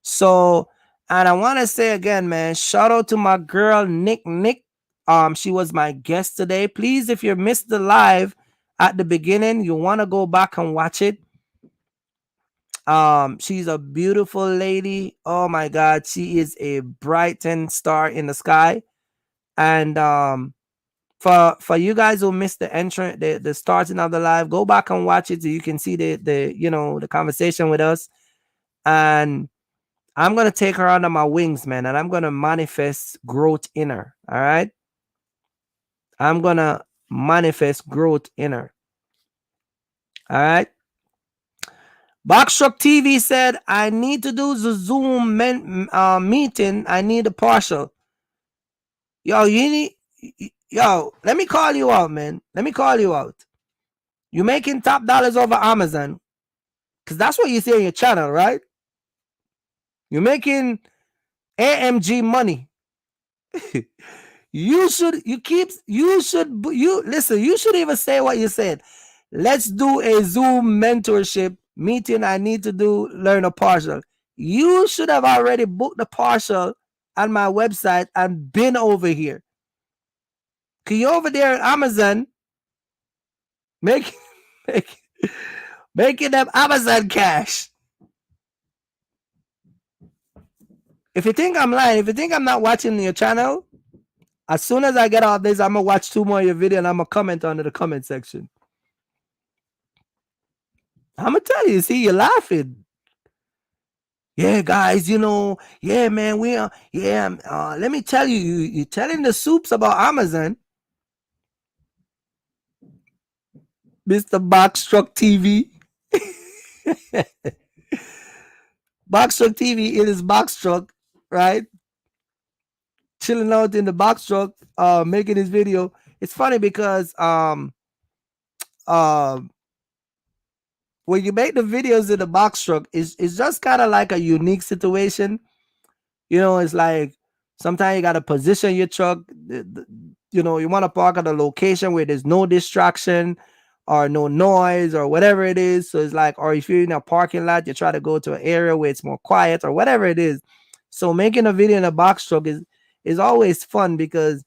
So, and I want to say again, man, shout out to my girl, Nick. She was my guest today. Please, if you missed the live at the beginning, you want to go back and watch it. She's a beautiful lady. Oh my God, she is a brightened star in the sky. And for you guys who missed the entrance, the starting of the live, go back and watch it so you can see the conversation with us. And I'm gonna take her under my wings, man, and I'm gonna manifest growth in her. All right, I'm gonna manifest growth in her. All right. Backstruck TV said, I need to do the Zoom meeting. I need a partial. Yo, let me call you out, man. Let me call you out. You're making top dollars over Amazon. Because that's what you see on your channel, right? You're making AMG money. You should even say what you said. Let's do a Zoom mentorship meeting. I need to learn a partial. You should have already booked the partial on my website and been over here. Cause you're over there at Amazon making them Amazon cash. If you think I'm lying, if you think I'm not watching your channel, as soon as I get off this, I'm gonna watch 2 more of your video and I'm gonna comment under the comment section. I'm gonna tell you, see, you're laughing. Yeah, guys, you know, yeah, man, we are, yeah, let me tell you, you're telling the soups about Amazon. Mr. Boxtruck TV. Boxtruck TV, it is Boxtruck, right? Chilling out in the box truck, making his video. It's funny because when you make the videos in the box truck, it's just kind of like a unique situation. You know, it's like sometimes you gotta position your truck. You know, you want to park at a location where there's no distraction or no noise or whatever it is. So it's like, or if you're in a parking lot, you try to go to an area where it's more quiet or whatever it is. So making a video in a box truck is always fun because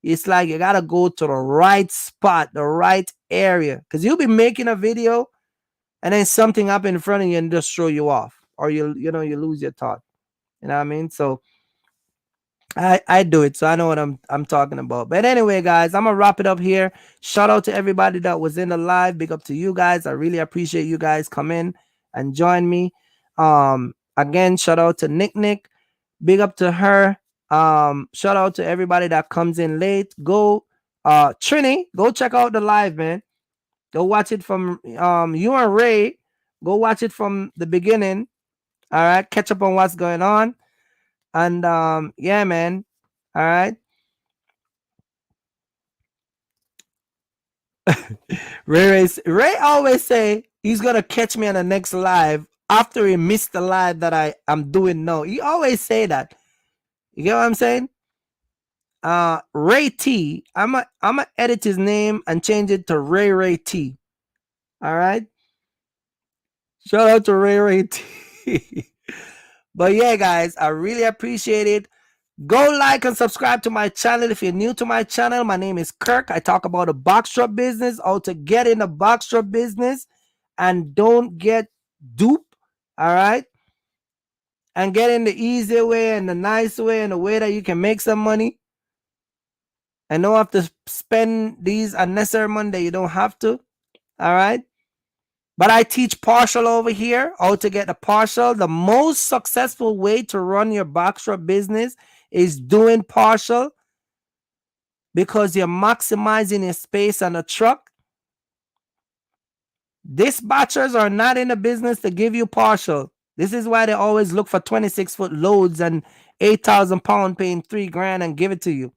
it's like you gotta go to the right spot, the right area. Because you'll be making a video and then something up in front of you and just throw you off. Or you lose your thought. You know what I mean? So I do it, so I know what I'm talking about. But anyway, guys, I'm gonna wrap it up here. Shout out to everybody that was in the live. Big up to you guys. I really appreciate you guys come in and join me. Again, shout out to Nick. Big up to her. Shout out to everybody that comes in late. Go, Trini, go check out the live, man. Go watch it from you and Ray. Go watch it from the beginning. All right, catch up on what's going on. And yeah, man. All right. Ray always say he's gonna catch me on the next live after he missed the live that I'm doing now. He always say that. You get what I'm saying? Ray T. I'm a edit his name and change it to Ray T. All right. Shout out to Ray T. But yeah, guys, I really appreciate it. Go like and subscribe to my channel if you're new to my channel. My name is Kirk. I talk about the box truck business, how to get in the box truck business and don't get duped. All right. And get in the easy way and the nice way and the way that you can make some money. And don't have to spend these unnecessary money that you don't have to. All right. But I teach partial over here, how to get the partial. The most successful way to run your box truck business is doing partial because you're maximizing your space on the truck. Dispatchers are not in the business to give you partial. This is why they always look for 26-foot loads and 8,000 pound paying $3,000 and give it to you.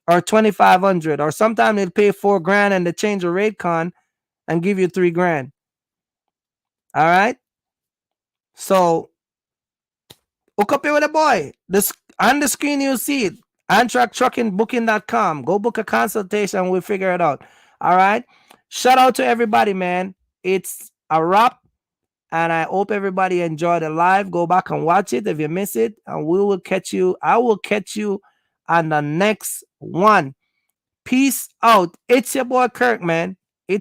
Or 2,500. Or sometimes they'll pay $4,000 and they change a rate con and give you $3,000. All right. So hook up here with a boy. This on the screen you'll see it. AntrakTruckingBooking.com. Go book a consultation. We'll figure it out. All right. Shout out to everybody, man. It's a wrap. And I hope everybody enjoyed the live. Go back and watch it if you miss it. And we will catch you. I will catch you on the next one. Peace out. It's your boy Kirk, man.